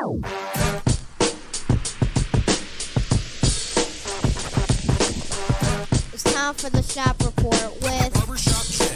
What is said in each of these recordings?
It's time for the shop report with Barbershop J.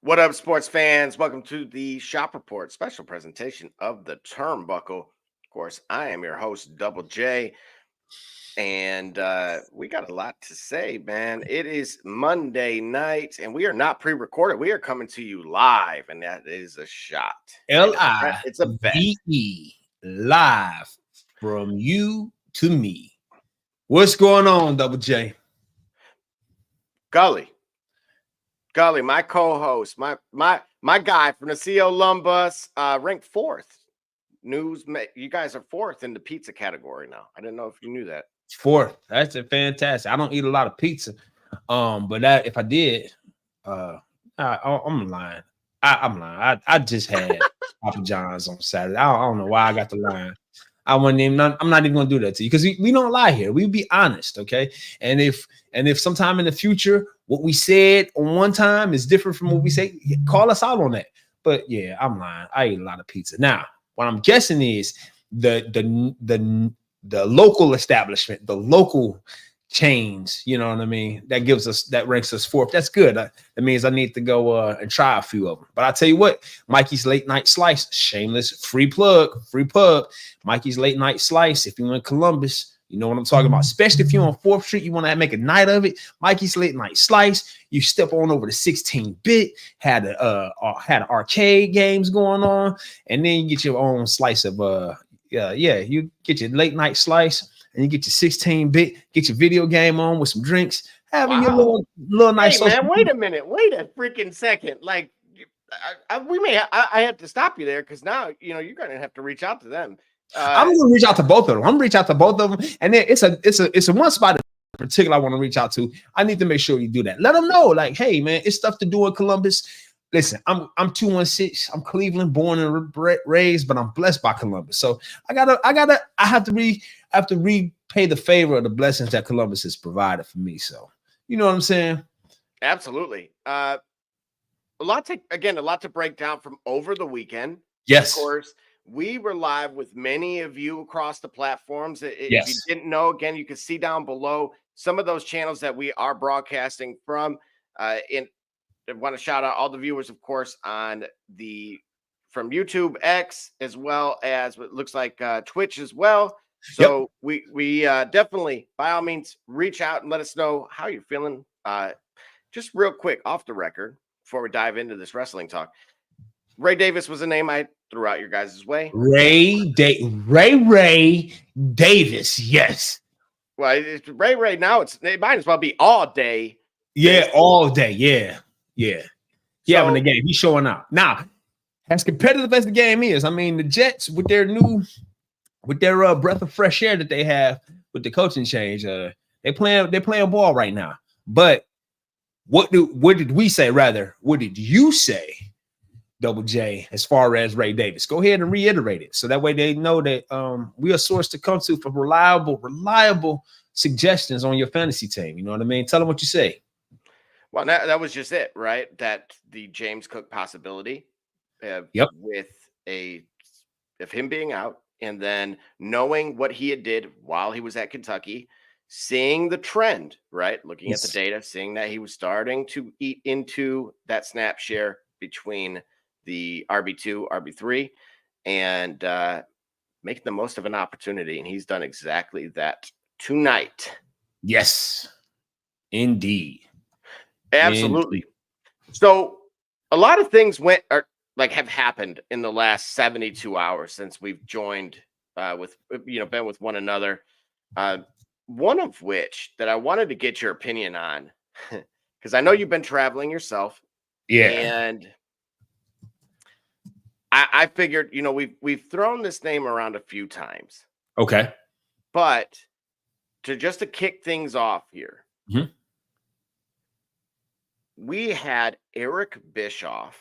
What up, sports fans? Welcome to the Shop Report special presentation of the Turnbuckle. Of course, I am your host, Double J, and we got a lot to say, man. It is Monday night, and we are not pre-recorded. We are coming to you live, and that is a shot. It's a bet. L-I-V-E, live from you to me. What's going on, Double J? Gully, my co-host, my guy from the CO Lumbus, ranked fourth. You guys are fourth in the pizza category now. I didn't know if you knew that. Fourth. That's a fantastic. I don't eat a lot of pizza. But that if I did, I'm lying. I'm lying. I just had Papa John's on Saturday. I don't know why I got the line. I'm not even gonna do that to you because we don't lie here. We be honest, okay? And if sometime in the future what we said on one time is different from what we say, call us out on that. But yeah, I'm lying. I eat a lot of pizza. Now, what I'm guessing is the local establishment, the local chains, you know what I mean? That ranks us fourth. That's good. That means I need to go and try a few of them. But I tell you what, Mikey's Late Night Slice, shameless, free pub. Mikey's Late Night Slice. If you're in Columbus, you know what I'm talking about. Especially if you're on 4th Street, you want to make a night of it. Mikey's Late Night Slice. You step on over to 16-bit, had arcade games going on, and then you get your own slice of you get your late night slice. And you get your 16-bit, get your video game on with some drinks, having your little nice. Hey, man, wait a minute. Wait a freaking second. Like, I have to stop you there because now, you're going to have to reach out to them. I'm going to reach out to both of them. And then it's a one spot in particular I want to reach out to. I need to make sure you do that. Let them know, like, hey, man, it's stuff to do in Columbus. Listen, I'm 216. I'm Cleveland, born and raised, but I'm blessed by Columbus. So I have to repay the favor of the blessings that Columbus has provided for me. So you know what I'm saying? Absolutely. A lot to break down from over the weekend. Yes, of course. We were live with many of you across the platforms. If yes. you didn't know, again, you can see down below some of those channels that we are broadcasting from. I want to shout out all the viewers, of course, from YouTube X, as well as what looks like Twitch as well. So yep. we definitely, by all means, reach out and let us know how you're feeling. Just real quick, off the record, before we dive into this wrestling talk, Ray Davis was a name I threw out your guys' way. Ray Davis, yes. Well, it's Ray now. It might as well be all day. Yeah, all day. Yeah. Having the game. He's showing out. Now, as competitive as the game is, I mean, the Jets with their breath of fresh air that they have with the coaching change, they're playing ball right now. But what did we say? Rather, what did you say, Double J, as far as Ray Davis? Go ahead and reiterate it so that way they know that we are a source to come to for reliable suggestions on your fantasy team. You know what I mean? Tell them what you say. Well, that was just it, right? That the James Cook possibility with him being out, and then knowing what he had did while he was at Kentucky, seeing the trend, right? Looking at the data, seeing that he was starting to eat into that snap share between the RB2, RB3, and making the most of an opportunity. And he's done exactly that tonight. Yes, indeed. Absolutely. So a lot of things have happened in the last 72 hours since we've joined been with one another. One of which that I wanted to get your opinion on, because I know you've been traveling yourself. Yeah. And I figured, we've thrown this name around a few times. Okay. But to kick things off here, we had Eric Bischoff.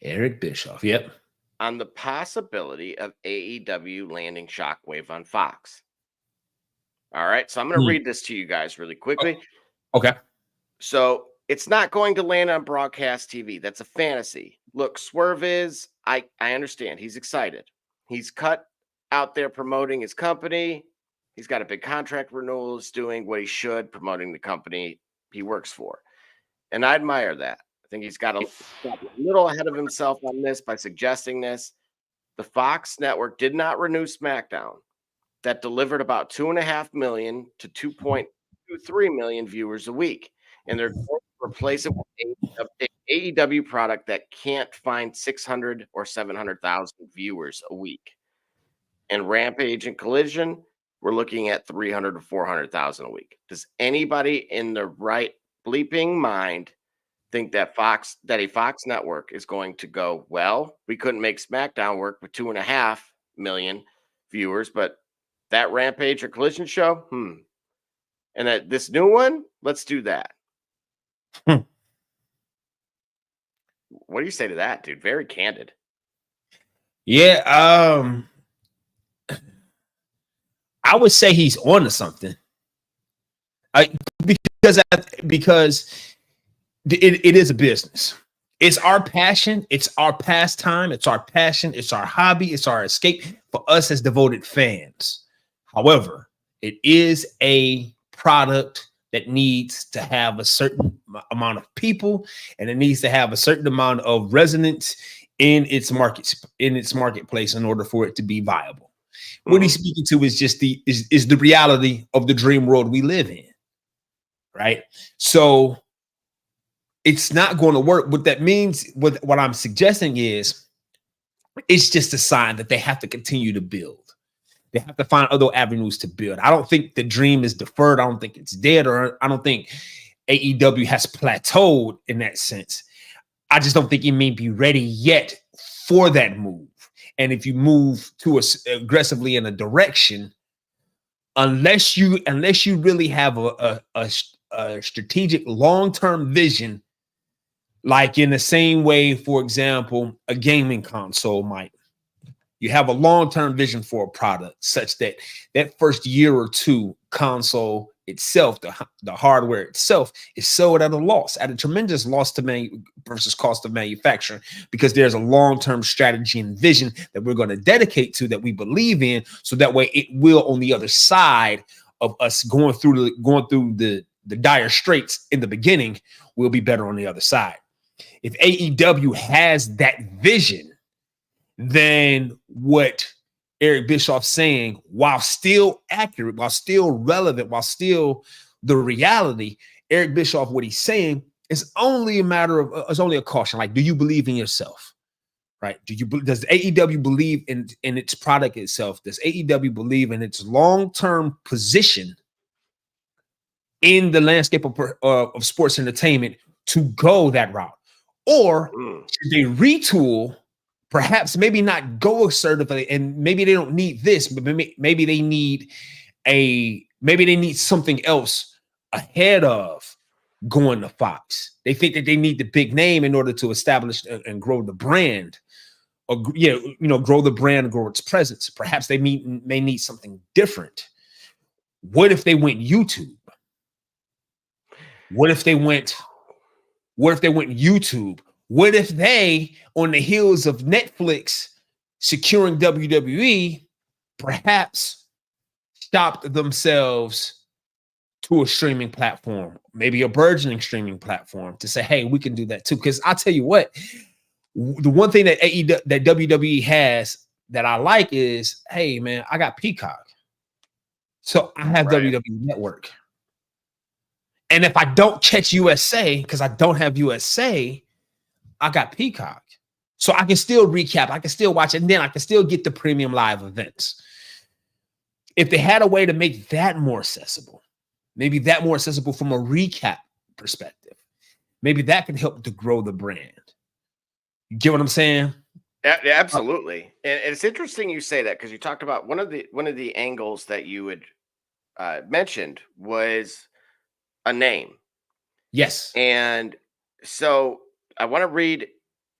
Yep. On the possibility of AEW landing Shockwave on Fox. All right. So I'm going to read this to you guys really quickly. Okay. So it's not going to land on broadcast TV. That's a fantasy. Look, Swerve is, I understand. He's excited. He's cut out there promoting his company. He's got a big contract renewal. He's doing what he should, promoting the company he works for. And I admire that. I think he's got a little ahead of himself on this by suggesting this. The Fox network did not renew SmackDown. That delivered about 2.5 million to 2.23 million viewers a week. And they're going to replace it with an AEW product that can't find 600 or 700,000 viewers a week. And Rampage and Collision, we're looking at 300 to 400,000 a week. Does anybody in the right bleeping mind think that a Fox network is going to go, well, we couldn't make SmackDown work with 2.5 million viewers, but that Rampage or Collision show, and that this new one, let's do that. What do you say to that, dude? Very candid. Yeah, I would say he's on to something. Because it is a business. It's our passion. It's our pastime. It's our passion. It's our hobby. It's our escape for us as devoted fans. However, it is a product that needs to have a certain amount of people, and it needs to have a certain amount of resonance in its marketplace in order for it to be viable. What he's speaking to is just the reality of the dream world we live in, right? So it's not going to work. What that means, what I'm suggesting is, it's just a sign that they have to continue to build. They have to find other avenues to build. I don't think the dream is deferred. I don't think it's dead, or I don't think AEW has plateaued in that sense. I just don't think it may be ready yet for that move. And if you move too aggressively in a direction, unless you really have a strategic long-term vision, like in the same way, for example, a gaming console might. You have a long-term vision for a product such that first year or two console itself, the hardware itself, is sold at a tremendous loss versus cost of manufacturing, because there's a long-term strategy and vision that we're going to dedicate to, that we believe in, so that way it will, on the other side of us going through the dire straits in the beginning, we'll be better on the other side. If AEW has that vision, then what Eric Bischoff's saying, while still accurate, while still relevant, while still the reality, Eric Bischoff, what he's saying is only it's only a caution. Like, do you believe in yourself? Right? Does AEW believe in its product itself? Does AEW believe in its long-term position in the landscape of sports entertainment to go that route? Or should they retool? Perhaps maybe not go assertively, and maybe they don't need this, but maybe they need something else ahead of going to Fox. They think that they need the big name in order to establish and grow the brand, or grow the brand and grow its presence. Perhaps they may need something different. What if they went YouTube? What if they went YouTube? What if they, on the heels of Netflix securing WWE, perhaps stopped themselves to a streaming platform, maybe a burgeoning streaming platform, to say, hey, we can do that too? Because I'll tell you what, the one thing that WWE has that I like is, hey, man, I got Peacock. So I have WWE Network. And if I don't catch USA, because I don't have USA, I got Peacock. So I can still recap. I can still watch it. And then I can still get the premium live events. If they had a way to make that more accessible, maybe that more accessible from a recap perspective, maybe that can help to grow the brand. You get what I'm saying? Yeah, absolutely. And it's interesting you say that because you talked about one of the angles that you had mentioned was a name. Yes. And so I want to read,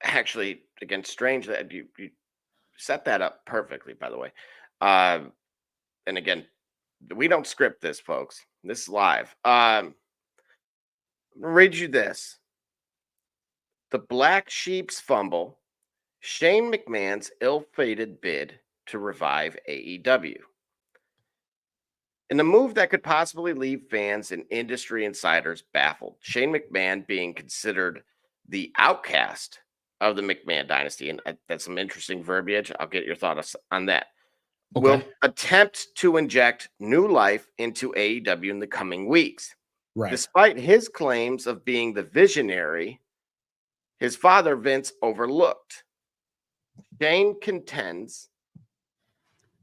actually, again, strange that you set that up perfectly, by the way. And again, we don't script this, folks. This is live. I'll read you this. The Black Sheep's fumble, Shane McMahon's ill-fated bid to revive AEW. In a move that could possibly leave fans and industry insiders baffled, Shane McMahon being considered the outcast of the McMahon dynasty, and that's some interesting verbiage. I'll get your thoughts on that. Okay. Will attempt to inject new life into AEW in the coming weeks. Right. Despite his claims of being the visionary his father Vince overlooked. Shane contends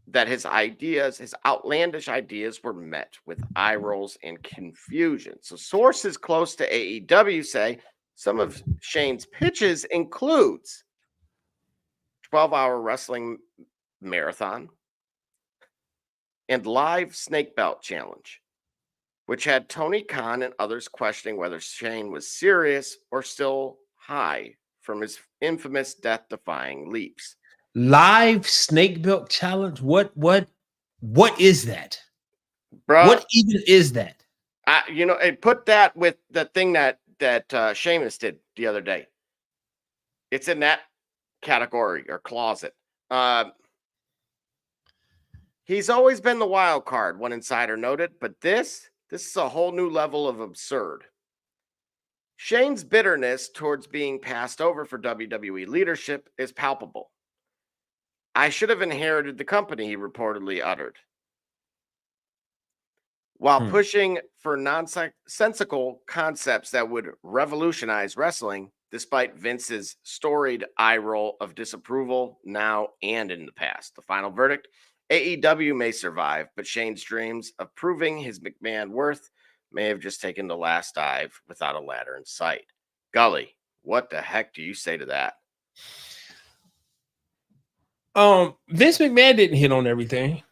that his outlandish ideas were met with eye rolls and confusion. So sources close to AEW say some of Shane's pitches includes 12-hour wrestling marathon and live snake belt challenge, which had Tony Khan and others questioning whether Shane was serious or still high from his infamous death-defying leaps. Live snake belt challenge? What is that? Bruh, what even is that? Put that with the thing that Sheamus did the other day. It's in that category or closet. He's always been the wild card, one insider noted, but this is a whole new level of absurd. Shane's bitterness towards being passed over for WWE leadership is palpable. I should have inherited the company, he reportedly uttered. While pushing for nonsensical concepts that would revolutionize wrestling, despite Vince's storied eye roll of disapproval now and in the past. The final verdict, AEW may survive, but Shane's dreams of proving his McMahon worth may have just taken the last dive without a ladder in sight. Gully, what the heck do you say to that? Vince McMahon didn't hit on everything.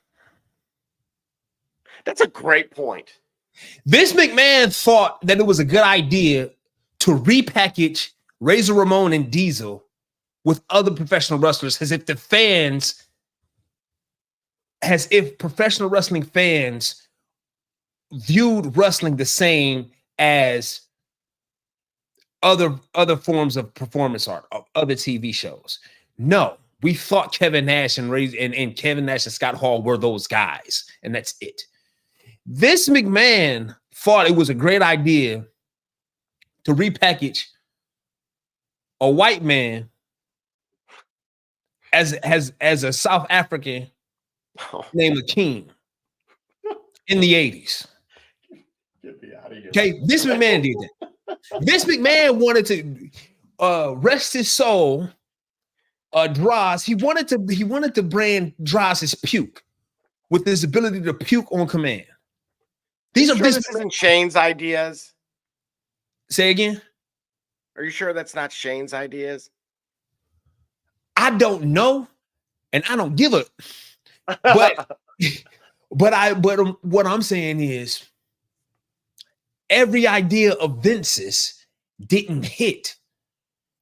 That's a great point. Vince McMahon thought that it was a good idea to repackage Razor Ramon and Diesel with other professional wrestlers as if professional wrestling fans viewed wrestling the same as other forms of performance art, of other TV shows. No, we thought Kevin Nash and Kevin Nash and Scott Hall were those guys, and that's it. Vince McMahon thought it was a great idea to repackage a white man as a South African named Akeem in the 80s. Get me out of here. Okay, Vince McMahon did that. Vince McMahon wanted to rest his soul. Droz, he wanted to brand Droz as puke with his ability to puke on command. These are Vince isn't Shane's ideas. Say again. Are you sure that's not Shane's ideas? I don't know, and I don't give a. But what I'm saying is, every idea of Vince's didn't hit,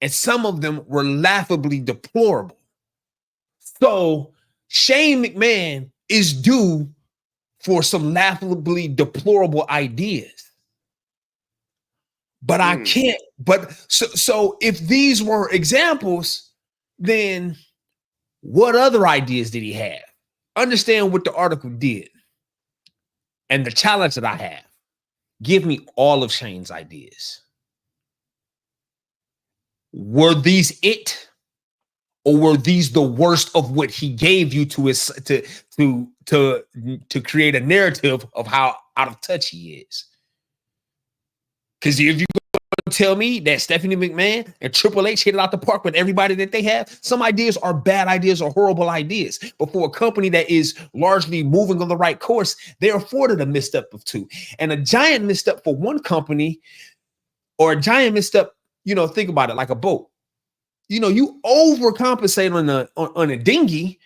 and some of them were laughably deplorable. So Shane McMahon is due for some laughably deplorable ideas. But I can't. But so if these were examples, then what other ideas did he have? Understand what the article did. And the challenge that I have, give me all of Shane's ideas. Were these it? Or were these the worst of what he gave you to create a narrative of how out of touch he is? Because if you go tell me that Stephanie McMahon and Triple H hit it out the park with everybody that they have. Some ideas are bad ideas or horrible ideas. But for a company that is largely moving on the right course, they're afforded a misstep of two. And a giant misstep for one company or a giant misstep, think about it like a boat. You overcompensate on a dinghy,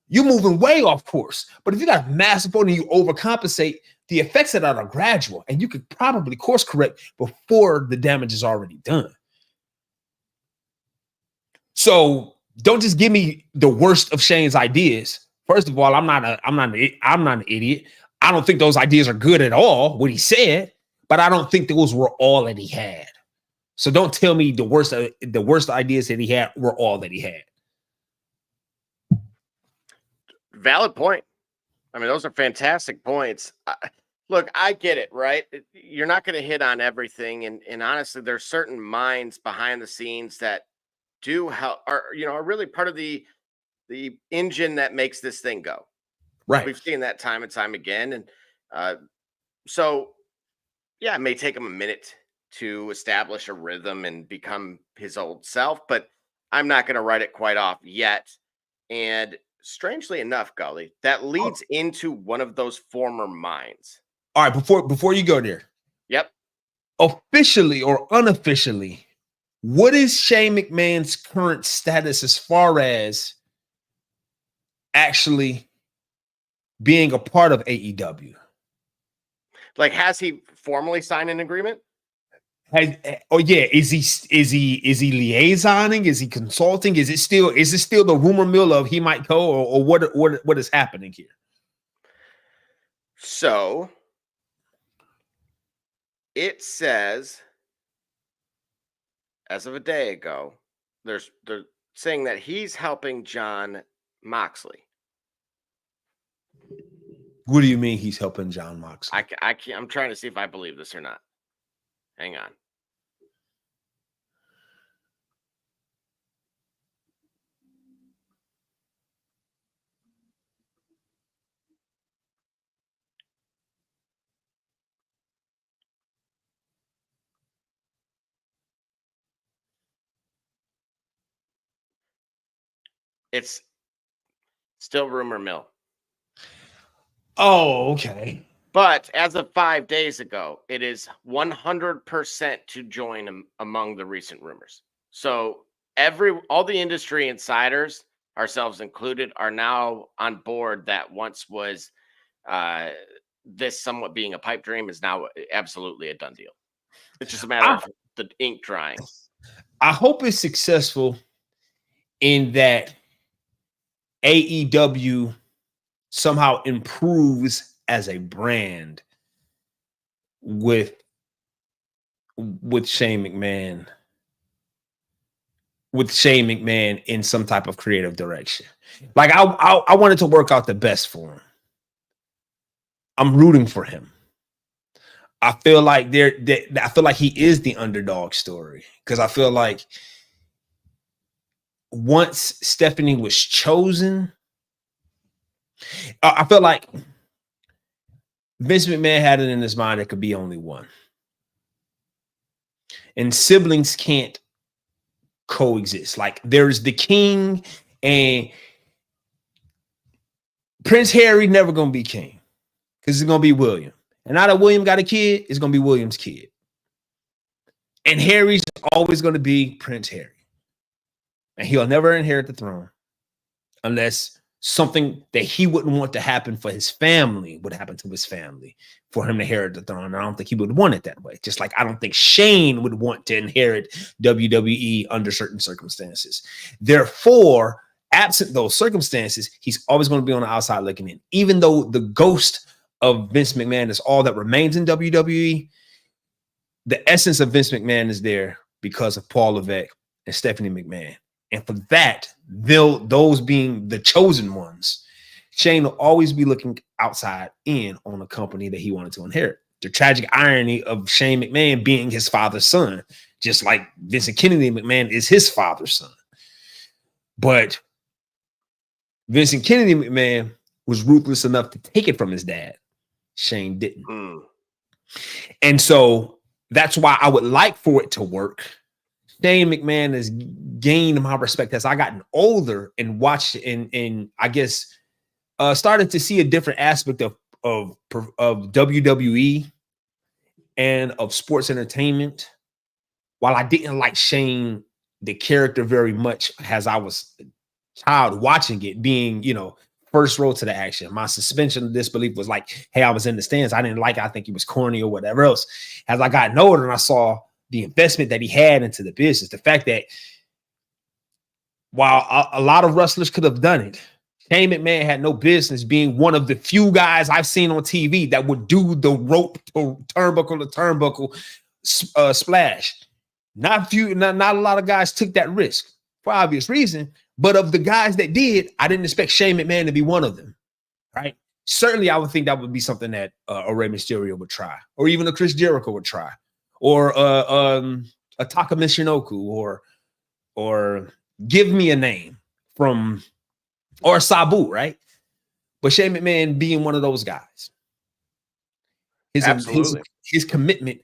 you're moving way off course. But if you got a massive boat and you overcompensate, the effects of that are gradual, and you could probably course correct before the damage is already done. So don't just give me the worst of Shane's ideas. First of all, I'm not an idiot. I don't think those ideas are good at all, what he said, but I don't think those were all that he had. So don't tell me the worst ideas that he had were all that he had. Valid point. I mean, those are fantastic points. Look, I get it, right? You're not going to hit on everything. And honestly, there's certain minds behind the scenes that do help, are really part of the engine that makes this thing go. Right. We've seen that time and time again. And so, yeah, it may take him a minute to establish a rhythm and become his old self, but I'm not going to write it quite off yet. And strangely enough, Gully, that leads into one of those former minds. All right, before you go there. Yep. Officially or unofficially, what is Shane McMahon's current status as far as actually being a part of AEW? Like, has he formally signed an agreement? Is he liaisoning? Is he consulting? Is it still the rumor mill of he might go, or what is happening here? So it says, as of a day ago, they're saying that he's helping Jon Moxley. What do you mean he's helping Jon Moxley? I'm trying to see if I believe this or not. Hang on. It's still rumor mill. Oh, okay. But as of 5 days ago, it is 100% to join among the recent rumors. So all the industry insiders, ourselves included, are now on board that once was this somewhat being a pipe dream is now absolutely a done deal. It's just a matter of the ink drying. I hope it's successful in that AEW somehow improves as a brand with Shane McMahon, in some type of creative direction. Like I wanted to work out the best for him. I'm rooting for him. I feel like he is the underdog story, because I feel like once Stephanie was chosen, I felt like Vince McMahon had it in his mind there could be only one. And siblings can't coexist. Like, there's the king, and Prince Harry never going to be king, because it's going to be William. And now that William got a kid, it's going to be William's kid. And Harry's always going to be Prince Harry. And he'll never inherit the throne unless something that he wouldn't want to happen for his family would happen to his family for him to inherit the throne. And I don't think he would want it that way. Just like I don't think Shane would want to inherit WWE under certain circumstances. Therefore, absent those circumstances, he's always going to be on the outside looking in. Even though the ghost of Vince McMahon is all that remains in WWE, the essence of Vince McMahon is there because of Paul Levesque and Stephanie McMahon. And for that, those being the chosen ones, Shane will always be looking outside in on a company that he wanted to inherit. The tragic irony of Shane McMahon being his father's son, just like Vincent Kennedy McMahon is his father's son. But Vincent Kennedy McMahon was ruthless enough to take it from his dad. Shane didn't. And so that's why I would like for it to work. Shane McMahon has gained my respect as I gotten older and watched and I guess started to see a different aspect of WWE and of sports entertainment. While I didn't like Shane, the character, very much as I was a child watching it, being, first row to the action. My suspension of disbelief was like, hey, I was in the stands. I didn't like it. I think he was corny or whatever else. As I got older and I saw the investment that he had into the business, the fact that while a lot of wrestlers could have done it, Shane McMahon had no business being one of the few guys I've seen on TV that would do the rope to turnbuckle splash. Not a lot of guys took that risk for obvious reason, but of the guys that did, I didn't expect Shane McMahon to be one of them, right? Certainly, I would think that would be something that a Rey Mysterio would try, or even a Chris Jericho would try, or a Taka Michinoku, or give me a name from, or Sabu, right? But Shane McMahon being one of those guys, his commitment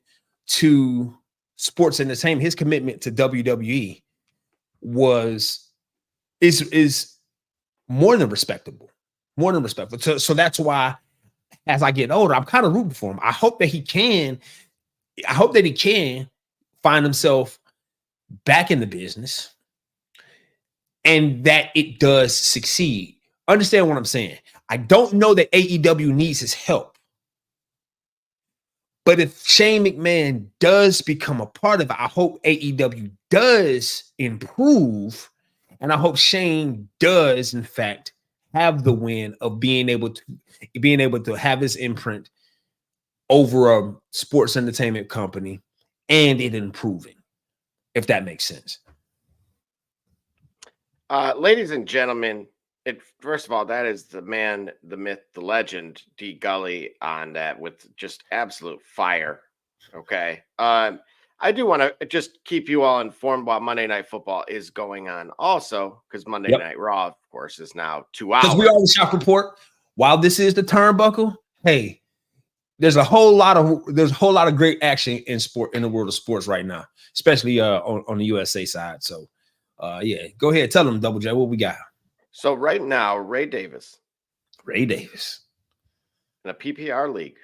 to sports entertainment, his commitment to WWE is more than respectable, So that's why, as I get older, I'm kind of rooting for him. I hope that he can find himself back in the business and that it does succeed. Understand what I'm saying? I don't know that AEW needs his help. But if Shane McMahon does become a part of it, I hope AEW does improve. And I hope Shane does, in fact, have the win of being able to have his imprint over a sports entertainment company and it improving, if that makes sense. Ladies and gentlemen, first of all, that is the man, the myth, the legend, D Gully on that with just absolute fire. Okay. I do want to just keep you all informed while Monday Night Football is going on also, because Monday Night Raw, of course, is now 2 hours. Because we always shop report. While this is the turnbuckle, hey, there's a whole lot of great action in the world of sports right now, especially on the USA side. So go ahead, tell them, Double J, what we got. So right now, Ray Davis in a PPR league.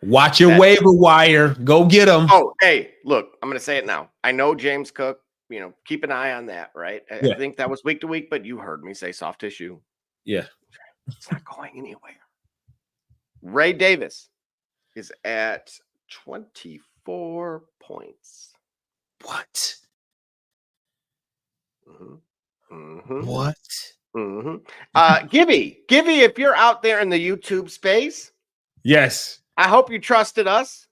Watch your waiver wire. Go get them. Oh, hey, look, I'm going to say it now. I know James Cook, keep an eye on that, right? I think that was week to week, but you heard me say soft tissue. Yeah. It's not going anywhere. Ray Davis is at 24 points. What? Mm-hmm. What? Mm-hmm. Gibby, if you're out there in the YouTube space, yes, I hope you trusted us.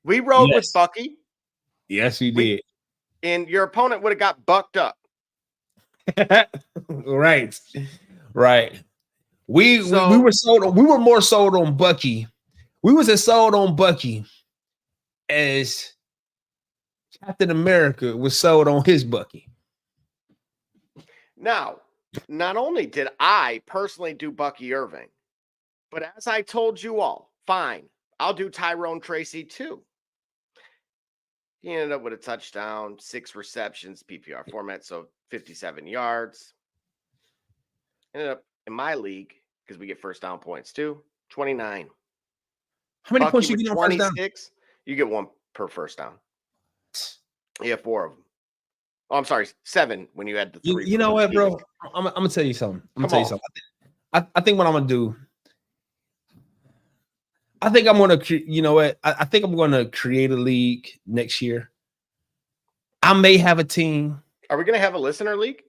We rode with Bucky. Yes, we did. And your opponent would have got bucked up. Right. We were more sold on Bucky. We was as sold on Bucky as Captain America was sold on his Bucky. Now, not only did I personally do Bucky Irving, but as I told you all, fine, I'll do Tyrone Tracy too. He ended up with a touchdown, 6 receptions, PPR format, so 57 yards. Ended up in my league, because we get first down points too, 29. How many Bucky points you get on first down? 26. You get 1 per first down. You have 4 of them. Oh, I'm sorry, 7 when you add the 3. You know what, bro? I'm gonna tell you something. I think what I'm gonna do. I think I'm gonna. You know what? I think I'm gonna create a league next year. I may have a team. Are we gonna have a listener league?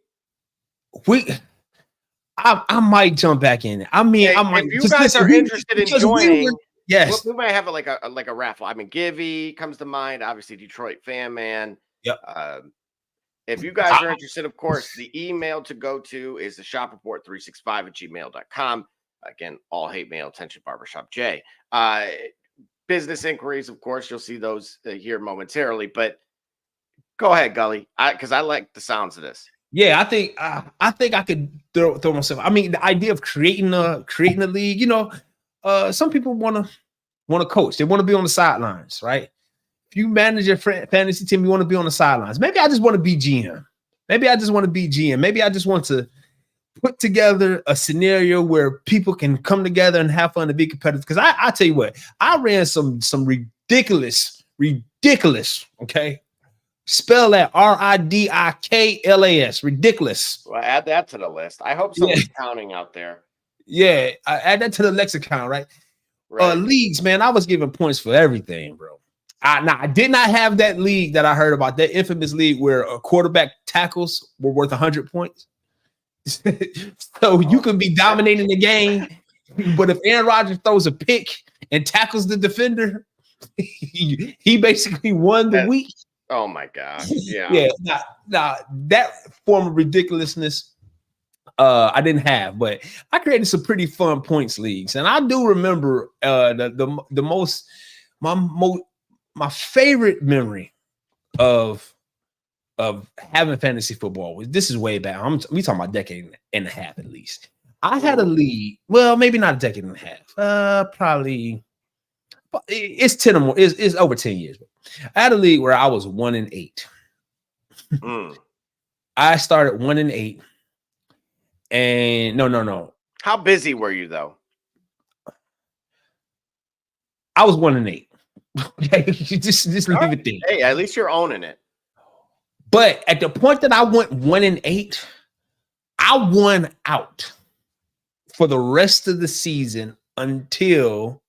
I might jump back in. I mean, hey, I might. If you guys are interested in joining, yes, we might have like a raffle. I mean, Givey comes to mind. Obviously, Detroit fan man. Yep. If you guys are interested, of course, the email to go to is the shopreport365@gmail.com. Again, all hate mail, attention, Barbershop J. Business inquiries, of course, you'll see those here momentarily. But go ahead, Gully, because I like the sounds of this. Yeah, I think I could throw myself. I mean, the idea of creating a league. Some people want to coach. They want to be on the sidelines, right? if you manage your fantasy team, you want to be on the sidelines. Maybe I just want to be GM. Maybe I just want to put together a scenario where people can come together and have fun and be competitive. Because I tell you what, I ran some ridiculous, okay? Spell that RIDIKLAS, ridiculous. Well, add that to the list. I hope someone's counting out there. Yeah, I add that to the lexicon, right? Leagues, man, I was giving points for everything, bro. I did not have that league that I heard about, that infamous league where a quarterback tackles were worth 100 points. So you could be dominating the game, but if Aaron Rodgers throws a pick and tackles the defender, he basically won the week. Oh my God. Yeah. Yeah. Now that form of ridiculousness, I didn't have, but I created some pretty fun points leagues. And I do remember my favorite memory of having fantasy football was, this is way back. We talking about a decade and a half at least. I had a league, well, maybe not a decade and a half, probably it's 10 or more, it's over 10 years. I had a league where I was 1-8. I started 1-8. And no. How busy were you though? I was 1-8. Okay, just leave it there. Hey, at least you're owning it. But at the point that I went 1-8, I won out for the rest of the season until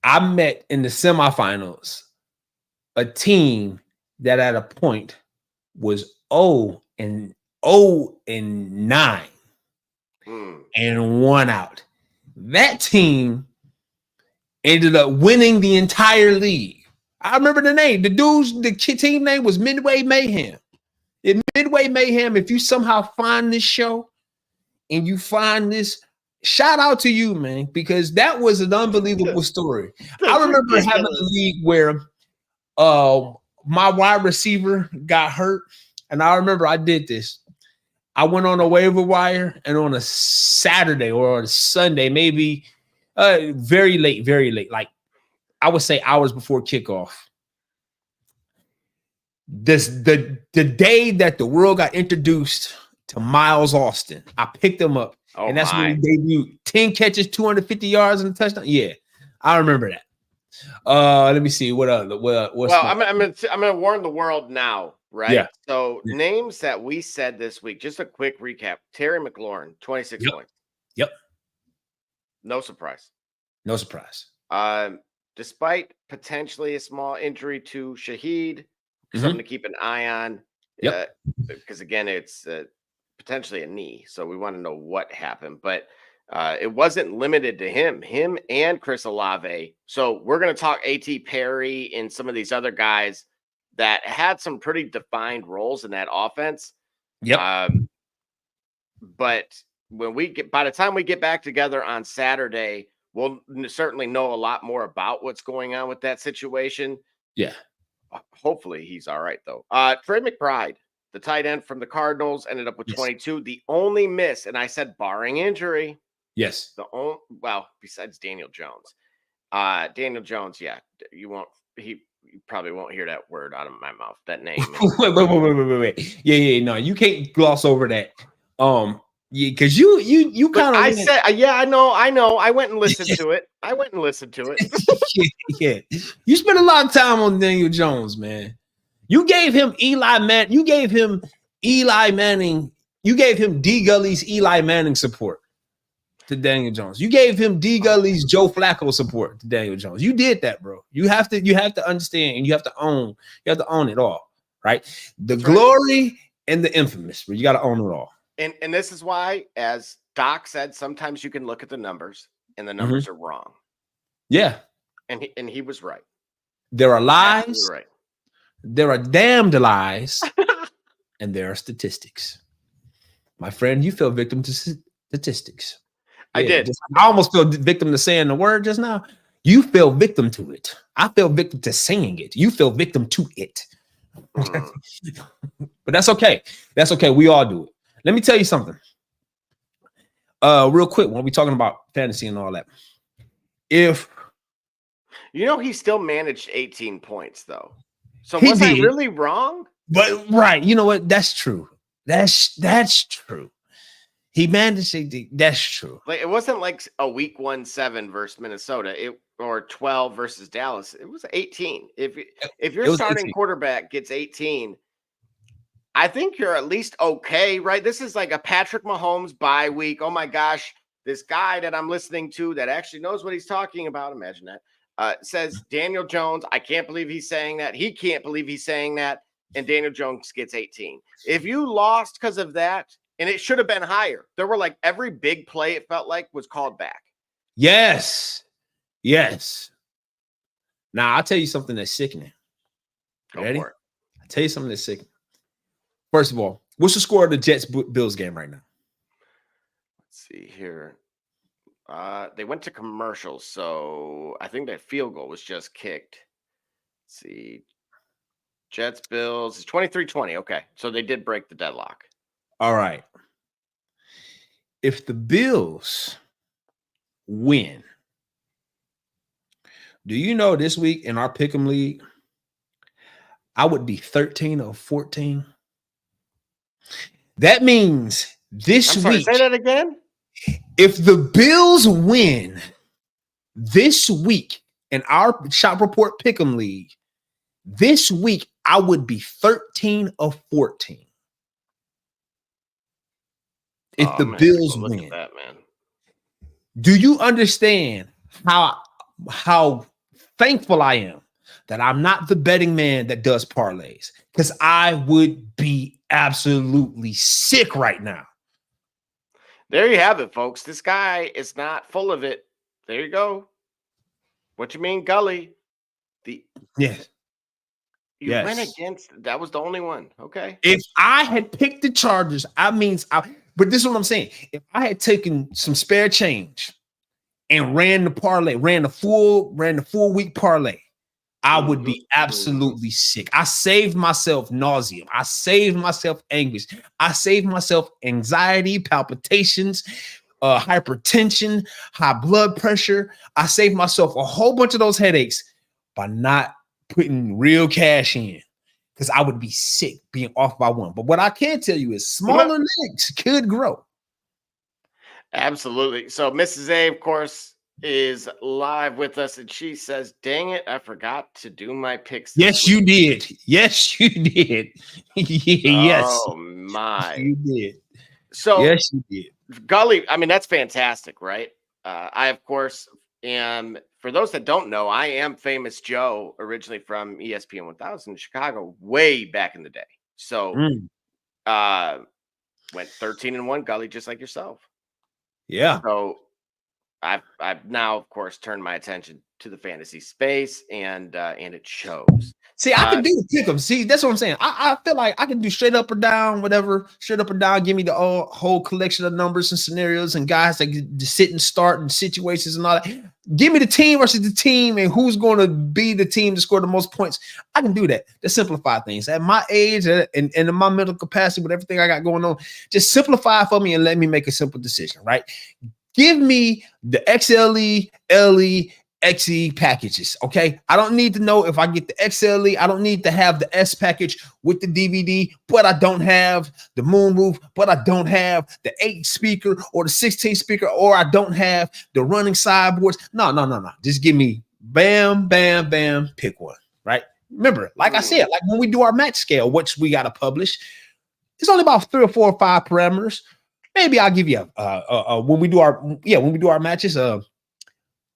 I met in the semifinals a team that at a point was 0-9 and won out. That team ended up winning the entire league. I remember the name. The team name was Midway Mayhem. In Midway Mayhem, if you somehow find this show and you find this, shout out to you, man, because that was an unbelievable story. I remember having a league where my wide receiver got hurt, and I remember I did this. I went on a waiver wire, and on a Saturday or a Sunday, maybe very late, like I would say hours before kickoff. The day that the world got introduced to Miles Austin, I picked him up, and that's when he debuted. 10 catches, 250 yards, and a touchdown. Yeah, I remember that. Let me see what other. I'm gonna warn the world now, right? Yeah. So names that we said this week. Just a quick recap: Terry McLaurin, 26 points. Yep. No surprise. Despite potentially a small injury to Shaheed, something to keep an eye on. Because again, it's potentially a knee, so we want to know what happened. But it wasn't limited to him and Chris Olave. So we're going to talk A.T. Perry and some of these other guys that had some pretty defined roles in that offense. But by the time we get back together on Saturday, we'll certainly know a lot more about what's going on with that situation. Yeah. Hopefully he's all right, though. Trey McBride, the tight end from the Cardinals, ended up with 22. The only miss, and I said barring injury. Yes. Besides Daniel Jones. Daniel Jones, you probably won't hear that word out of my mouth, that name. Wait. Yeah, no, you can't gloss over that. Because you kind of. I said, I know. I went and listened to it. Yeah. You spent a lot of time on Daniel Jones, man. You gave him Eli Manning. You gave him D. Gully's Eli Manning support to Daniel Jones. You gave him D. Gully's Joe Flacco support to Daniel Jones. You did that, bro. You have to understand, and you have to own it all, right? The glory and the infamous, but you got to own it all. And this is why, as Doc said, sometimes you can look at the numbers and the numbers are wrong. Yeah. And he was right. There are lies. Absolutely right. There are damned lies. And there are statistics. My friend, you fell victim to statistics. I did. I almost fell victim to saying the word just now. You fell victim to it. I fell victim to saying it. You fell victim to it. But that's okay. That's okay. We all do it. Let me tell you something. Real quick, when we're talking about fantasy and all that. If You know, he still managed 18 points though. So He was I did. really wrong? But right, you know what? That's true. That's true. He managed to. That's true. Like it wasn't like a week 1-7 versus Minnesota, or 12 versus Dallas. It was 18. If your starting 18. quarterback gets 18, I think you're at least okay, right? This is like a Patrick Mahomes bye week. Oh my gosh, this guy that I'm listening to that actually knows what he's talking about. Imagine that. Says Daniel Jones. I can't believe he's saying that. He can't believe he's saying that. And Daniel Jones gets 18. If you lost because of that, and it should have been higher. There were like every big play, it felt like, was called back. Yes. Now, I'll tell you something that's sickening. Ready? I'll tell you something that's sickening. First of all, what's the score of the Jets-Bills game right now? Let's see here. They went to commercials, so I think that field goal was just kicked. Let's see. Jets-Bills is 23-20. Okay, so they did break the deadlock. All right. If the Bills win, do you know this week in our Pick'em League, I would be 13 or 14? That means this week. Say that again. If the Bills win this week in our Shop Report Pick'em League, this week I would be 13 or 14. If the Bills win, at that, man. Do you understand how thankful I am that I'm not the betting man that does parlays? Because I would be absolutely sick right now. There you have it, folks. This guy is not full of it. There you go. What you mean, Gully? Yes. You went against. That was the only one. Okay. If I had picked the Chargers, but this is what I'm saying. If I had taken some spare change and ran the parlay, ran the full week parlay, I would be absolutely sick. I saved myself nauseum. I saved myself anguish. I saved myself anxiety, palpitations, hypertension, high blood pressure. I saved myself a whole bunch of those headaches by not putting real cash in. Because I would be sick being off by one. But what I can tell you is smaller legs could grow. Absolutely. So Mrs. A, of course, is live with us, and she says, dang it, I forgot to do my picks. Yes, you did. Yes, you did. Yes. Oh, my. You did. So, yes, you did. Gully, I mean, that's fantastic, right? I, of course, am, for those that don't know, I am Famous Joe, originally from ESPN 1000 in Chicago, way back in the day. So, went 13-1, Gully, just like yourself. Yeah. So, I've now, of course, turned my attention to the fantasy space, and it shows. See, I can do the pick 'em. See, that's what I'm saying. I feel like I can do straight up or down, whatever. Straight up or down. Give me the whole collection of numbers and scenarios and guys that can sit and start and situations and all that. Give me the team versus the team and who's going to be the team to score the most points. I can do that to simplify things. At my age and in my mental capacity with everything I got going on, just simplify for me and let me make a simple decision, right? Give me the XLE, LE, XE packages, okay? I don't need to know if I get the XLE. I don't need to have the S package with the DVD, but I don't have the moon move, but I don't have the 8-speaker or the 16-speaker, or I don't have the running sideboards. No. Just give me bam, bam, bam, pick one, right? Remember, like I said, like when we do our match scale, which we got to publish, it's only about 3 or 4 or 5 parameters. Maybe I'll give you when we do our matches,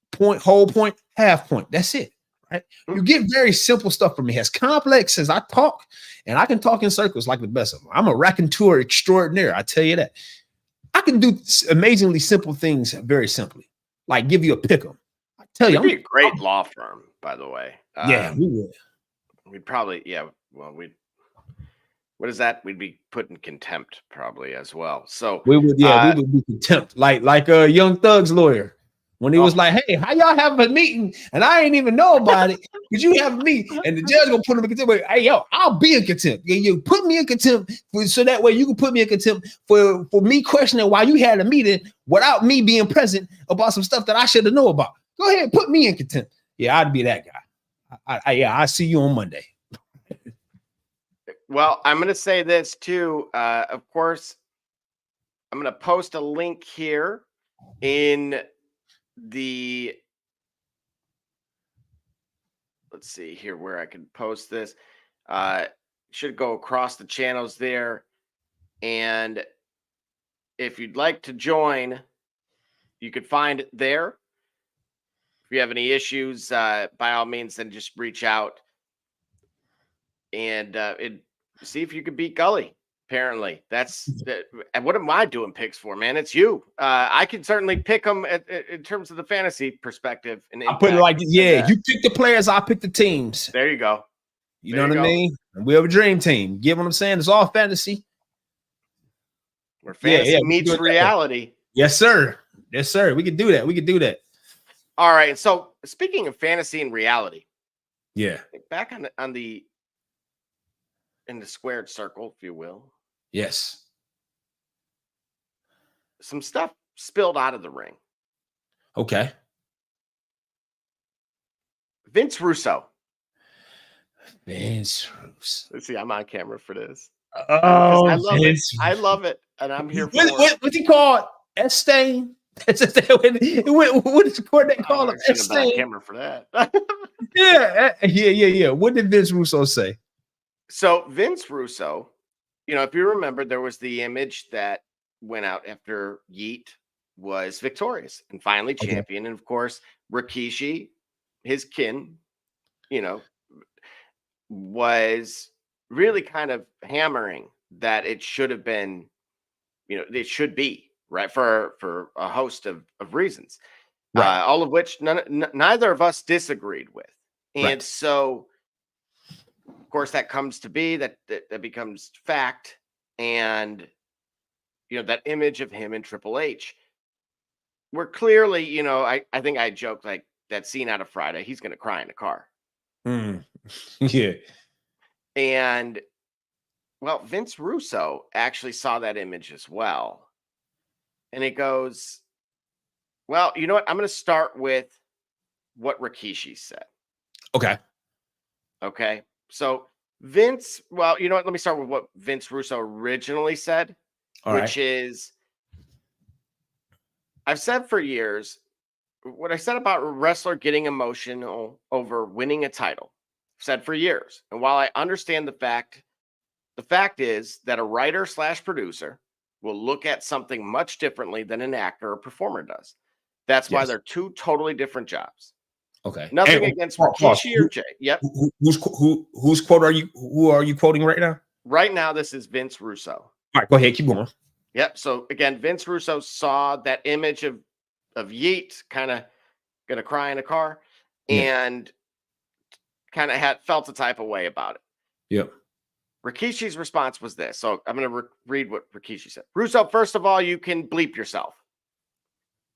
point, whole point, half point. That's it, right? You get very simple stuff from me. As complex as I talk, and I can talk in circles like the best of them. I'm a raconteur extraordinaire. I tell you that. I can do amazingly simple things very simply, like give you a pick 'em. I tell you, We'd be a great law firm, by the way. Yeah, we would. We'd probably, what is that? We'd be put in contempt probably as well. So we would, we would be contempt, like a Young Thug's lawyer when he was like, "Hey, how y'all have a meeting and I ain't even know about it? Because you have a meeting and the judge gonna put him in contempt. Hey, yo, I'll be in contempt. You put me in contempt so that way you can put me in contempt for me questioning why you had a meeting without me being present about some stuff that I should have known about. Go ahead, put me in contempt. Yeah, I'd be that guy. I see you on Monday. Well, I'm going to say this too. Of course, I'm going to post a link here in the. Let's see here where I can post this. Should go across the channels there. And if you'd like to join, you could find it there. If you have any issues, by all means, then just reach out and see if you could beat Gully. Apparently, and what am I doing picks for, man? It's you. I can certainly pick them in terms of the fantasy perspective. And I put it like, yeah, you pick the players, I pick the teams. There you go. You know what I mean? And we have a dream team. Get what I'm saying? It's all fantasy. Where fantasy meets reality. Yes, sir. Yes, sir. We can do that. We can do that. All right. So speaking of fantasy and reality, yeah, back on the in the squared circle, if you will. Yes. Some stuff spilled out of the ring. Okay. Vince Russo. Let's see, I'm on camera for this. Oh, I love it. I love it, and I'm here for it. What's he called? S-Stain? What is the coordinator call him? S-Stain. On camera for that. Yeah. What did Vince Russo say? So Vince Russo, if you remember, there was the image that went out after Yeet was victorious and finally champion. And of course, Rikishi, his kin, was really kind of hammering that it should have been, it should be right for a host of reasons, right. All of which neither of us disagreed with. And right. So, of course, that comes to be that becomes fact. And, that image of him and Triple H, we're clearly, I think I joked like that scene out of Friday, he's going to cry in the car. Yeah. And well, Vince Russo actually saw that image as well. And it goes, well, you know what? I'm going to start with what Rikishi said. Okay. So Vince, well, you know what? Let me start with what Vince Russo originally said, which is, I've said for years, what I said about a wrestler getting emotional over winning a title, I've said for years. And while I understand the fact is that a writer / producer will look at something much differently than an actor or performer does. That's why they're two totally different jobs. Okay. Nothing against Rikishi or Jay. Yep. Whose quote are you? Who are you quoting right now? Right now, this is Vince Russo. All right, go ahead. Keep going. Yep. So again, Vince Russo saw that image of Yeet kind of gonna cry in a car, and kind of felt a type of way about it. Yep. Rikishi's response was this. So I'm going to read what Rikishi said. Russo, first of all, you can bleep yourself.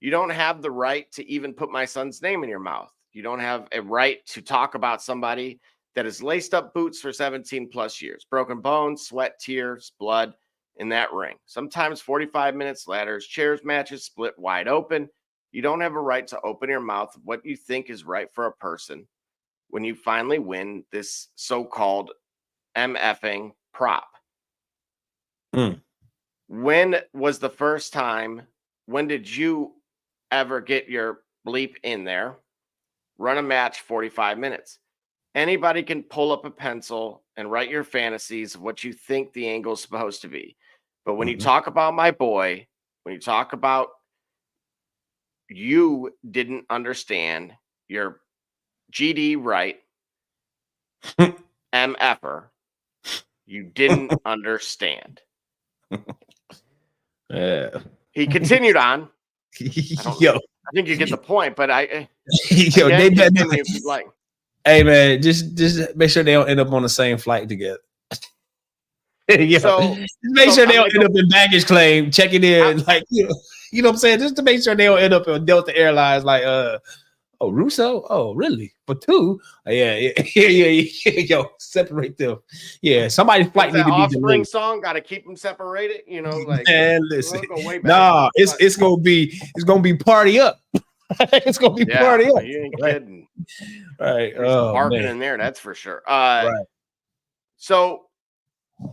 You don't have the right to even put my son's name in your mouth. You don't have a right to talk about somebody that has laced up boots for 17 plus years, broken bones, sweat, tears, blood in that ring. Sometimes 45 minutes ladders, chairs matches split wide open. You don't have a right to open your mouth what you think is right for a person when you finally win this so-called MFing prop. When was the first time? When did you ever get your bleep in there? Run a match 45 minutes. Anybody can pull up a pencil and write your fantasies of what you think the angle is supposed to be. But when you talk about my boy, when you talk about you didn't understand your GD right, MFer, you didn't understand. He continued on. I think you get the point, but hey man, just make sure they don't end up on the same flight together. So make sure they don't end up in baggage claim, checking in, you know what I'm saying? Just to make sure they don't end up in Delta Airlines, oh, Russo? Oh, really? For two? Yeah. Yo, separate them. Yeah, somebody's flight need to be Offspring song. Got to keep them separated. Man, listen. Nah, it's gonna be party up. It's gonna be party. You ain't kidding. Right. There's some barking in there, that's for sure. Right. So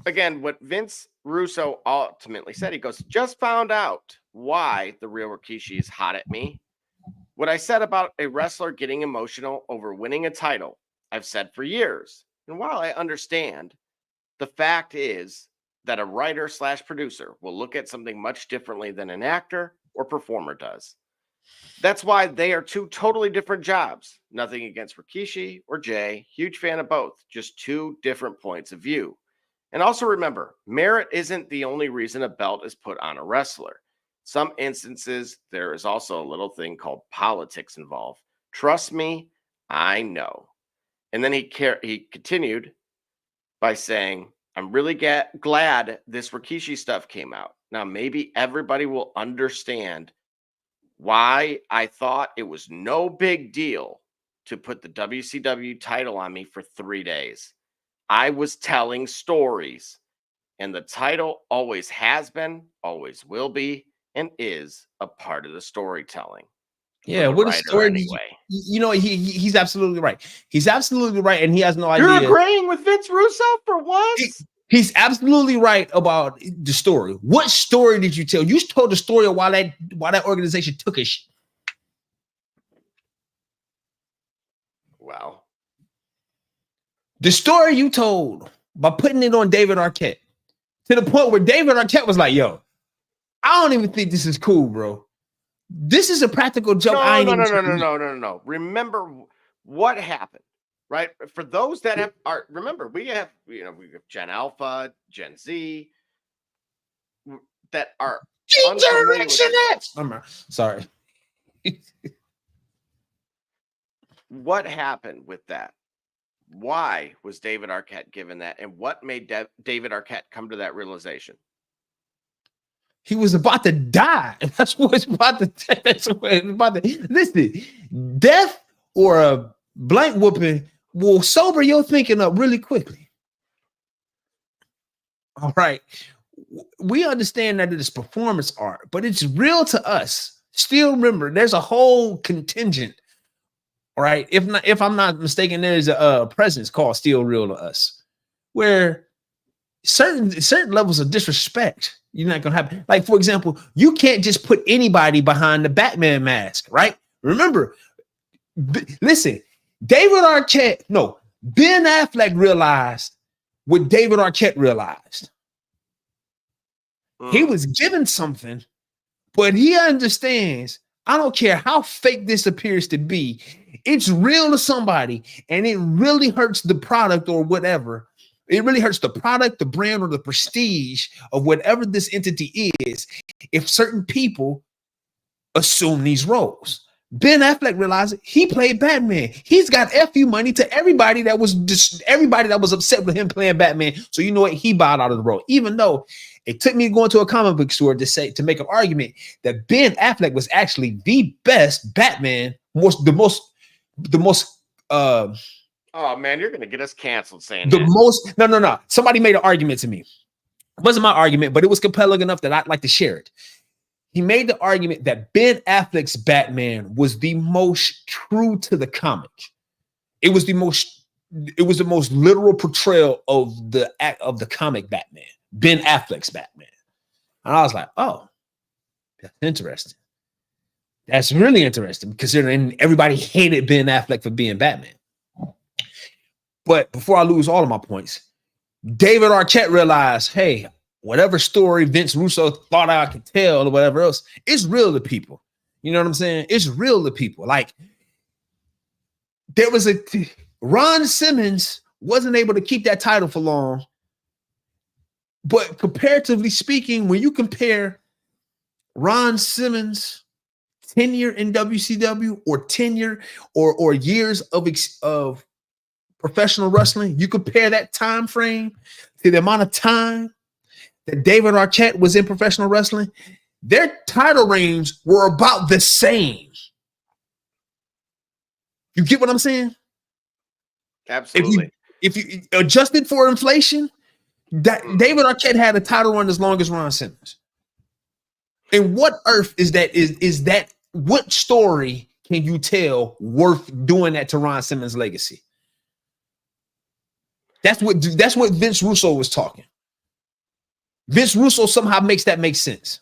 again, what Vince Russo ultimately said, he goes, just found out why the real Rikishi is hot at me. What I said about a wrestler getting emotional over winning a title, I've said for years. And while I understand, the fact is that a writer / producer will look at something much differently than an actor or performer does. That's why they are two totally different jobs. Nothing against Rikishi or Jay. Huge fan of both. Just two different points of view. And also remember, merit isn't the only reason a belt is put on a wrestler. Some instances, there is also a little thing called politics involved. Trust me, I know. And then he continued by saying, I'm really glad this Rikishi stuff came out. Now, maybe everybody will understand why I thought it was no big deal to put the WCW title on me for 3 days. I was telling stories, and the title always has been, always will be, and is a part of the storytelling. Yeah, what a story anyway. You know, he's absolutely right. He's absolutely right, and he has no idea. You're agreeing with Vince Russo for once? He's absolutely right about the story. What story did you tell? You told the story of why that organization took a shit. Well, the story you told by putting it on David Arquette to the point where David Arquette was like, yo, I don't even think this is cool, bro. This is a practical joke. No. Remember what happened, right? For those that remember, we have Gen Alpha, Gen Z that are Generation X. Sorry. What happened with that? Why was David Arquette given that? And what made David Arquette come to that realization? He was about to die. That's what it's about to. Listen, death or a blank whooping will sober your thinking up really quickly. All right. We understand that it is performance art, but it's real to us. Still remember, there's a whole contingent. All right. If I'm not mistaken, there's a presence called Still Real to Us, where certain levels of disrespect you're not gonna have. Like, for example, you can't just put anybody behind the Batman mask, right? Remember, listen, Ben Affleck realized what David Arquette realized. He was given something, but he understands, I don't care how fake this appears to be, it's real to somebody, and it really hurts the product or whatever. It really hurts the product, the brand, or the prestige of whatever this entity is if certain people assume these roles. Ben Affleck realized he played Batman. He's got FU money to everybody that was upset with him playing Batman. So you know what? He bowed out of the role, even though it took me going to a comic book store to make an argument that Ben Affleck was actually the best Batman, the most. Oh man, you're gonna get us canceled saying the that. most. No. Somebody made an argument to me. It wasn't my argument, but it was compelling enough that I'd like to share it. He made the argument that Ben Affleck's Batman was the most true to the comic. It was the most literal portrayal of the comic Batman, Ben Affleck's Batman. And I was like, oh, that's interesting. That's really interesting, considering everybody hated Ben Affleck for being Batman. But before I lose all of my points, David Arquette realized, hey, whatever story Vince Russo thought I could tell or whatever else, it's real to people. You know what I'm saying? It's real to people. Like, there was Ron Simmons wasn't able to keep that title for long. But comparatively speaking, when you compare Ron Simmons' tenure in WCW or tenure or years of professional wrestling, you compare that time frame to the amount of time that David Arquette was in professional wrestling, their title reigns were about the same. You get what I'm saying? Absolutely. If you adjusted for inflation, that David Arquette had a title run as long as Ron Simmons. And what earth is that what story can you tell worth doing that to Ron Simmons' legacy? That's what Vince Russo was talking. Vince Russo somehow makes that make sense.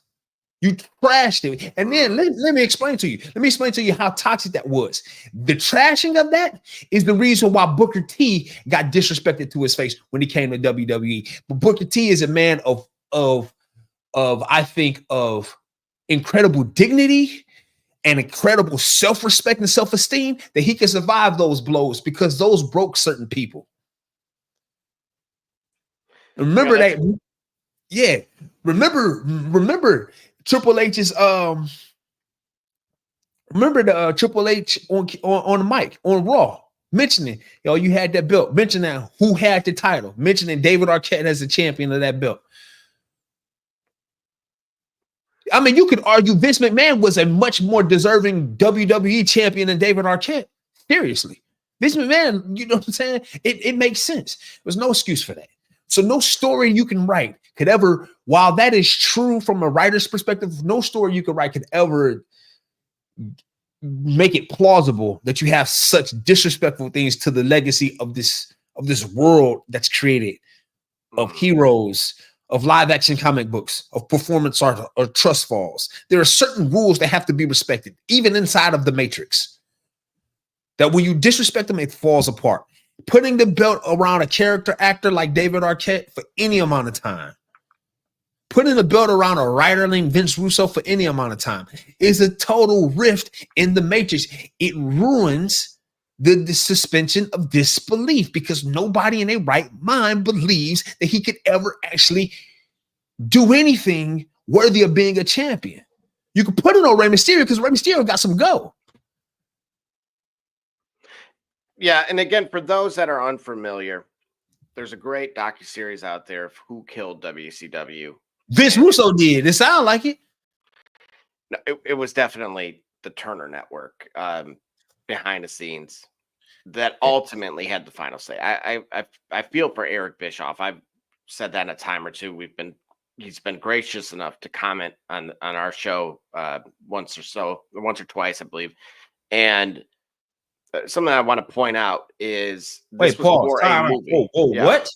You trashed it. And then let me explain to you. Let me explain to you how toxic that was. The trashing of that is the reason why Booker T got disrespected to his face when he came to WWE. But Booker T is a man of I think of incredible dignity and incredible self-respect and self-esteem that he can survive those blows because those broke certain people. Remember that. Yeah. Remember Triple H's remember the Triple H on the mic on Raw mentioning, you had that belt, mentioning who had the title, mentioning David Arquette as the champion of that belt. I mean, you could argue Vince McMahon was a much more deserving WWE champion than David Arquette. Seriously. Vince McMahon, you know what I'm saying? It makes sense. There's no excuse for that. So no story you can write could ever, while that is true from a writer's perspective, no story you could write could ever make it plausible that you have such disrespectful things to the legacy of this world that's created, of heroes, of live action comic books, of performance art or trust falls. There are certain rules that have to be respected, even inside of the Matrix, that when you disrespect them, it falls apart. Putting the belt around a character actor like David Arquette for any amount of time, putting the belt around a writer named Vince Russo for any amount of time is a total rift in the Matrix. It ruins the suspension of disbelief because nobody in their right mind believes that he could ever actually do anything worthy of being a champion. You can put it on Rey Mysterio because Rey Mysterio got some go. Yeah, and again, for those that are unfamiliar, there's a great docuseries out there of who killed WCW. Vince Russo did. It sounded like it. No, it was definitely the Turner Network behind the scenes that ultimately had the final say. I feel for Eric Bischoff. I've said that a time or two. He's been gracious enough to comment on our show once or twice, I believe, and. Something I want to point out is this was pause. more a movie. Yeah. What?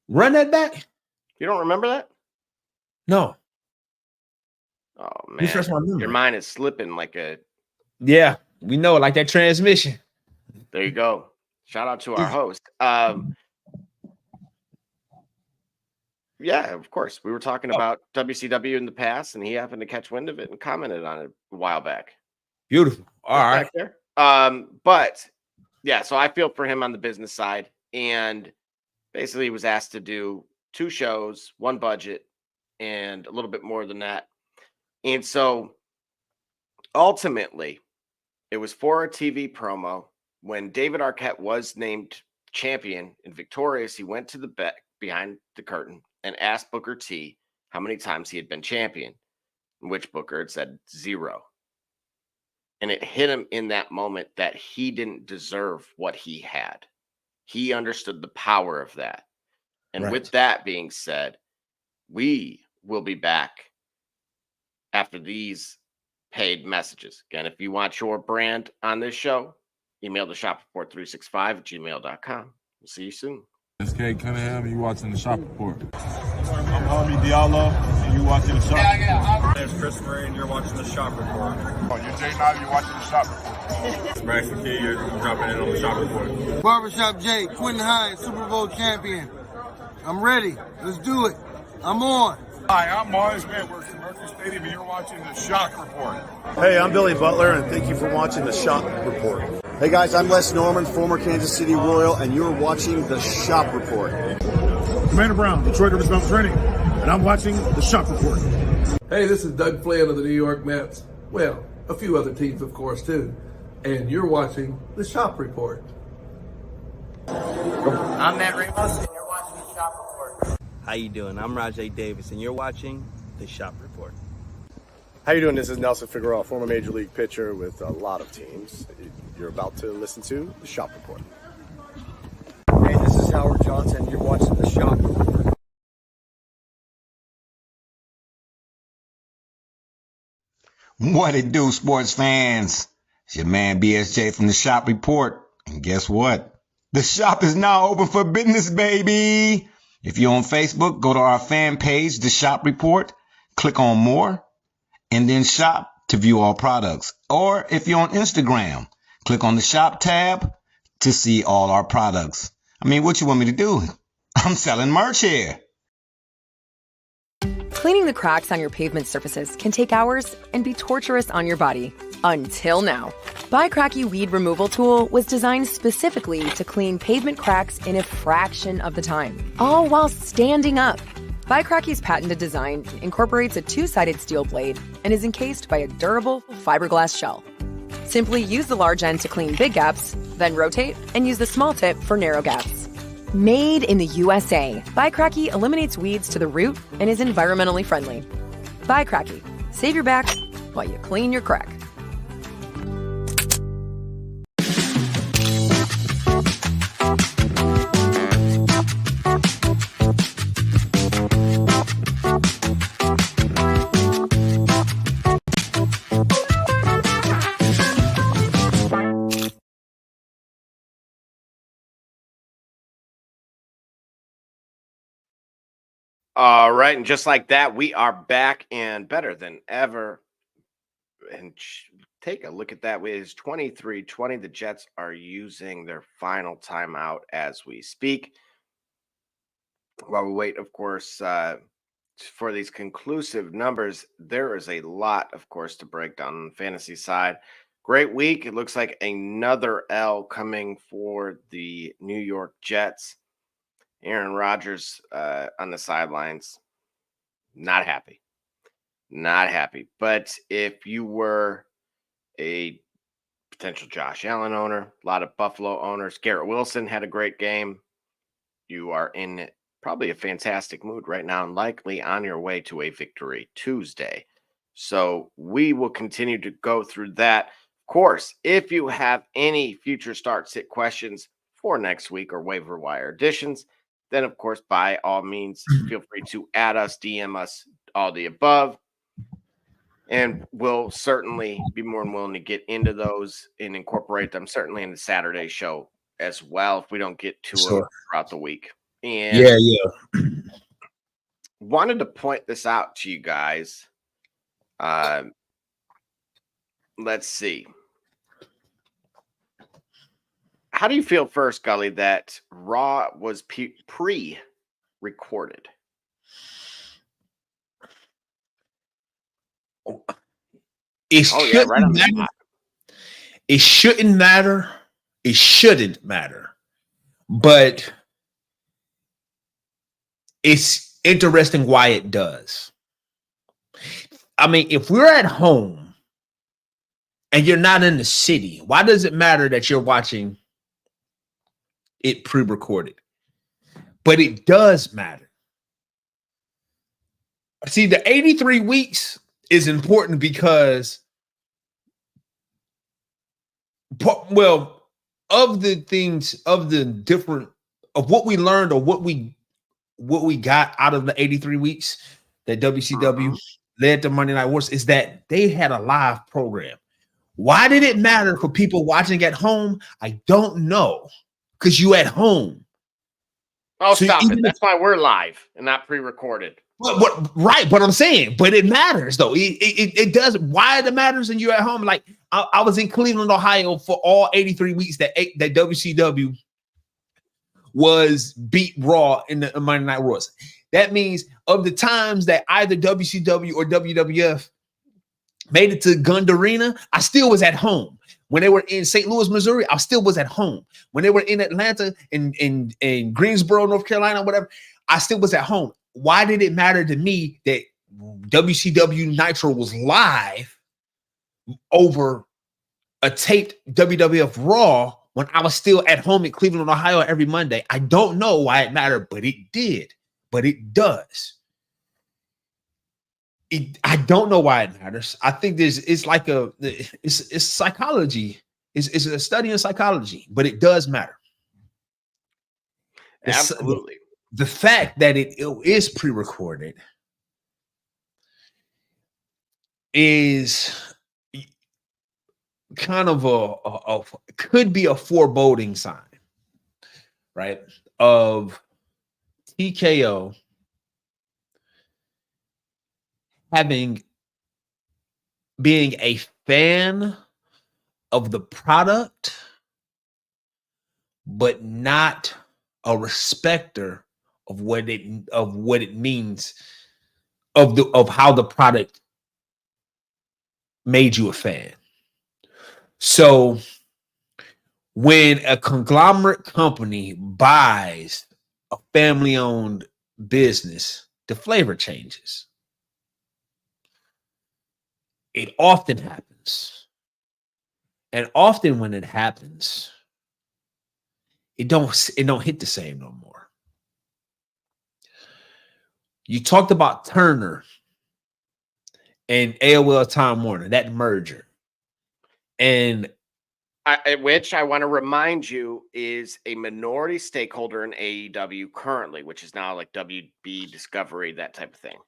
Run that back? You don't remember that? No. Oh man, your mind is slipping like a. Yeah, we know it, like that transmission. There you go. Shout out to our host. Yeah, of course. We were talking about WCW in the past, and he happened to catch wind of it and commented on it a while back. Beautiful. All right. There. But yeah, so I feel for him on the business side, and basically he was asked to do 2 shows, 1 budget, and a little bit more than that. And so ultimately it was for a TV promo. When David Arquette was named champion and victorious, he went to the back behind the curtain and asked Booker T how many times he had been champion, in which Booker had said 0. And it hit him in that moment that he didn't deserve what he had. He understood the power of that. And with that being said, we will be back after these paid messages. Again, if you want your brand on this show, email the shopreport365@gmail.com. We'll see you soon. SK Cunningham, you watching the Shop Report. I'm Harvey Diallo, and you watching the Shop Report. My name's Chris Murray, and you're watching the Shop Report. Oh, you're Jay Knight, you're watching the Shop Report. Max McKee, you're dropping in on the Shop Report. Barbershop Jay, Quentin Hines, Super Bowl champion. I'm ready. Let's do it. I'm on. Hi, I'm Mars Edwards from Mercury Stadium, and you're watching the Shock Report. Hey, I'm Billy Butler, and thank you for watching the Shop Report. Hey guys, I'm Les Norman, former Kansas City Royal, and you're watching the Shop Report. Commander Brown, Detroit Rivers Mountain Training, and I'm watching the Shop Report. Hey, this is Doug Flynn of the New York Mets. Well, a few other teams, of course, too. And you're watching the Shop Report. I'm Matt Ramos, and you're watching the Shop Report. How you doing? I'm Rajay Davis, and you're watching the Shop Report. How you doing? This is Nelson Figueroa, former Major League pitcher with a lot of teams. You're about to listen to the Shop Report. Hey, this is Howard Johnson. You're watching the Shop Report. What it do, sports fans? It's your man BSJ from the Shop Report. And guess what? The shop is now open for business, baby. If you're on Facebook, go to our fan page, The Shop Report, click on More, and then Shop to view all products. Or if you're on Instagram, click on the Shop tab to see all our products. I mean, what you want me to do? I'm selling merch here. Cleaning the cracks on your pavement surfaces can take hours and be torturous on your body. Until now. Cracky Weed Removal Tool was designed specifically to clean pavement cracks in a fraction of the time, all while standing up. Cracky's patented design incorporates a two-sided steel blade and is encased by a durable fiberglass shell. Simply use the large end to clean big gaps, then rotate and use the small tip for narrow gaps. Made in the USA, Cracky eliminates weeds to the root and is environmentally friendly. Cracky, save your back while you clean your crack. All right, and just like that, we are back and better than ever. And take a look at that. It is 23-20. The Jets are using their final timeout as we speak. While we wait, of course, for these conclusive numbers, there is a lot, of course, to break down on the fantasy side. Great week. It looks like another L coming for the New York Jets. Aaron Rodgers on the sidelines, not happy. But if you were a potential Josh Allen owner, a lot of Buffalo owners, Garrett Wilson had a great game. You are in probably a fantastic mood right now and likely on your way to a victory Tuesday. So we will continue to go through that. Of course, if you have any future start sit questions for next week or waiver wire additions, then, of course, by all means, feel free to add us, DM us, all the above. And we'll certainly be more than willing to get into those and incorporate them, certainly in the Saturday show as well, if we don't get to them throughout the week. And yeah. Wanted to point this out to you guys. Let's see. How do you feel first, Gully, that Raw was pre-recorded? It shouldn't matter. It shouldn't matter. But it's interesting why it does. I mean, if we're at home and you're not in the city, why does it matter that you're watching it pre-recorded? But it does matter. See, the 83 weeks is important because, well, of the things, of the different, of what we learned or what we got out of the 83 weeks that WCW led to Monday Night Wars is that they had a live program. Why did it matter for people watching at home? I don't know. Because you at home. Oh, so stop it. That's why we're live and not pre-recorded. Right, but I'm saying, but it matters though. It does. Why it matters and you're at home? Like I was in Cleveland, Ohio for all 83 weeks that WCW was beat Raw in the Monday Night Wars. That means of the times that either WCW or WWF made it to Gund Arena, I still was at home. When they were in St. Louis, Missouri, I still was at home. When they were in Atlanta, in Greensboro, North Carolina, whatever, I still was at home. Why did it matter to me that WCW Nitro was live over a taped WWF Raw when I was still at home in Cleveland, Ohio every Monday? I don't know why it mattered, but it did. But it does. I don't know why it matters. I think it's like it's psychology. It's a study in psychology, but it does matter. Absolutely. The fact that it is pre-recorded is kind of a could be a foreboding sign, right? Of TKO being a fan of the product, but not a respecter of what it means of how the product made you a fan. So when a conglomerate company buys a family-owned business, the flavor changes. It often happens. And often when it happens, it don't hit the same no more. You talked about Turner and AOL Time Warner, that merger. And which I want to remind you is a minority stakeholder in AEW currently, which is now like WB Discovery, that type of thing.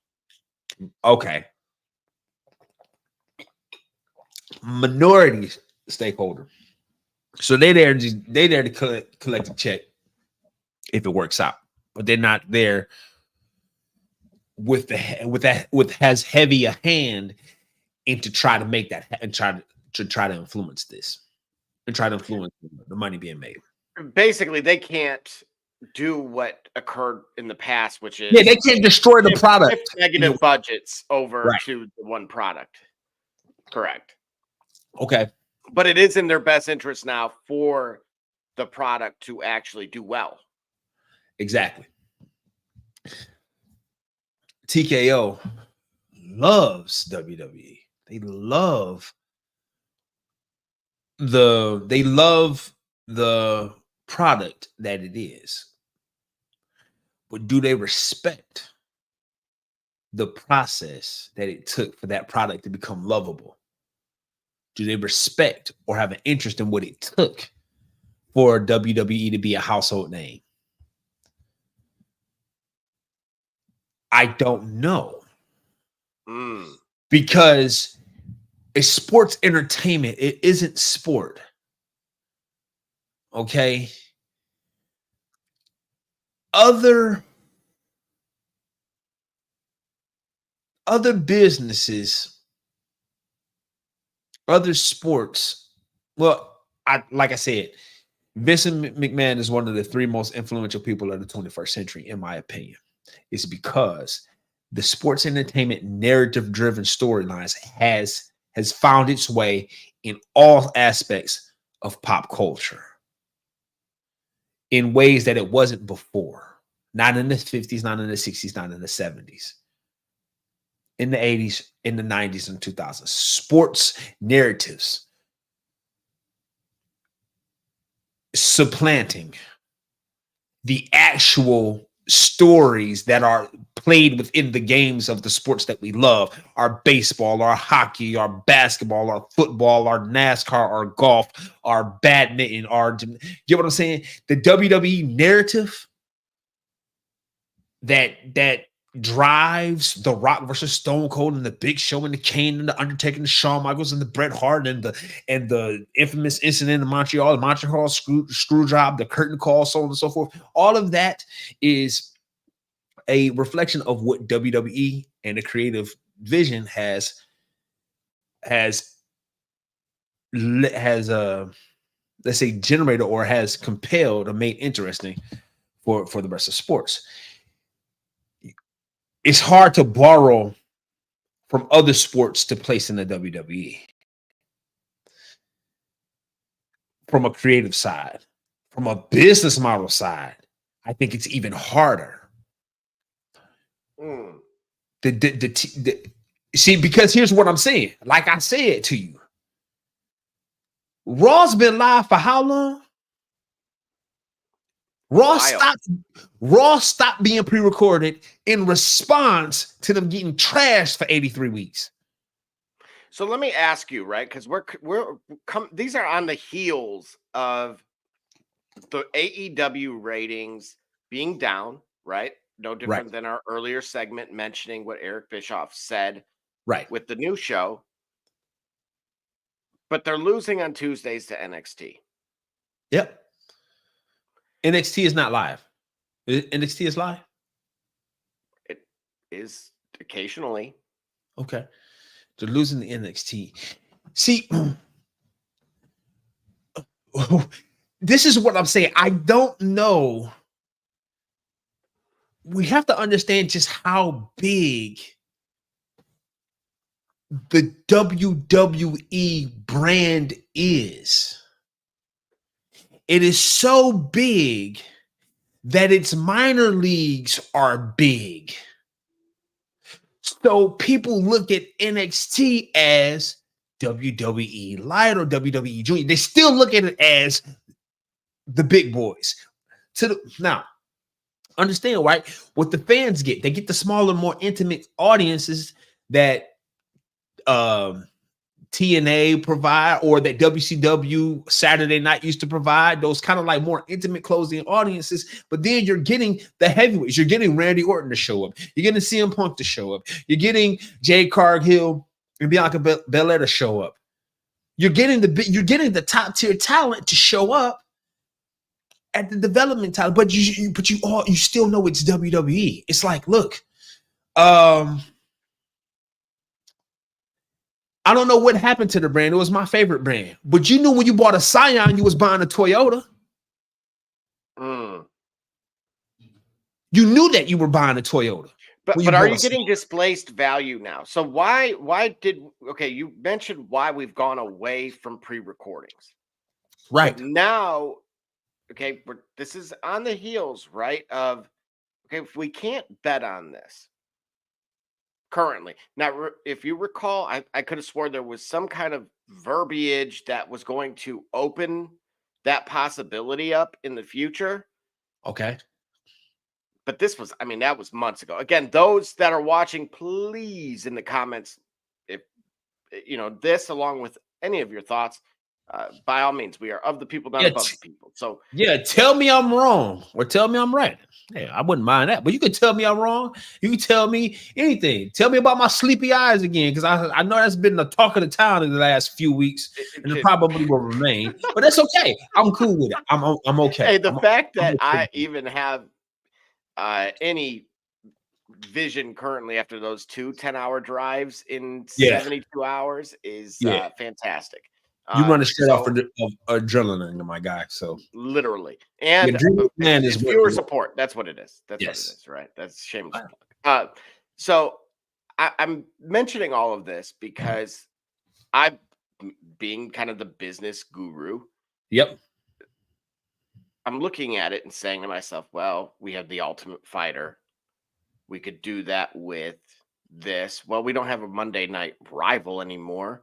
Okay. Minority stakeholder. So they there to collect a check if it works out. But they're not there with as heavy a hand and to try to make that and try to influence this and try to influence the money being made. Basically, they can't do what occurred in the past, which is they can't destroy the product. Negative budgets over Right. to the one product. Correct. Okay. But it is in their best interest now for the product to actually do well. Exactly. TKO loves WWE. They love the product that it is. But do they respect the process that it took for that product to become lovable? Do they respect or have an interest in what it took for WWE to be a household name? I don't know. Because it's sports entertainment. It isn't sport. Okay. Other businesses, other sports. Well, like I said, Vincent McMahon is one of the 3 most influential people of the 21st century, in my opinion. It's because the sports entertainment narrative-driven storylines has found its way in all aspects of pop culture in ways that it wasn't before. Not in the 50s, not in the 60s, not in the 70s. In the 80s, in the 90s, and 2000s. Sports narratives supplanting the actual stories that are played within the games of the sports that we love. Our baseball, our hockey, our basketball, our football, our NASCAR, our golf, our badminton, you get what I'm saying? The WWE narrative that drives The Rock versus Stone Cold and the Big Show and the Kane and the Undertaker and the Shawn Michaels and the Bret Hart and the infamous incident in Montreal screw job, the curtain call, so on and so forth. All of that is a reflection of what WWE and the creative vision has let's say generated or has compelled or made interesting for the rest of sports. It's hard to borrow from other sports to place in the WWE. From a creative side, from a business model side, I think it's even harder. See, because here's what I'm saying. Like I said to you, Raw's been live for how long? Raw stopped being pre-recorded in response to them getting trashed for 83 weeks. So let me ask you, right? Because these are on the heels of the AEW ratings being down, right? No different than our earlier segment mentioning what Eric Bischoff said right, with the new show, but they're losing on Tuesdays to NXT. Yep. NXT is not live. NXT is live? It is occasionally. Okay. They're losing the NXT. See, this is what I'm saying. I don't know. We have to understand just how big the WWE brand is. It is so big that its minor leagues are big. So people look at NXT as WWE Light or WWE Junior. They still look at it as the big boys. Now, understand, right? What the fans get, they get the smaller, more intimate audiences that TNA provide, or that WCW Saturday Night used to provide, those kind of like more intimate closing audiences. But then you're getting the heavyweights. You're getting Randy Orton to show up. You're getting CM Punk to show up. You're getting Jade Cargill and Bianca Belair to show up. You're getting the top tier talent to show up at the development title. But you still know it's WWE. It's like, look, I don't know what happened to the brand. It was my favorite brand. But you knew when you bought a Scion, you was buying a Toyota. You knew that you were buying a Toyota. But are you getting displaced value now? So you mentioned why we've gone away from pre-recordings. Right. But now, okay, this is on the heels, right, of, okay, if we can't bet on this currently. Now, if you recall, I could have sworn there was some kind of verbiage that was going to open that possibility up in the future. Okay. But this was, that was months ago. Again, those that are watching, please in the comments, if this along with any of your thoughts, by all means, we are of the people, not above the people. So yeah, tell me I'm wrong or tell me I'm right. Hey, I wouldn't mind that. But you can tell me I'm wrong. You can tell me anything. Tell me about my sleepy eyes again, because I know that's been the talk of the town in the last few weeks, and it probably will remain. But that's okay. I'm cool with it. I'm okay. Hey, the fact that I even have any vision currently after those 2 10-hour drives in 72 hours is fantastic. You run straight off of adrenaline, my guy. So literally, and it's viewer support. That's what it is. That's what it is, right? That's shameless. So I'm mentioning all of this because I'm being kind of the business guru. Yep. I'm looking at it and saying to myself, well, we have the Ultimate Fighter. We could do that with this. Well, we don't have a Monday Night Rival anymore.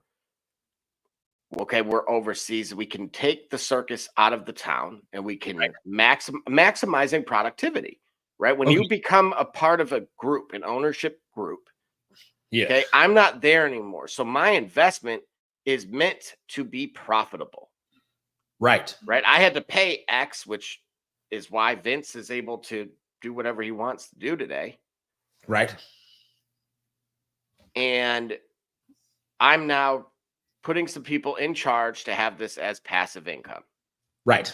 Okay, we're overseas. We can take the circus out of the town and we can maximizing productivity, right? When you become a part of a group, an ownership group, okay, I'm not there anymore. So my investment is meant to be profitable. Right. I had to pay X, which is why Vince is able to do whatever he wants to do today. Right. And I'm now putting some people in charge to have this as passive income. Right.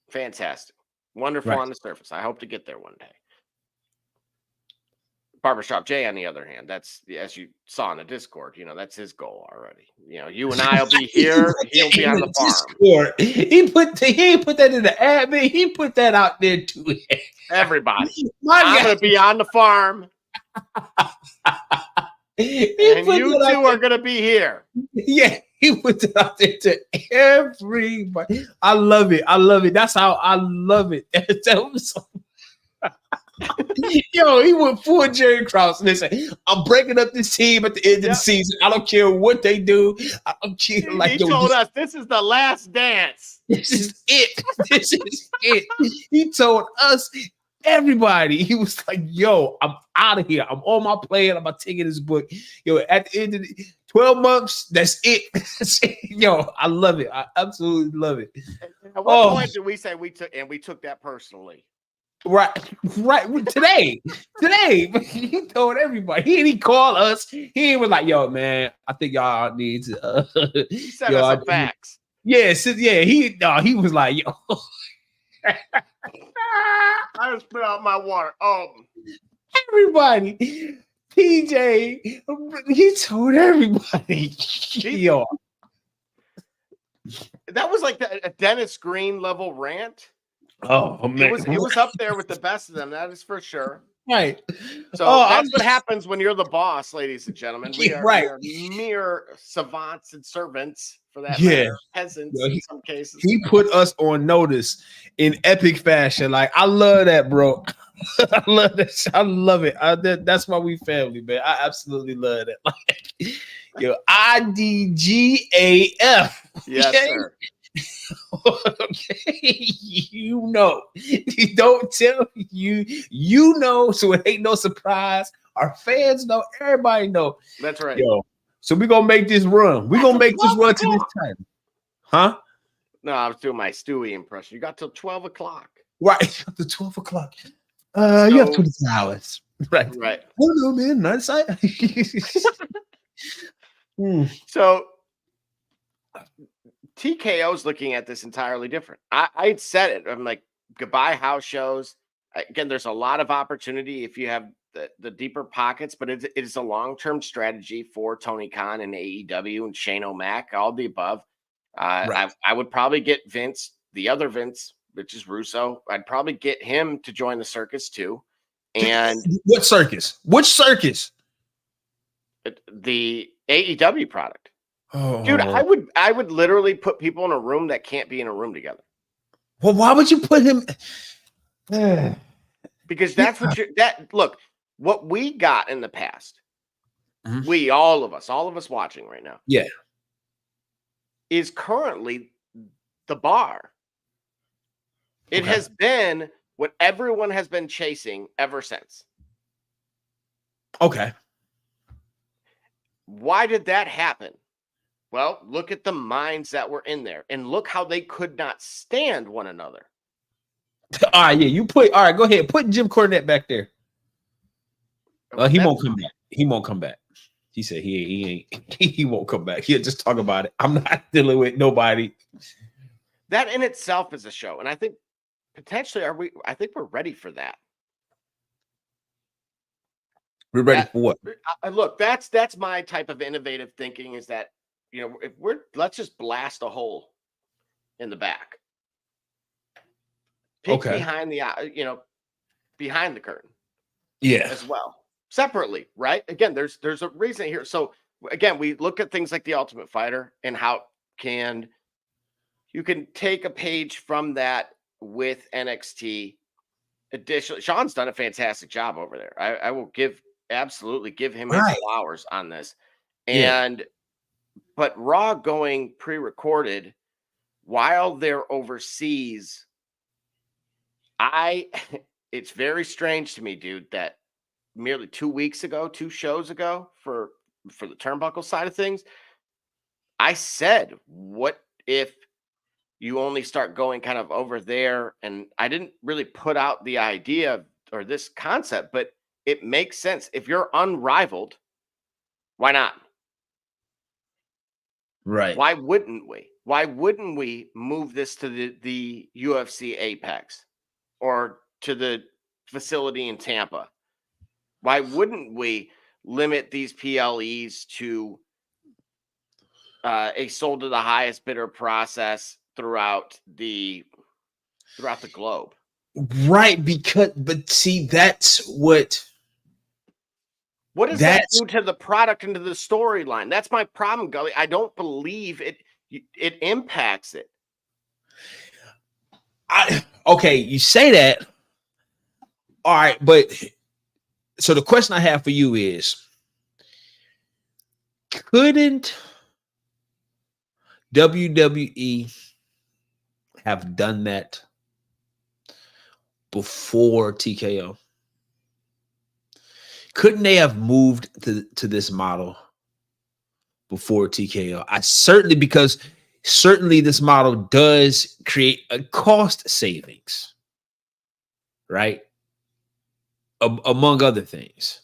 Fantastic. Wonderful on the surface. I hope to get there one day. Barbershop Jay, on the other hand, that's, as you saw in the Discord, that's his goal already. You and I will be here. He'll be on the farm. Discord. He ain't put that in the ad, man. He put that out there too. Everybody. I'm going to be on the farm. And you two are going to be here. Yeah, he put it out there to everybody. I love it. That's how I love it. Yo, he went full Jerry Krause. Listen, I'm breaking up this team at the end of the season. I don't care what they do. I don't care. He told us this is the last dance. This is it. This is it. He told us, everybody, he was like, yo, I'm out of here. I'm on my plane. I'm about taking this book. Yo, at the end of the 12 months, that's it. Yo, I love it. I absolutely love it. At what point did we say we took that personally? Right today. He told everybody. He called us. He was like, "Yo, man, I think y'all need to." He sent us some facts. Yes, yeah. He was like, "Yo." I just put out my water. Oh, everybody. PJ, he told everybody. Yo, that was like a Dennis Green level rant. Oh man, it was up there with the best of them. That is for sure. Right. So that's what happens when you're the boss, ladies and gentlemen. We are mere savants and servants for that matter. Peasants in some cases. He put us on notice in epic fashion. Like, I love that, bro. I love that. I love it. That's why we family, man. I absolutely love that. Like, yo, IDGAF. Yes, sir. Okay, you know, you don't tell you know, so it ain't no surprise. Our fans know, everybody know. That's right. Yo, so we're gonna make this run. We're gonna make this run to this time. Huh? No, I was doing my Stewie impression. You got till 12 o'clock. Right, up to 12 o'clock. You have 24 hours. Right. Right. Oh no, man, not side. So TKO's looking at this entirely different. I said it. I'm like, goodbye house shows. Again, there's a lot of opportunity if you have the deeper pockets, but it is a long-term strategy for Tony Khan and AEW and Shane O'Mac, all the above. I would probably get Vince, the other Vince, which is Russo. I'd probably get him to join the circus too. And what circus? Which circus? The AEW product. Oh. Dude, I would literally put people in a room that can't be in a room together. Well, why would you put him? Because that's look, what we got in the past, all of us watching right now, is currently the bar. It has been what everyone has been chasing ever since. Okay. Why did that happen? Well, look at the minds that were in there and look how they could not stand one another. All right, all right, go ahead. Put Jim Cornette back there. He won't come back. He won't come back. He said he won't come back. He'll just talk about it. I'm not dealing with nobody. That in itself is a show. And I think potentially I think we're ready for that. We're ready for what? Look, that's my type of innovative thinking is that, you know, let's just blast a hole in the back. Peek behind behind the curtain. Yeah. As well. Separately, right? Again, there's a reason here. So again, we look at things like the Ultimate Fighter and how you can take a page from that with NXT. Additionally, Sean's done a fantastic job over there. I will absolutely give him his flowers on this. But Raw going pre-recorded while they're overseas, it's very strange to me, dude, that merely 2 shows ago for the turnbuckle side of things, I said, what if you only start going kind of over there? And I didn't really put out the idea or this concept, but it makes sense. If you're unrivaled, why not? Right. Why wouldn't we? Why wouldn't we move this to the UFC Apex or to the facility in Tampa? Why wouldn't we limit these PLEs to a sold to the highest bidder process throughout the globe? Right, but see, that's what does that do to the product and to the storyline? That's my problem, Gully. I don't believe it impacts it. Okay, you say that. All right, but so the question I have for you is, couldn't WWE have done that before TKO? Couldn't they have moved to this model before TKO? Because this model does create a cost savings, right? Among other things.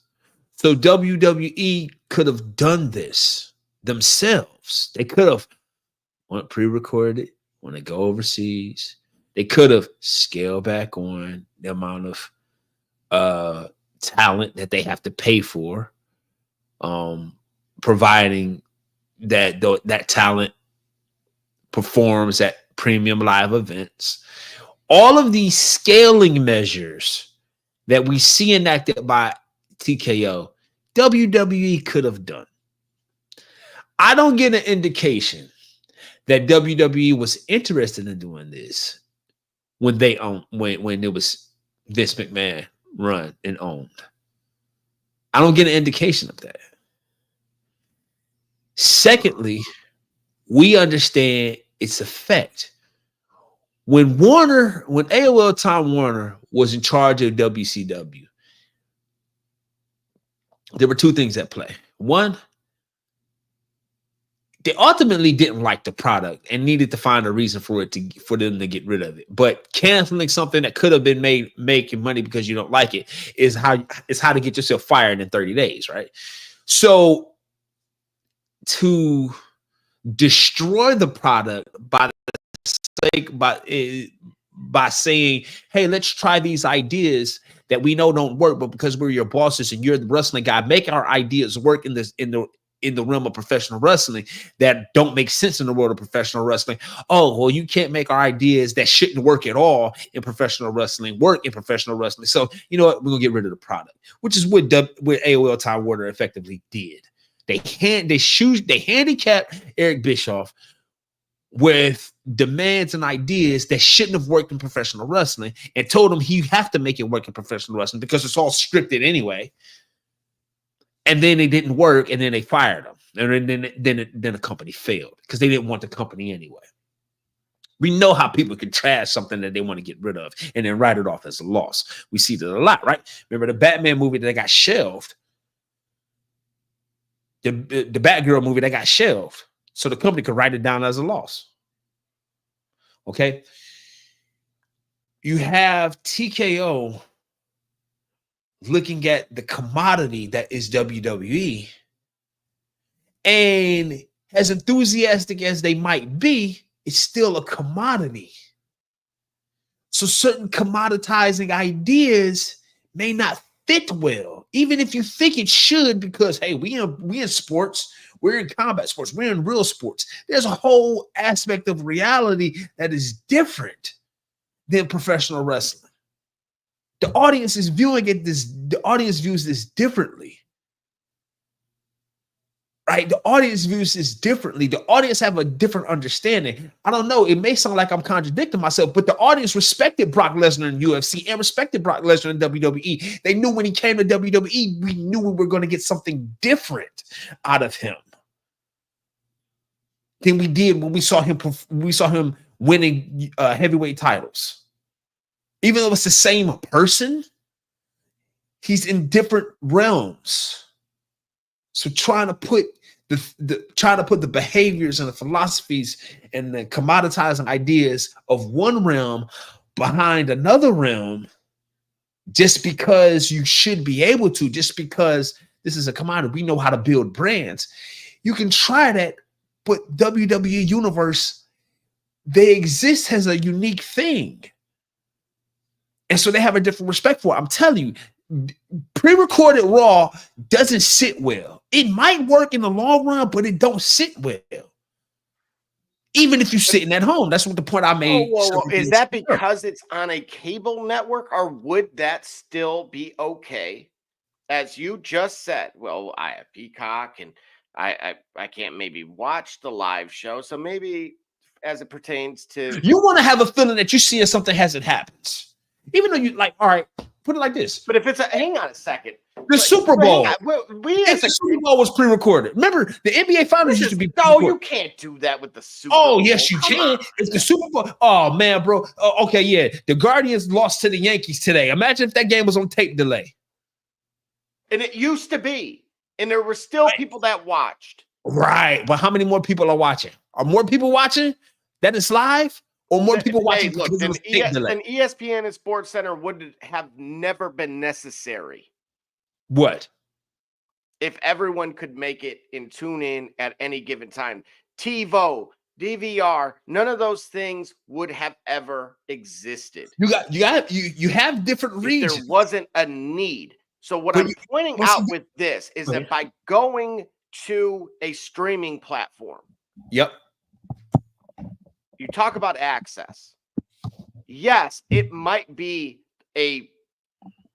So WWE could have done this themselves. They could have pre-recorded when they go overseas. They could have scaled back on the amount of talent that they have to pay for, providing that talent performs at premium live events. All of these scaling measures that we see enacted by TKO, WWE could have done. I don't get an indication that WWE was interested in doing this when they when it was Vince McMahon run and owned. I don't get an indication of that. Secondly, we understand its effect. When AOL Time Warner was in charge of WCW, there were two things at play. One, they ultimately didn't like the product and needed to find a reason for them to get rid of it. But canceling something that could have been making money because you don't like it is how to get yourself fired in 30 days, right? So to destroy the product by saying, hey, let's try these ideas that we know don't work, but because we're your bosses and you're the wrestling guy, make our ideas work in the realm of professional wrestling that don't make sense in the world of professional wrestling. Oh, well, you can't make our ideas that shouldn't work at all in professional wrestling work in professional wrestling. So you know what? We're gonna get rid of the product, which is what AOL Time Warner effectively did. They handicapped Eric Bischoff with demands and ideas that shouldn't have worked in professional wrestling and told him you have to make it work in professional wrestling because it's all scripted anyway. And then it didn't work, and then they fired him. And then the company failed because they didn't want the company anyway. We know how people can trash something that they want to get rid of and then write it off as a loss. We see that a lot, right? Remember the Batman movie that got shelved? The Batgirl movie that got shelved so the company could write it down as a loss. Okay? You have TKO looking at the commodity that is WWE, and as enthusiastic as they might be, it's still a commodity. So certain commoditizing ideas may not fit well, even if you think it should, because hey, we in sports, we're in combat sports, we're in real sports. There's a whole aspect of reality that is different than professional wrestling. The audience is the audience views this differently. Right? The audience views this differently. The audience have a different understanding. I don't know. It may sound like I'm contradicting myself, but the audience respected Brock Lesnar in UFC and respected Brock Lesnar in WWE. They knew when he came to WWE, we knew we were going to get something different out of him than we did when we saw him winning heavyweight titles. Even though it's the same person, he's in different realms. So trying to put the behaviors and the philosophies and the commoditizing ideas of one realm behind another realm, just because you should be able to, just because this is a commodity, we know how to build brands. You can try that, but WWE Universe, they exist as a unique thing. And so they have a different respect for it. I'm telling you, pre-recorded Raw doesn't sit well. It might work in the long run, but it don't sit well. Even if you're sitting at home. That's what the point I made. Is that because it's on a cable network, or would that still be okay? As you just said, well, I have Peacock and I can't maybe watch the live show. So maybe as it pertains to... You want to have a feeling that you're seeing something as it happens. Even though you like, all right, put it like this. But if it's hang on a second. The Super Bowl. The Super Bowl was pre-recorded. Remember, the NBA Finals used to be pre-recorded. No, you can't do that with the Super Bowl. Oh, yes, you can. It's the Super Bowl. Oh, man, bro. Okay, yeah. The Guardians lost to the Yankees today. Imagine if that game was on tape delay. And it used to be. And there were still people that watched. Right. But how many more people are watching? Are more people watching that it's live? or more people watching Hey, look, because of the stick delay? an ESPN and Sports Center would have never been necessary What? if everyone could make it and tune in at any given time. TiVo, DVR, none of those things would have ever existed. You have different regions. There wasn't a need. So what I'm pointing out with this is that by going to a streaming platform, yep, you talk about access. Yes, it might be a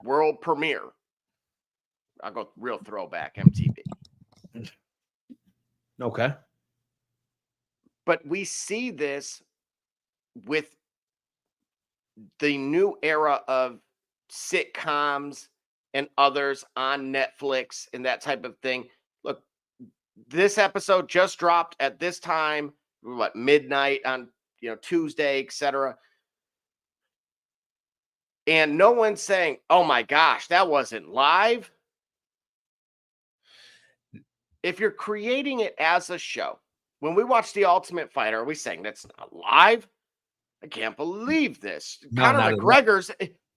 world premiere. I'll go real throwback MTV. Okay. But we see this with the new era of sitcoms and others on Netflix and that type of thing. Look, this episode just dropped at this time, midnight on Tuesday, etc. And no one's saying, "Oh my gosh, that wasn't live." If you're creating it as a show, when we watch The Ultimate Fighter, are we saying that's not live? I can't believe this. No, Conor McGregor's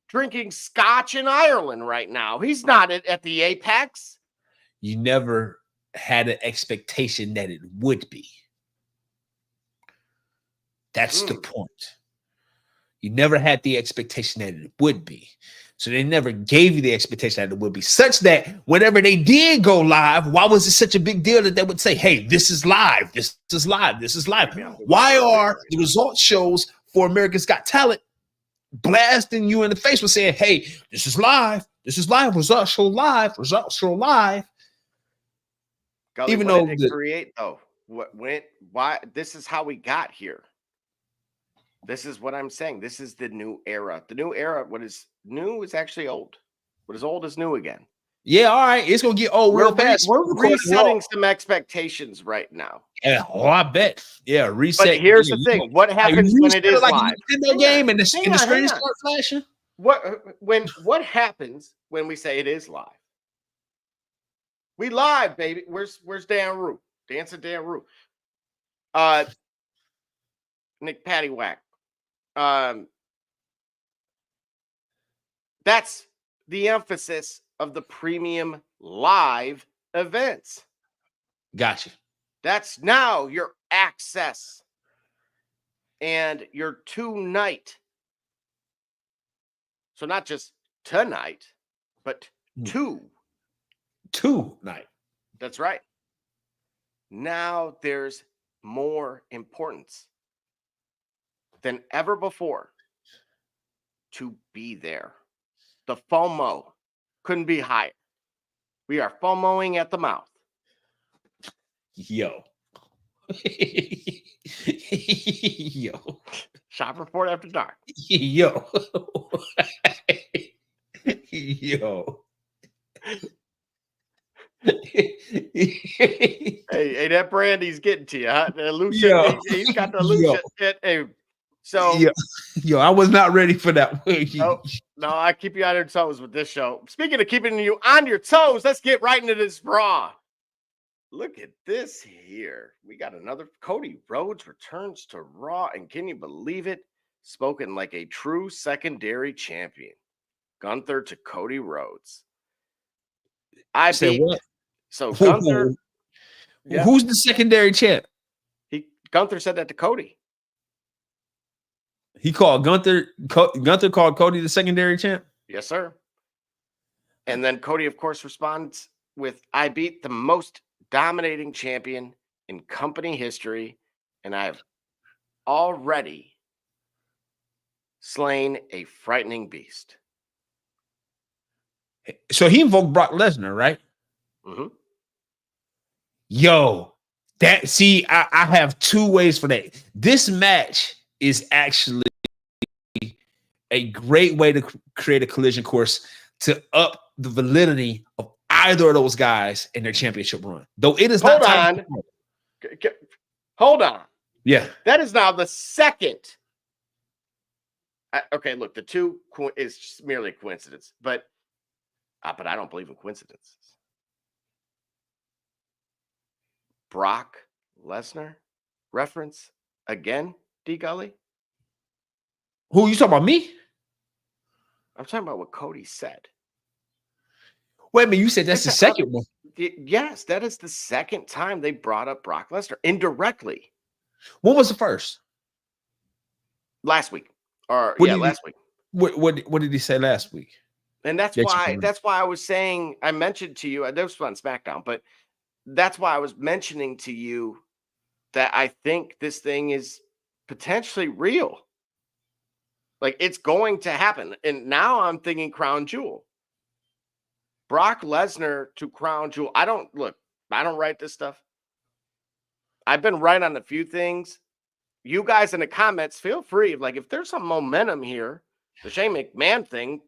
drinking scotch in Ireland right now. He's not at the Apex. You never had an expectation that it would be. That's the point. You never had the expectation that it would be. So they never gave you the expectation that it would be, such that whenever they did go live, why was it such a big deal that they would say, hey, this is live, this is live, this is live? Why are the result shows for America's Got Talent blasting you in the face with saying, hey, this is live, results show live, Gully, even what though did it create though? Why? This is how we got here. This is what I'm saying. This is the new era. The new era, what is new is actually old. What is old is new again. Yeah, all right. It's going to get old real fast. We're resetting some expectations right now. Yeah, I bet. Yeah, reset. But here's the thing. What happens when it is like live? A Nintendo game and the screen start flashing? What happens when we say it is live? We live, baby. Where's Dan Rue? Dancing Dan Rue. Nick Paddywhack. That's the emphasis of the premium live events. Gotcha. That's now your access and your tonight. So not just tonight, but tonight. That's right. Now there's more importance than ever before to be there. The FOMO couldn't be higher. We are FOMOing at the mouth. Yo. Yo. Shop Report After Dark. Yo. Yo. hey, that Brandy's getting to you, huh? Lucia, he's got the Lucia. Hey, so yo, I was not ready for that. No, I keep you on your toes with this show. Speaking of keeping you on your toes, let's get right into this Raw. Look at this here. We got another Cody Rhodes returns to Raw, and can you believe it? Spoken like a true secondary champion. Gunther to Cody Rhodes. So Gunther. Who's the secondary champ? Gunther said that to Cody. He called Gunther called Cody the secondary champ? Yes, sir. And then Cody, of course, responds with, I beat the most dominating champion in company history, and I have already slain a frightening beast. So he invoked Brock Lesnar, right? Mm-hmm. Yo, I have two ways for that. This match is actually a great way to create a collision course to up the validity of either of those guys in their championship run. Though it is Hold on. Yeah. That is now the second. Okay, look, the two is just merely a coincidence, but I don't believe in coincidences. Brock Lesnar reference again, D Gully? Who you talking about? Me? I'm talking about what Cody said. Wait a minute, you said that's the second one. Yes, that is the second time they brought up Brock Lesnar indirectly. When was the first? Last week. Last week. What did he say last week? And that's why I was saying, I mentioned to you, this was on SmackDown, but that's why I was mentioning to you that I think this thing is potentially real. Like, it's going to happen. And now I'm thinking Crown Jewel. Brock Lesnar to Crown Jewel. I don't write this stuff. I've been right on a few things. You guys in the comments, feel free. Like, if there's some momentum here, the Shane McMahon thing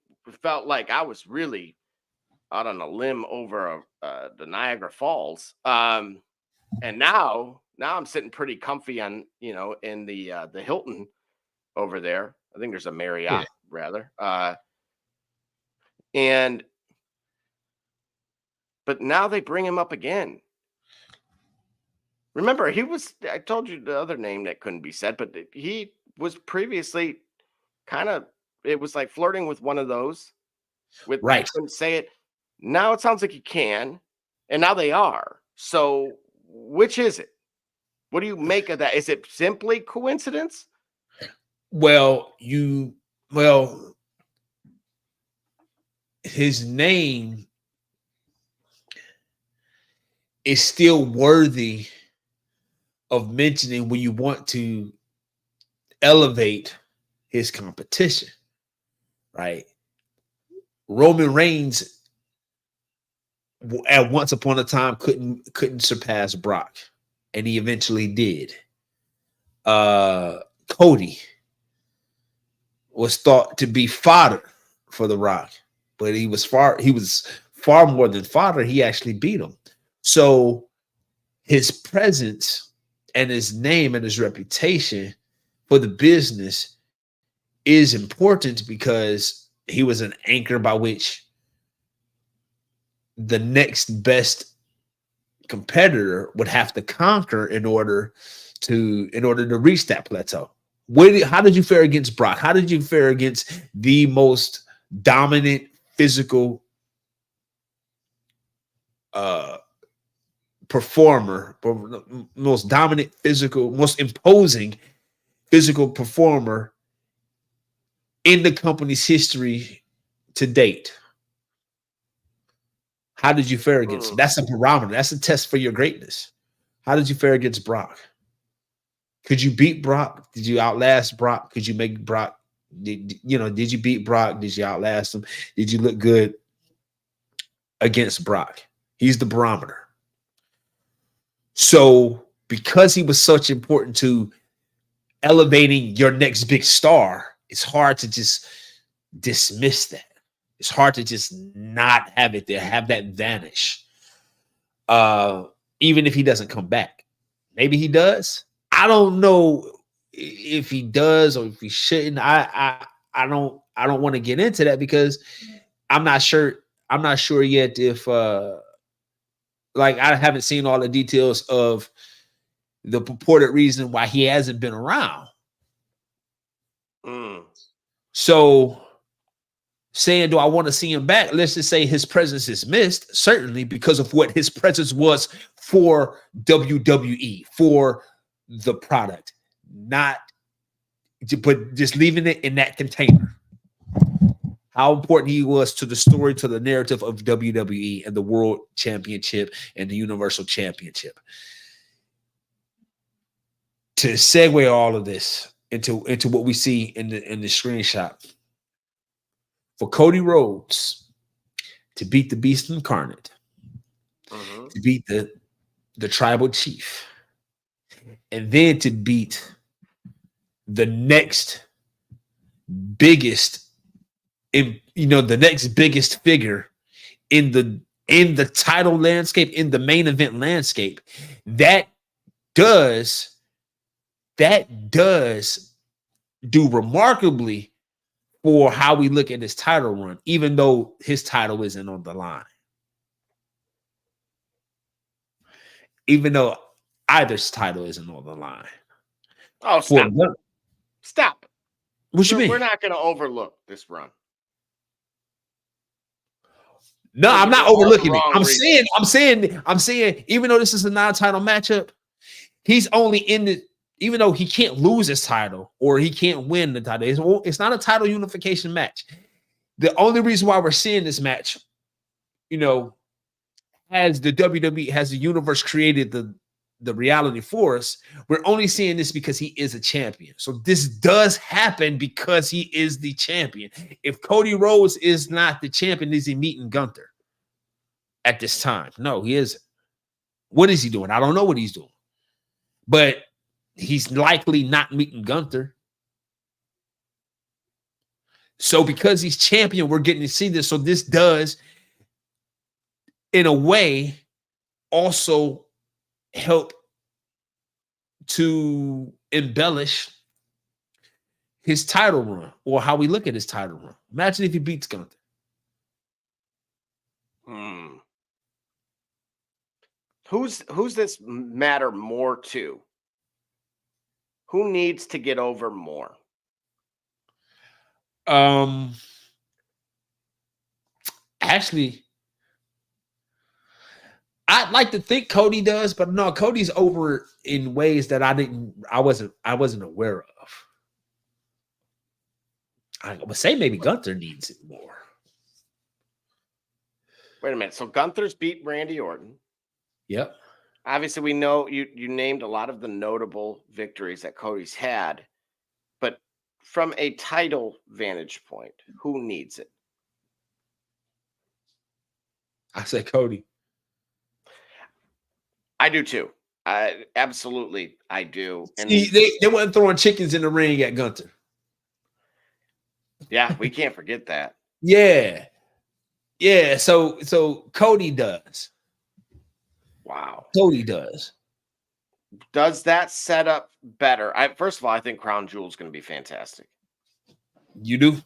felt like I was really out on a limb over the Niagara Falls. And now I'm sitting pretty comfy on, in the Hilton over there. I think there's a Marriott rather. But now they bring him up again. Remember, I told you the other name that couldn't be said, but he was previously it was like flirting with one of those. Right. Couldn't say it. Now it sounds like he can, and now they are. So which is it? What do you make of that? Is it simply coincidence? His name is still worthy of mentioning when you want to elevate his competition, right? Roman Reigns at once upon a time couldn't surpass Brock, and he eventually did. Cody was thought to be fodder for The Rock, but he was far more than fodder. He actually beat him. So his presence and his name and his reputation for the business is important because he was an anchor by which the next best competitor would have to conquer in order to reach that plateau. How did you fare against Brock? How did you fare against the most dominant physical performer, most dominant physical, most imposing physical performer in the company's history to date? How did you fare against him? That's a barometer. That's a test for your greatness. How did you fare against Brock? Could you beat Brock? Did you outlast Brock? Could you make Brock? Did you beat Brock? Did you outlast him? Did you look good against Brock? He's the barometer. So because he was such important to elevating your next big star, it's hard to just dismiss that. It's hard to just not have it there, have that vanish. Even if he doesn't come back. Maybe he does. I don't know if he does or if he shouldn't. I don't want to get into that because I'm not sure yet if I haven't seen all the details of the purported reason why he hasn't been around. So saying, do I want to see him back? Let's just say his presence is missed, certainly because of what his presence was for WWE, for the product, but just leaving it in that container. How important he was to the story, to the narrative of WWE and the World Championship and the Universal Championship. To segue all of this into what we see in the screenshot. For Cody Rhodes to beat the Beast Incarnate, to beat the Tribal Chief, and then to beat the next biggest, the next biggest figure in the title landscape, in the main event landscape, that does do remarkably for how we look at his title run, even though his title isn't on the line. Even though either's title isn't on the line. Oh, stop. What you mean? We're not going to overlook this run. No, I'm not overlooking it. I'm reasons. saying, even though this is a non-title matchup, he's only in the, even though he can't lose his title or he can't win the title. It's not a title unification match. The only reason why we're seeing this match, you know, as the WWE, has the universe created the reality for us, we're only seeing this because he is a champion. So this does happen because he is the champion. If Cody Rhodes is not the champion, is he meeting Gunther at this time? No, he isn't. What is he doing? I don't know what he's doing. But he's likely not meeting Gunther. So because he's champion, we're getting to see this. So this does, in a way, also help to embellish his title run, or how we look at his title run. Imagine if he beats Gunther. Who's this matter more to? Who needs to get over more? Actually, I'd like to think Cody does, but no, Cody's over in ways that I wasn't aware of. I would say maybe Gunther needs it more. Wait a minute. So Gunther's beat Randy Orton. Yep. Obviously, we know you named a lot of the notable victories that Cody's had, but from a title vantage point, who needs it? I say Cody. I do too. Absolutely, I do. And see, they weren't throwing chickens in the ring at Gunther. Yeah, we can't forget that. Yeah. So Cody does. Wow. Cody does. Does that set up better? First of all, I think Crown Jewel is going to be fantastic. You do?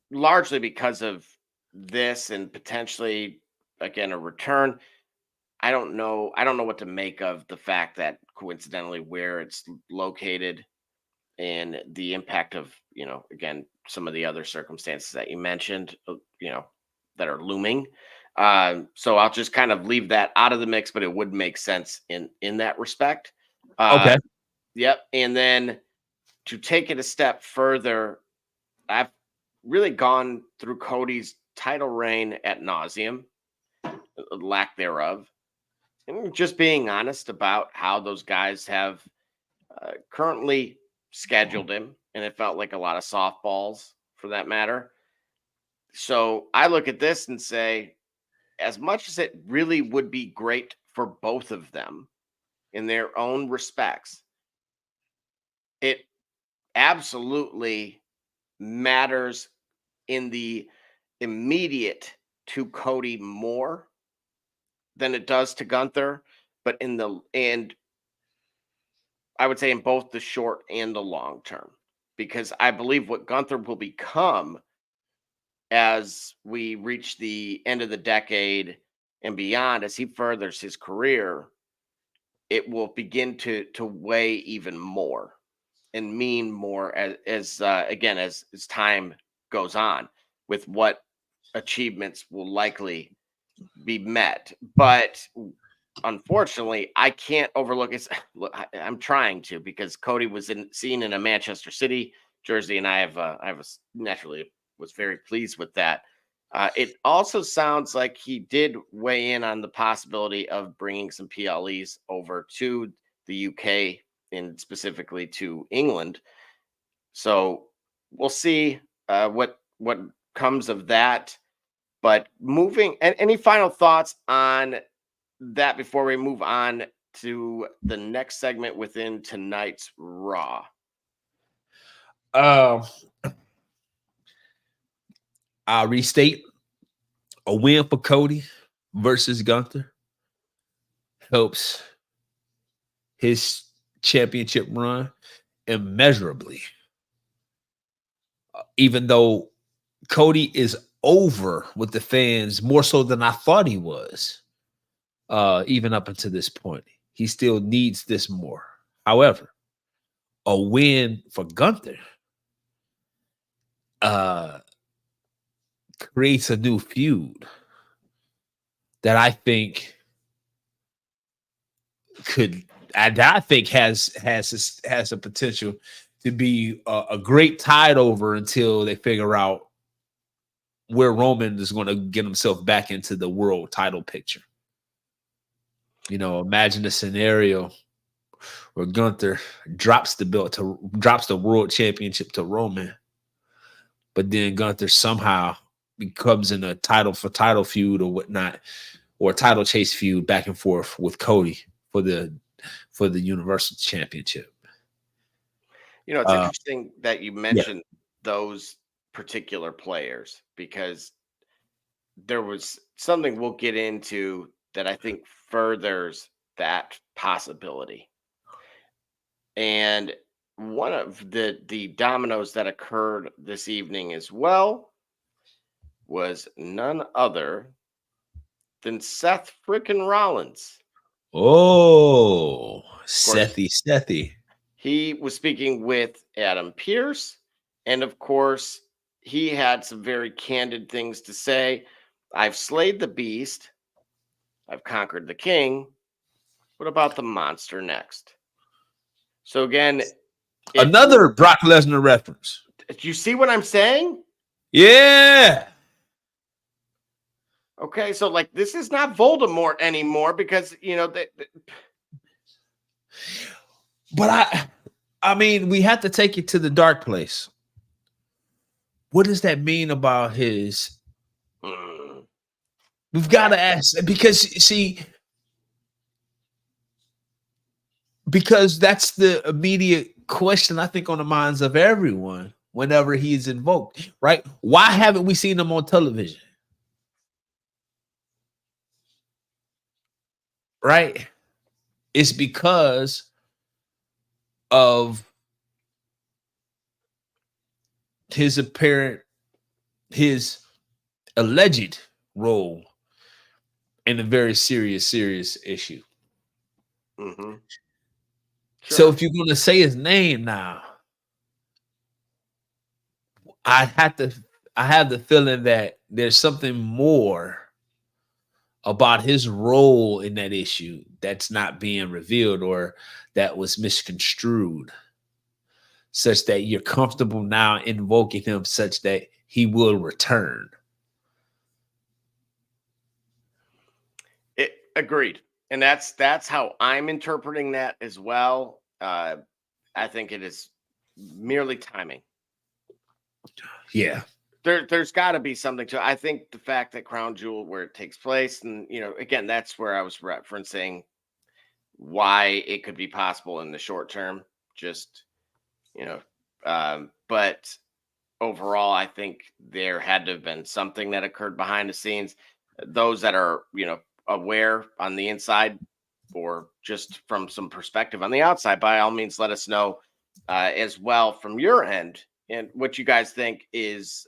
Largely because of this and potentially, again, a return. I don't know what to make of the fact that coincidentally where it's located and the impact of, again, some of the other circumstances that you mentioned, that are looming. So I'll just kind of leave that out of the mix, but it would make sense in that respect. Okay. Yep. And then to take it a step further, I've really gone through Cody's title reign ad nauseum, lack thereof, and just being honest about how those guys have currently scheduled him, and it felt like a lot of softballs for that matter. So I look at this and say, as much as it really would be great for both of them in their own respects, it absolutely matters in the immediate to Cody more than it does to Gunther, but and I would say in both the short and the long term, because I believe what Gunther will become as we reach the end of the decade and beyond, as he furthers his career, it will begin to weigh even more and mean more as time goes on, with what achievements will likely be met. But unfortunately, I can't overlook it. I'm trying to, because Cody was seen in a Manchester City jersey, and I naturally was very pleased with that. It also sounds like he did weigh in on the possibility of bringing some PLEs over to the UK and specifically to England. So we'll see what comes of that. But any final thoughts on that before we move on to the next segment within tonight's Raw? I'll restate: a win for Cody versus Gunther helps his championship run immeasurably. Even though Cody is over with the fans more so than I thought he was, even up until this point, he still needs this more. However, a win for Gunther creates a new feud that I think I think has a potential to be a great tide over until they figure out where Roman is going to get himself back into the world title picture. Imagine a scenario where Gunther drops the world championship to Roman, but then Gunther somehow becomes in a title for title feud or whatnot, or a title chase feud back and forth with Cody for the Universal Championship. It's interesting that you mentioned those particular players, because there was something we'll get into that I think furthers that possibility. And one of the dominoes that occurred this evening as well was none other than Seth frickin' Rollins. Oh, Sethy. He was speaking with Adam Pearce, and of course, he had some very candid things to say. I've slayed the beast. I've conquered the king. What about the monster next? So again, another Brock Lesnar reference. Do you see what I'm saying? Yeah. Okay, so like this is not Voldemort anymore, because But I mean, we have to take it to the dark place. What does that mean about his? We've got to ask, because that's the immediate question I think on the minds of everyone whenever he's invoked, right? Why haven't we seen him on television? Right? It's because of his alleged role in a very serious issue. Mm-hmm. Sure. So if you're going to say his name now, I have the feeling that there's something more about his role in that issue that's not being revealed, or that was misconstrued, such that you're comfortable now invoking him such that he will return. Agreed. And that's how I'm interpreting that as well. I think it is merely timing. Yeah. There's got to be something to it. I think the fact that Crown Jewel, where it takes place, and again, that's where I was referencing why it could be possible in the short term. Just but overall, I think there had to have been something that occurred behind the scenes. Those that are aware on the inside, or just from some perspective on the outside, by all means, let us know as well from your end, and what you guys think is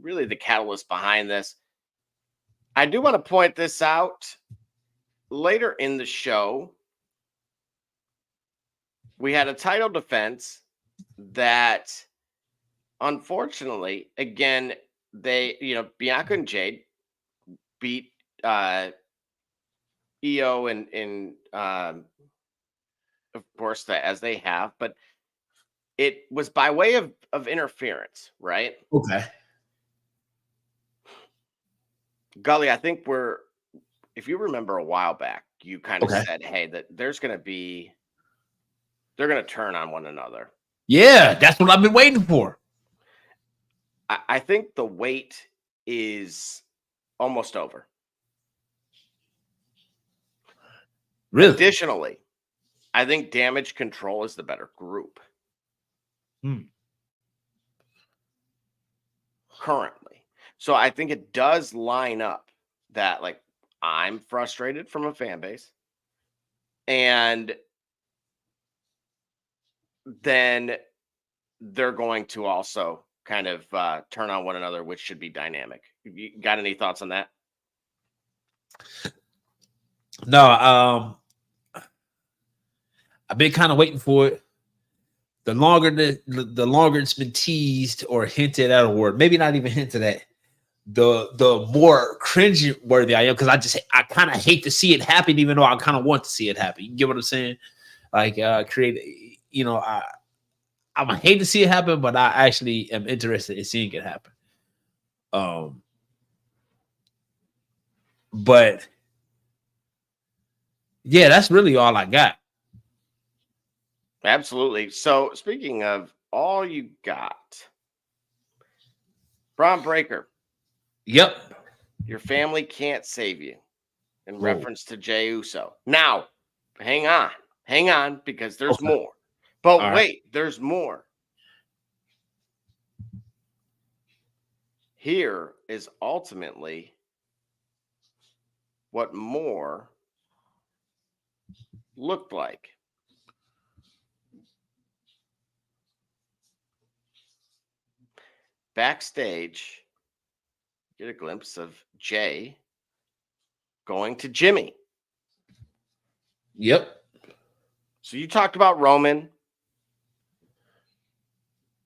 really the catalyst behind this. I do want to point this out. Later in the show, we had a title defense that, unfortunately, again, they, Bianca and Jade beat EO and of course, as they have, but it was by way of interference, right? Okay. Gully, I think if you remember a while back, you kind of said, hey, that they're going to turn on one another. Yeah, that's what I've been waiting for. I think the wait is almost over. Really? Additionally, I think Damage Control is the better group. Currently. So I think it does line up that, like, I'm frustrated from a fan base, and then they're going to also kind of turn on one another, which should be dynamic. You got any thoughts on that? No, I've been kind of waiting for it. the longer the longer it's been teased or hinted at, or maybe not even hinted at, the more cringe worthy I am, because I kind of hate to see it happen, even though I kind of want to see it happen. You get what I'm saying? Like create, I'm gonna hate to see it happen, but I actually am interested in seeing it happen. But yeah, that's really all I got. Absolutely. So speaking of all you got, Braun Breaker. Yep. Your family can't save you, in reference to Jey Uso. Now, hang on, because there's more. But all wait, right. There's more. Here is ultimately what more looked like. Backstage, get a glimpse of Jay going to Jimmy. Yep. So you talked about Roman.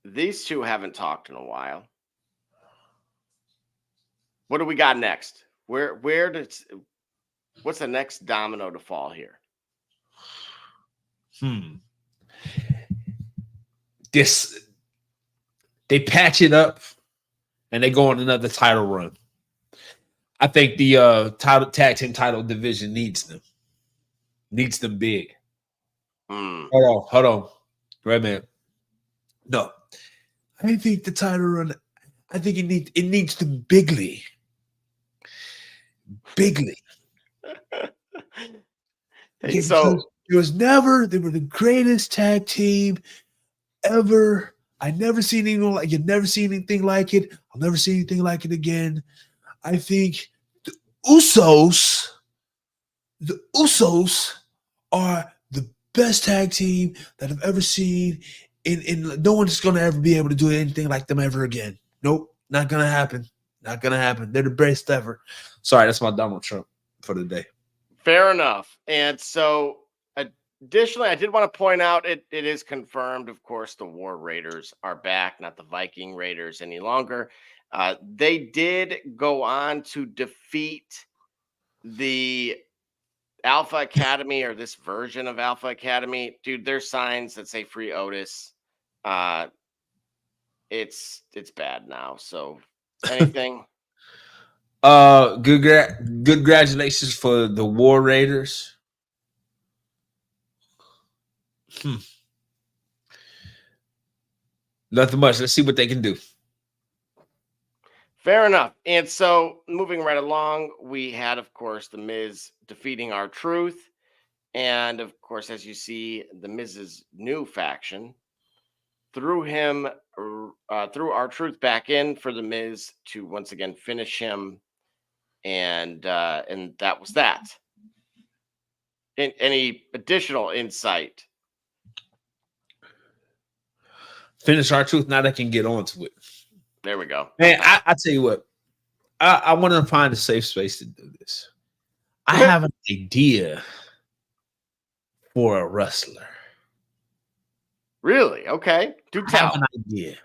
These two haven't talked in a while. What do we got next? What's the next domino to fall here? They patch it up and they go on another title run. I think the tag team title division needs them big. Hold on. Wait a minute. No, I think the title run. I think it needs them bigly. Hey, so they were the greatest tag team ever. I never seen anything like you. Never seen anything like it. I'll never see anything like it again. I think the Usos are the best tag team that I've ever seen. And no one's gonna ever be able to do anything like them ever again. Nope, not gonna happen. Not gonna happen. They're the best ever. Sorry, that's my Donald Trump for the day. Fair enough. And so additionally, I did want to point out it is confirmed, of course, the War Raiders are back, not the Viking Raiders any longer. They did go on to defeat the Alpha Academy, or this version of Alpha Academy. Dude, there's signs that say free Otis. It's bad now. So anything? Good congratulations for the War Raiders. Nothing much. Let's see what they can do. Fair enough. And so moving right along, we had, of course, The Miz defeating R-Truth. And of course, as you see, The Miz's new faction threw R-Truth back in for The Miz to once again finish him. And that was that. Any additional insight? Finish R-Truth. Now they can get on to it. There we go. Man, I tell you what. I want to find a safe space to do this. I have an idea for a wrestler. Really? Okay. Do tell. I have an idea.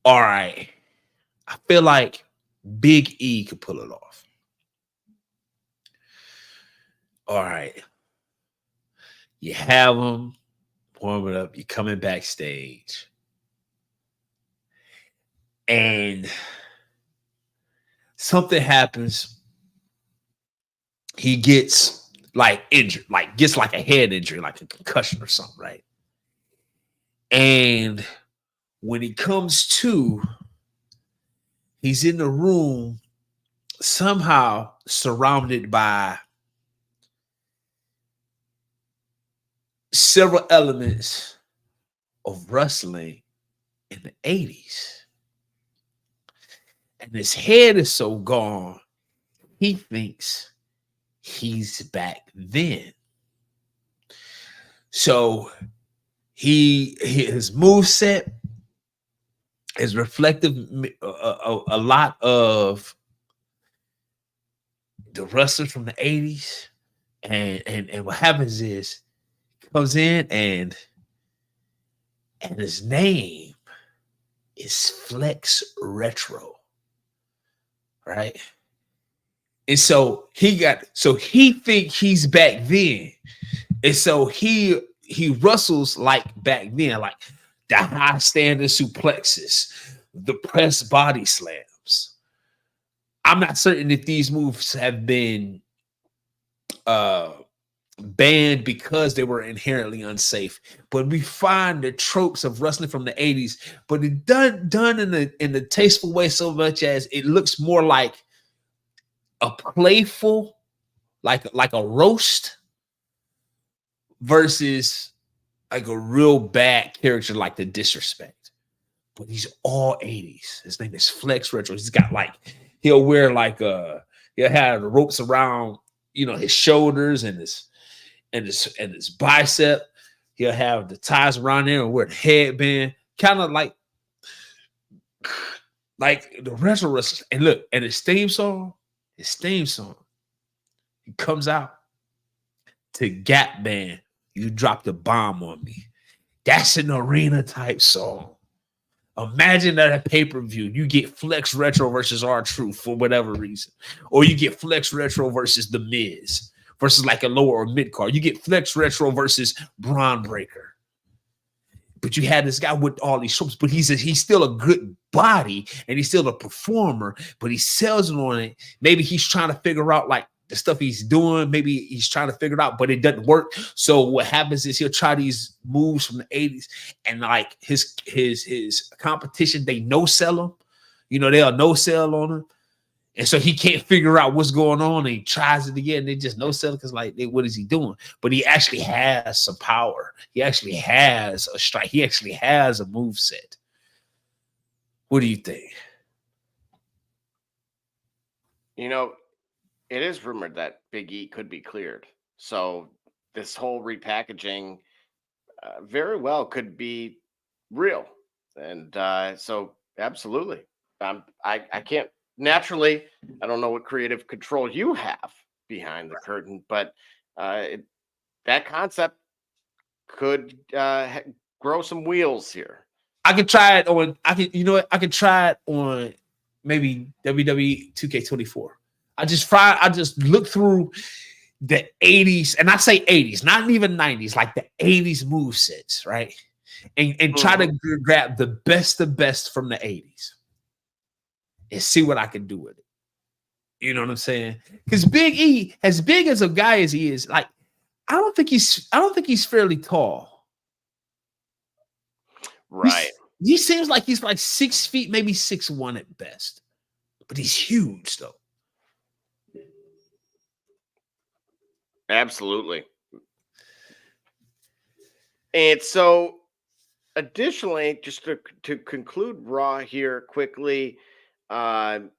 All right. I feel like Big E could pull it off. All right. You have him warm it up. You're coming backstage. And something happens. He gets injured, gets a head injury, like a concussion or something, right? And when he comes to, he's in the room somehow surrounded by several elements of wrestling in the 80s. And his head is so gone, he thinks he's back then. So his moveset is reflective a lot of the wrestlers from the 80s. And what happens is he comes in and and his name is Flex Retro, right? And so he think he's back then, and so he wrestles like back then, like the high standing suplexes, the press body slams. I'm not certain if these moves have been banned because they were inherently unsafe, but we find the tropes of wrestling from the 80s, but it done in a tasteful way, so much as it looks more like a playful, like a roast, versus like a real bad character like the Disrespect. But he's all 80s. His name is Flex Retro. He's got like, he'll wear like he'll have the ropes around, his shoulders and his bicep. He'll have the ties around there and wear the headband, kind of like the retro wrestlers. And look, and his theme song, he comes out to Gap Band, You Dropped a Bomb on Me. That's an arena type song. Imagine that at pay-per-view, you get Flex Retro versus R-Truth for whatever reason. Or you get Flex Retro versus The Miz versus like a lower or mid card. You get Flex Retro versus Braun Breaker. But you had this guy with all these tropes, but he's still a good body and he's still a performer, but he sells it on it. Maybe he's trying to figure out like the stuff he's doing. Maybe he's trying to figure it out, but it doesn't work. So what happens is he'll try these moves from the 80s and like his competition, they no sell him. They'll no sell on him. And so he can't figure out what's going on. And he tries it again. And they just no sell because like, what is he doing? But he actually has some power. He actually has a strike. He actually has a move set. What do you think? It is rumored that Big E could be cleared. So this whole repackaging very well could be real. And so absolutely. I can't, naturally, I don't know what creative control you have behind the curtain, but that concept could grow some wheels here. I could try it on, I could try it on maybe WWE 2K24. I just look through the 80s, and I say 80s, not even 90s, like the 80s move sets, right? And try to grab the best from the 80s and see what I can do with it. You know what I'm saying? Because Big E, as big as a guy as he is, like I don't think he's fairly tall. Right. He seems like he's like 6 feet, maybe 6'1" at best. But he's huge though. Absolutely. And so additionally, just to conclude Raw here quickly, Anna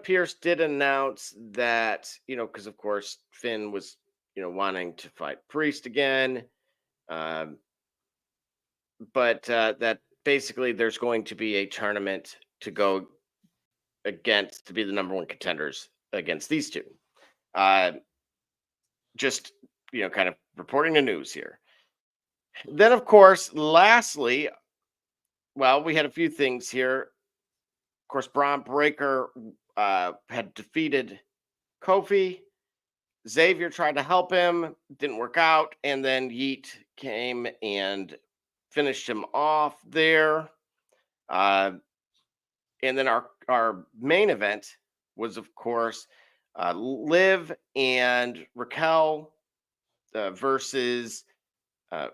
Pierce did announce that, because of course Finn was, wanting to fight Priest again. But that basically there's going to be a tournament to go against, to be the number one contenders against these two. Just, kind of reporting the news here. Then, of course, lastly, well, we had a few things here. Of course, Braun Breaker had defeated Kofi. Xavier tried to help him, didn't work out, and then Yeet came and finished him off there. And then our main event was, of course, Liv and Raquel versus, to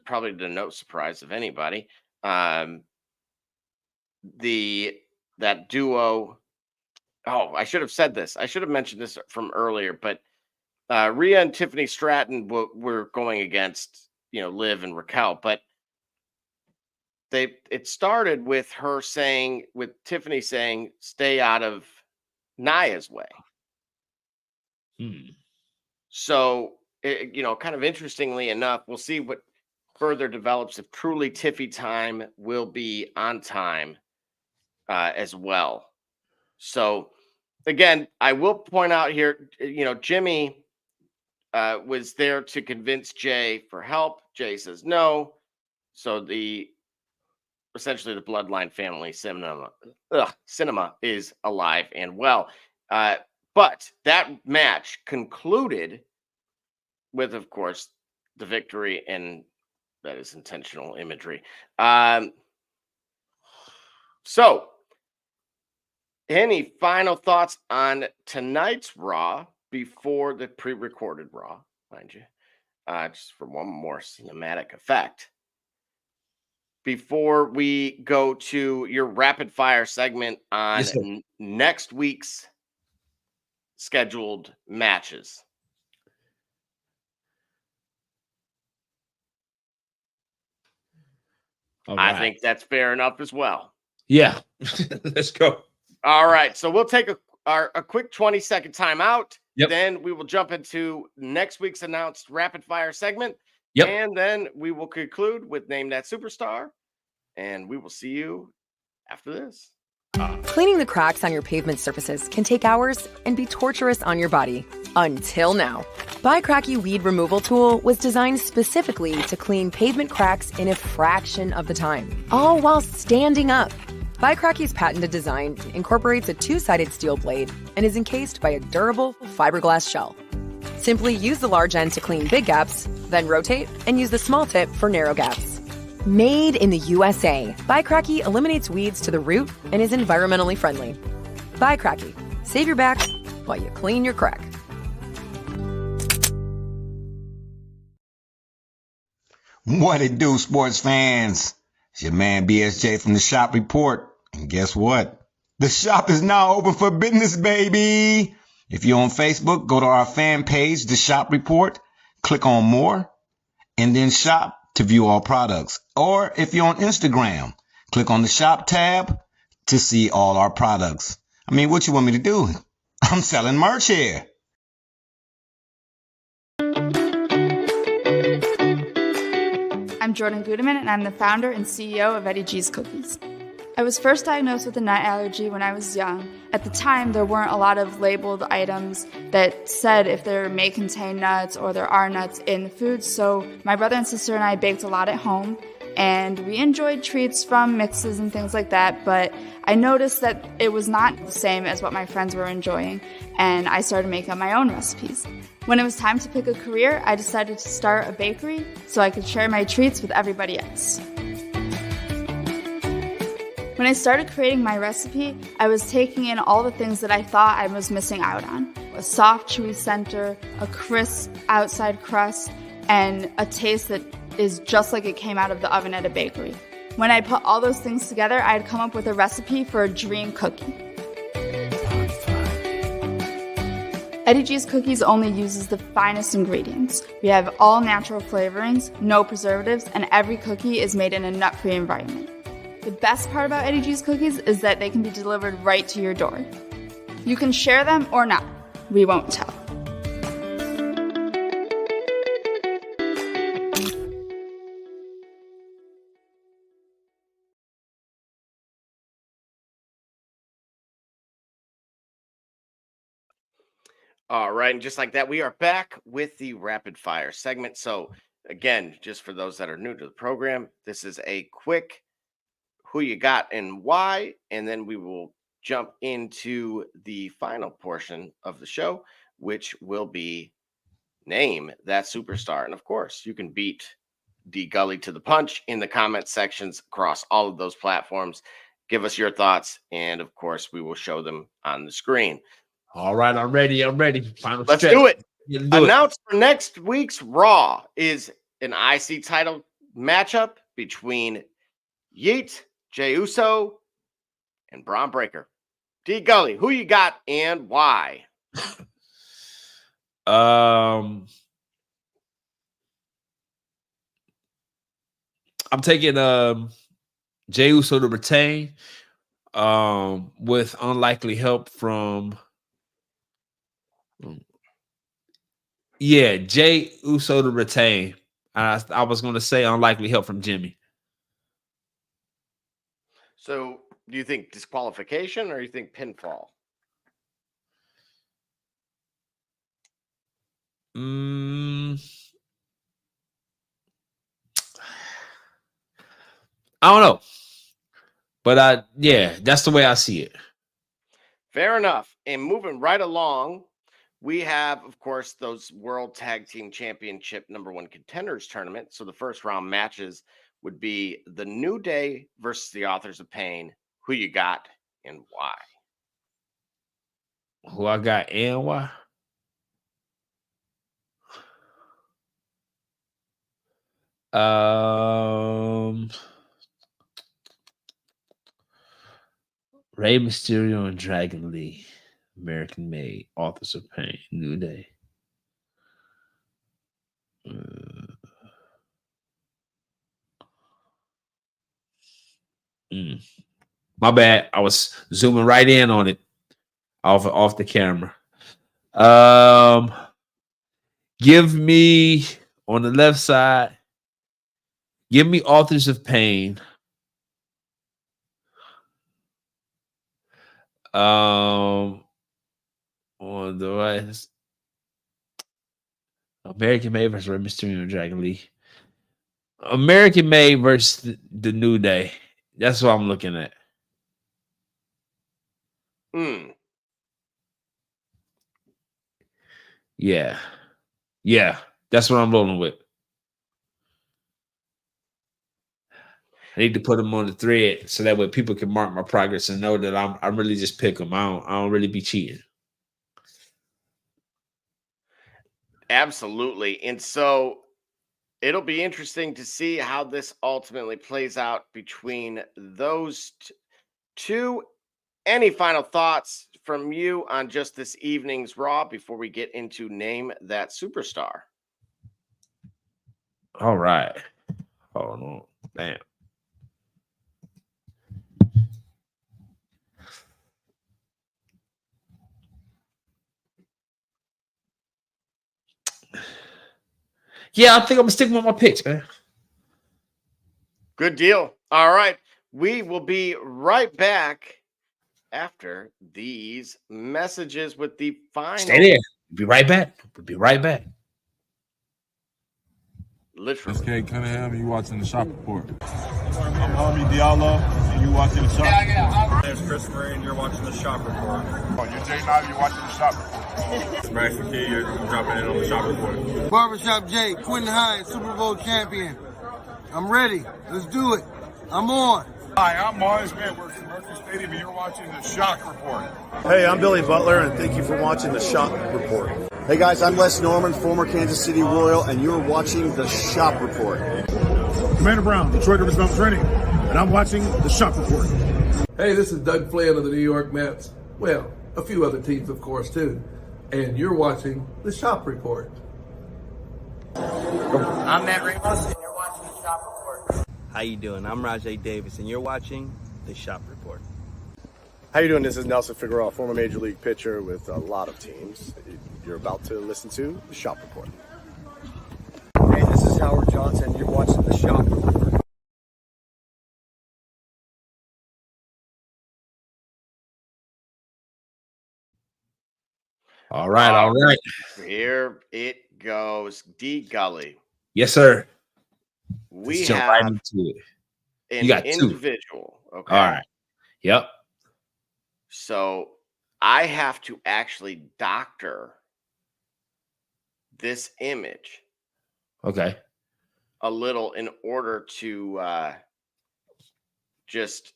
probably to no surprise of anybody, that duo. Oh, I should have said this. I should have mentioned this from earlier, but Rhea and Tiffany Stratton were going against, Liv and Raquel, but it started with Tiffany saying, "Stay out of Nia's way." So, kind of interestingly enough, we'll see what further develops if truly Tiffy time will be on time as well. So, again, I will point out here, Jimmy was there to convince Jay for help. Jay says no. So essentially the Bloodline family cinema is alive and well. But that match concluded with, of course, the victory, and that is intentional imagery. So, any final thoughts on tonight's Raw before the pre-recorded Raw, mind you, just for one more cinematic effect? Before we go to your rapid fire segment on Yes, sir. next week's scheduled matches. All I right. think that's fair enough as well. Yeah. Let's go. All right. So we'll take a quick 20-second timeout. Yep. Then we will jump into next week's announced rapid fire segment. Yep. And then we will conclude with Name That Superstar. And we will see you after this. Cleaning the cracks on your pavement surfaces can take hours and be torturous on your body. Until now. Buy Cracky Weed Removal Tool was designed specifically to clean pavement cracks in a fraction of the time, all while standing up. Buy Cracky's patented design incorporates a two-sided steel blade and is encased by a durable fiberglass shell. Simply use the large end to clean big gaps, then rotate and use the small tip for narrow gaps. Made in the USA, Buy Cracky eliminates weeds to the root and is environmentally friendly. Buy Cracky. Save your back while you clean your crack. What it do, sports fans? It's your man BSJ from the Shop Report. And guess what? The shop is now open for business, baby. If you're on Facebook, go to our fan page, The Shop Report, click on More, and then Shop to view all products. Or if you're on Instagram, click on the Shop tab to see all our products. I mean, what you want me to do? I'm selling merch here. I'm Jordan Gudeman, and I'm the founder and CEO of Eddie G's Cookies. I was first diagnosed with a nut allergy when I was young. At the time, there weren't a lot of labeled items that said if there may contain nuts or there are nuts in the food, so my brother and sister and I baked a lot at home, and we enjoyed treats from mixes and things like that, but I noticed that it was not the same as what my friends were enjoying, and I started making up my own recipes. When it was time to pick a career, I decided to start a bakery so I could share my treats with everybody else. When I started creating my recipe, I was taking in all the things that I thought I was missing out on. A soft, chewy center, a crisp outside crust, and a taste that is just like it came out of the oven at a bakery. When I put all those things together, I had come up with a recipe for a dream cookie. Eddie G's Cookies only uses the finest ingredients. We have all natural flavorings, no preservatives, and every cookie is made in a nut-free environment. The best part about Eddie G's Cookies is that they can be delivered right to your door. You can share them or not. We won't tell. All right, and just like that, we are back with the rapid fire segment. So again, just for those that are new to the program, this is a quick who you got and why, and then we will jump into the final portion of the show, which will be Name That Superstar. And of course, you can beat D Gully to the punch in the comment sections across all of those platforms. Give us your thoughts, and of course, we will show them on the screen. All right, I'm ready. Final Let's stretch. do it. Do Announced for next week's Raw is an IC title matchup between Yeet, Jey Uso, and Braun Breaker. D Gully, who you got and why? I'm taking Jey Uso to retain with unlikely help from Jey Uso to retain. I was going to say unlikely help from Jimmy. So do you think disqualification or you think pinfall? I don't know. But yeah, that's the way I see it. Fair enough. And moving right along, we have, of course, those World Tag Team Championship #1 contenders tournament. So the first round matches would be the New Day versus the Authors of Pain. Who you got and why? Who I got and why? Rey Mysterio and Dragon Lee, American Made, Authors of Pain, New Day. My bad. I was zooming right in on it off the camera. Give me on the left side. Give me Authors of Pain. On the right, American Made versus Rey Mysterio and Dragon Lee. American Made versus the New Day. That's what I'm looking at. Yeah. That's what I'm rolling with. I need to put them on the thread so that way people can mark my progress and know that I'm really just pick them. I don't really be cheating. Absolutely. And so it'll be interesting to see how this ultimately plays out between those two. Any final thoughts from you on just this evening's Raw before we get into Name That Superstar? All right. Hold on. Bam. Yeah, I think I'm gonna stick with my picks, man. Good deal. All right. We will be right back after these messages with the final. Stay there. We'll be right back. Literally. SK Cunningham, and you watching the Shop Report. I'm Homie Diallo, and you watching the Shop Report. My name's Chris Murray, and you're watching the Shop Report. Oh, you're Jay Knight, you're watching the Shop Report. Bryce McKee, you're dropping in on the Shop Report. Barbershop Jay, Quentin Hines, Super Bowl champion. I'm ready. Let's do it. I'm on. Hi, I'm Mars Man. We're from Murphy Stadium, and you're watching the Shock Report. Hey, I'm Billy Butler, and thank you for watching the Shop Report. Hey guys, I'm Les Norman, former Kansas City Royal, and you're watching the Shop Report. Commander Brown, Detroit Rivers Mountain Training, and I'm watching the Shop Report. Hey, this is Doug Flynn of the New York Mets. Well, a few other teams, of course, too. And you're watching the Shop Report. I'm Matt Ramos, and you're watching the Shop Report. How you doing? I'm Rajay Davis, and you're watching the Shop Report. How you doing? This is Nelson Figueroa, former Major League pitcher with a lot of teams. You're about to listen to the Shop Report. Hey, this is Howard Johnson. You're watching the Shop Report. All right. Here it goes. D Gully. Yes, sir. We Let's jump have right into it. an You got two. individual. Okay. All right. Yep. So I have to actually doctor this image Okay. a little in order to just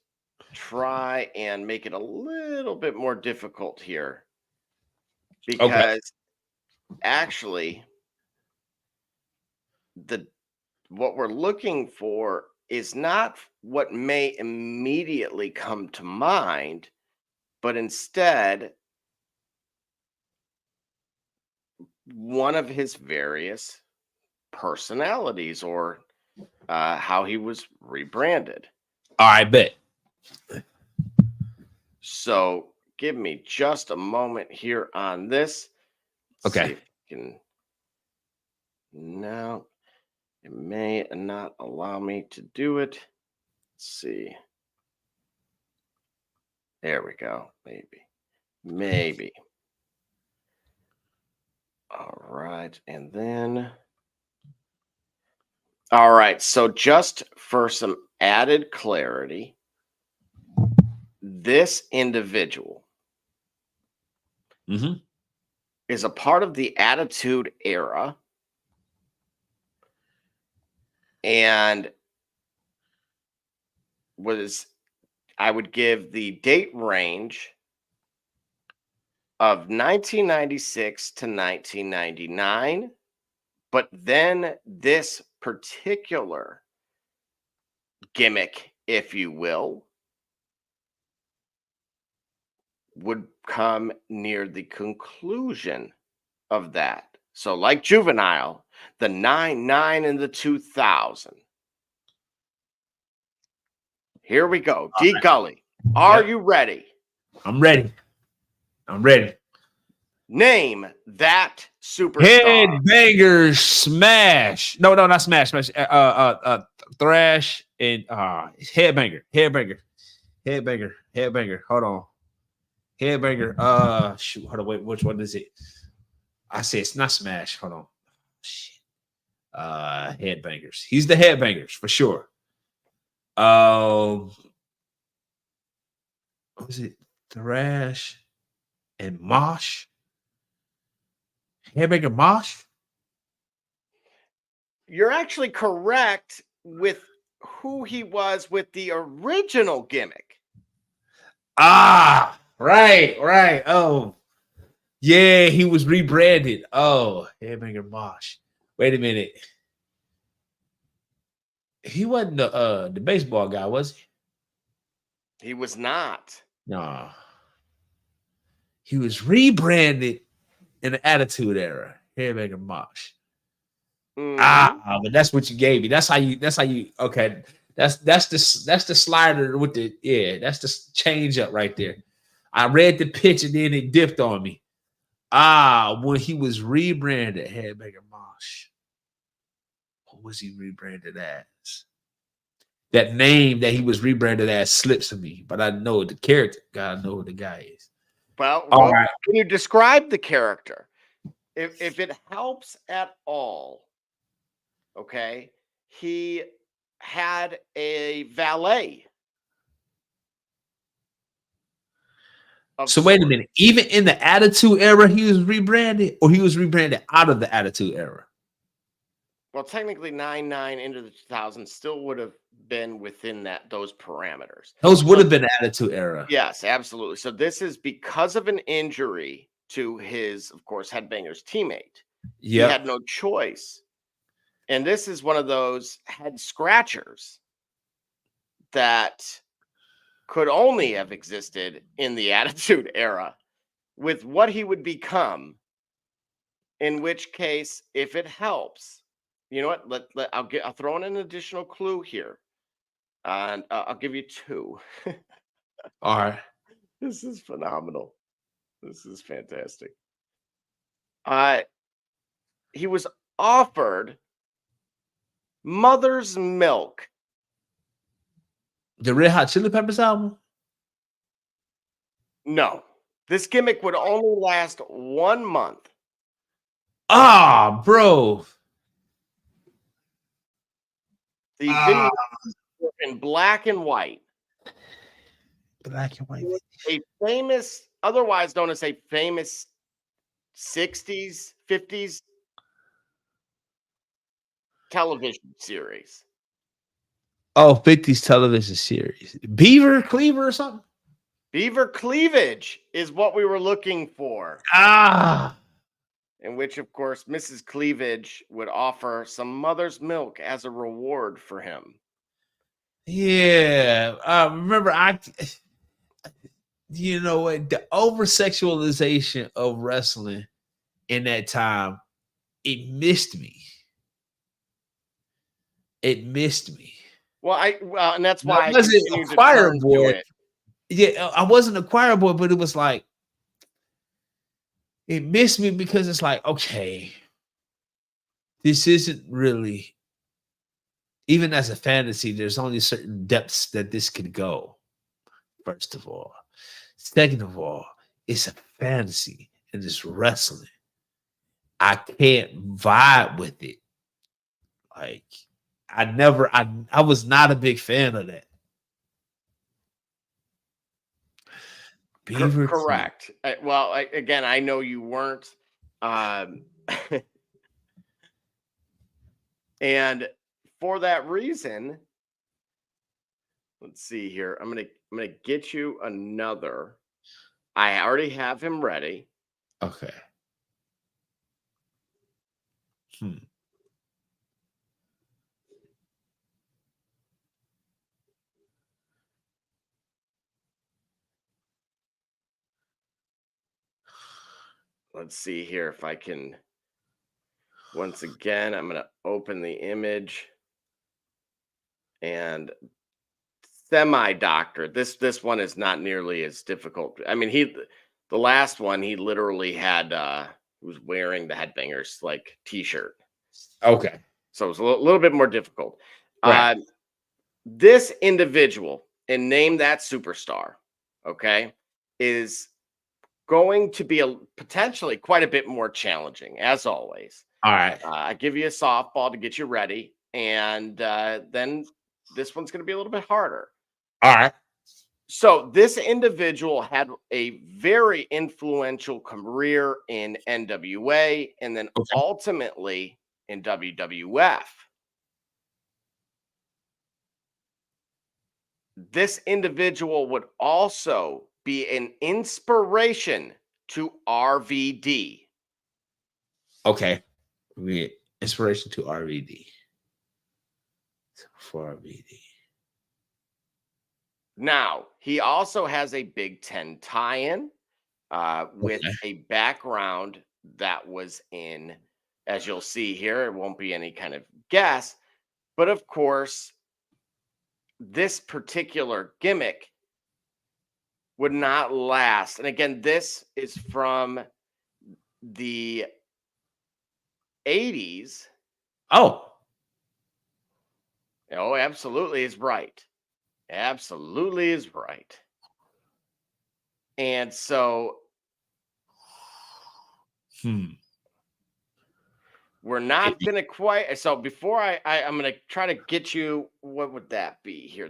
try and make it a little bit more difficult here. Because actually what we're looking for is not what may immediately come to mind, but instead one of his various personalities or how he was rebranded. All right, bet. So give me just a moment here on this. Okay. No, it may not allow me to do it. Let's see. There we go. Maybe. All right. And then. All right. So just for some added clarity, this individual is a part of the Attitude Era, and I would give the date range of 1996 to 1999, but then this particular gimmick, if you will, would come near the conclusion of that. So like Juvenile, the 99 and the 2000. Here we go. D Gully, are you ready? I'm ready. I'm ready. Name that superstar. Headbanger Smash. No, not Smash. Smash. Thrash and Headbanger. Hold on. Headbanger. Shoot. Hold on. Wait. Which one is it? I say it's not Smash. Hold on. Shit. Headbangers. He's the Headbangers for sure. What was it? Thrash and Mosh. Headbanger Mosh? You're actually correct with who he was with the original gimmick. Right. Oh, yeah, he was rebranded. Oh, Headbanger Mosh. Wait a minute. He wasn't the baseball guy, was he? He was not. No. He was rebranded in the Attitude Era. Headbanger Mosh. But that's what you gave me. That's how you okay. That's the slider with the that's the change up right there. I read the pitch and then it dipped on me. When he was rebranded Headbanger Mosh. What was he rebranded as? That name that he was rebranded as slips to me, but I know the character. God, I know who the guy is. Well, right. Can you describe the character? If it helps at all, okay, he had a valet. So wait a minute. Even in the Attitude Era, he was rebranded, or he was rebranded out of the Attitude Era? Well, technically, 99 into the 2000s still would have been within those parameters. Those would have been Attitude Era. Yes, absolutely. So this is because of an injury to his, of course, Headbanger's teammate. He had no choice. And this is one of those head scratchers that could only have existed in the Attitude Era with what he would become, in which case, if it helps, you know what? I'll throw in an additional clue here, and I'll give you two. All right. This is phenomenal. This is fantastic. He was offered Mother's Milk. The Red Hot Chili Peppers album? No. This gimmick would only last 1 month. Bro. The video in black and white. Black and white. A famous, otherwise known as a famous 60s, 50s television series. Oh, 50s television series. Beaver Cleaver or something? Beaver Cleavage is what we were looking for. In which, of course, Mrs. Cleavage would offer some mother's milk as a reward for him. Yeah. Remember, you know what? The over-sexualization of wrestling in that time, it missed me. Well, and that's why I wasn't a choir boy. Yeah, I wasn't a choir boy, but it was like, it missed me because it's like, okay, this isn't really, even as a fantasy, there's only certain depths that this could go, first of all. Second of all, it's a fantasy and it's wrestling. I can't vibe with it. Like, I was not a big fan of that. Beaver Correct. Again, I know you weren't. And for that reason, let's see here. I'm gonna get you another. I already have him ready. Okay. Let's see here if I can. Once again, I'm going to open the image and semi-doctor. This one is not nearly as difficult. I mean, the last one he literally had was wearing the Headbangers like t-shirt. Okay. So it was a little bit more difficult. Right. This individual, and name that superstar, okay, is going to be potentially quite a bit more challenging, as always. All right. I give you a softball to get you ready, and then this one's going to be a little bit harder. All right. So this individual had a very influential career in NWA and then ultimately in WWF. This individual would also be an inspiration to RVD. Okay. Inspiration to RVD. For RVD. Now, he also has a Big Ten tie-in with a background that was in, as you'll see here, it won't be any kind of guess, but of course, this particular gimmick would not last. And again, this is from the 80s. Oh, absolutely is right. Absolutely is right. And so we're not going to quite. So before I'm going to try to get you, what would that be here?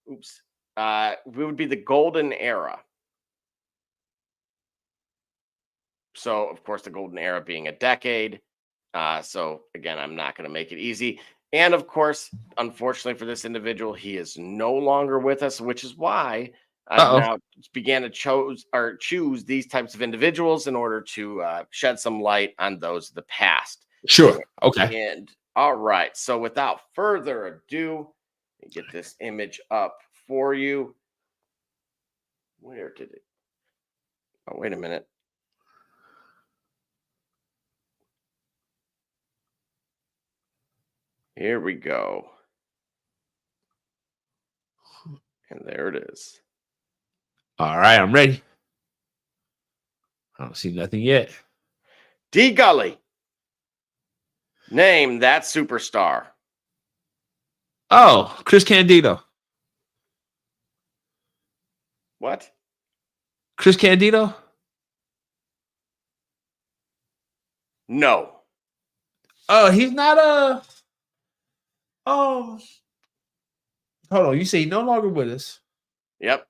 We would be the golden era. So, of course, the golden era being a decade. So, again, I'm not going to make it easy. And, of course, unfortunately for this individual, he is no longer with us, which is why I've now began to choose these types of individuals in order to shed some light on those of the past. Sure. Okay. And all right. So, without further ado, let me get this image up for you. Where did it? Oh, wait a minute. Here we go. And there it is. All right, I'm ready. I don't see nothing yet. D Gully. Name that superstar. Oh, Chris Candido. What? Chris Candido? No. Oh, he's not hold on. You say he's no longer with us. Yep.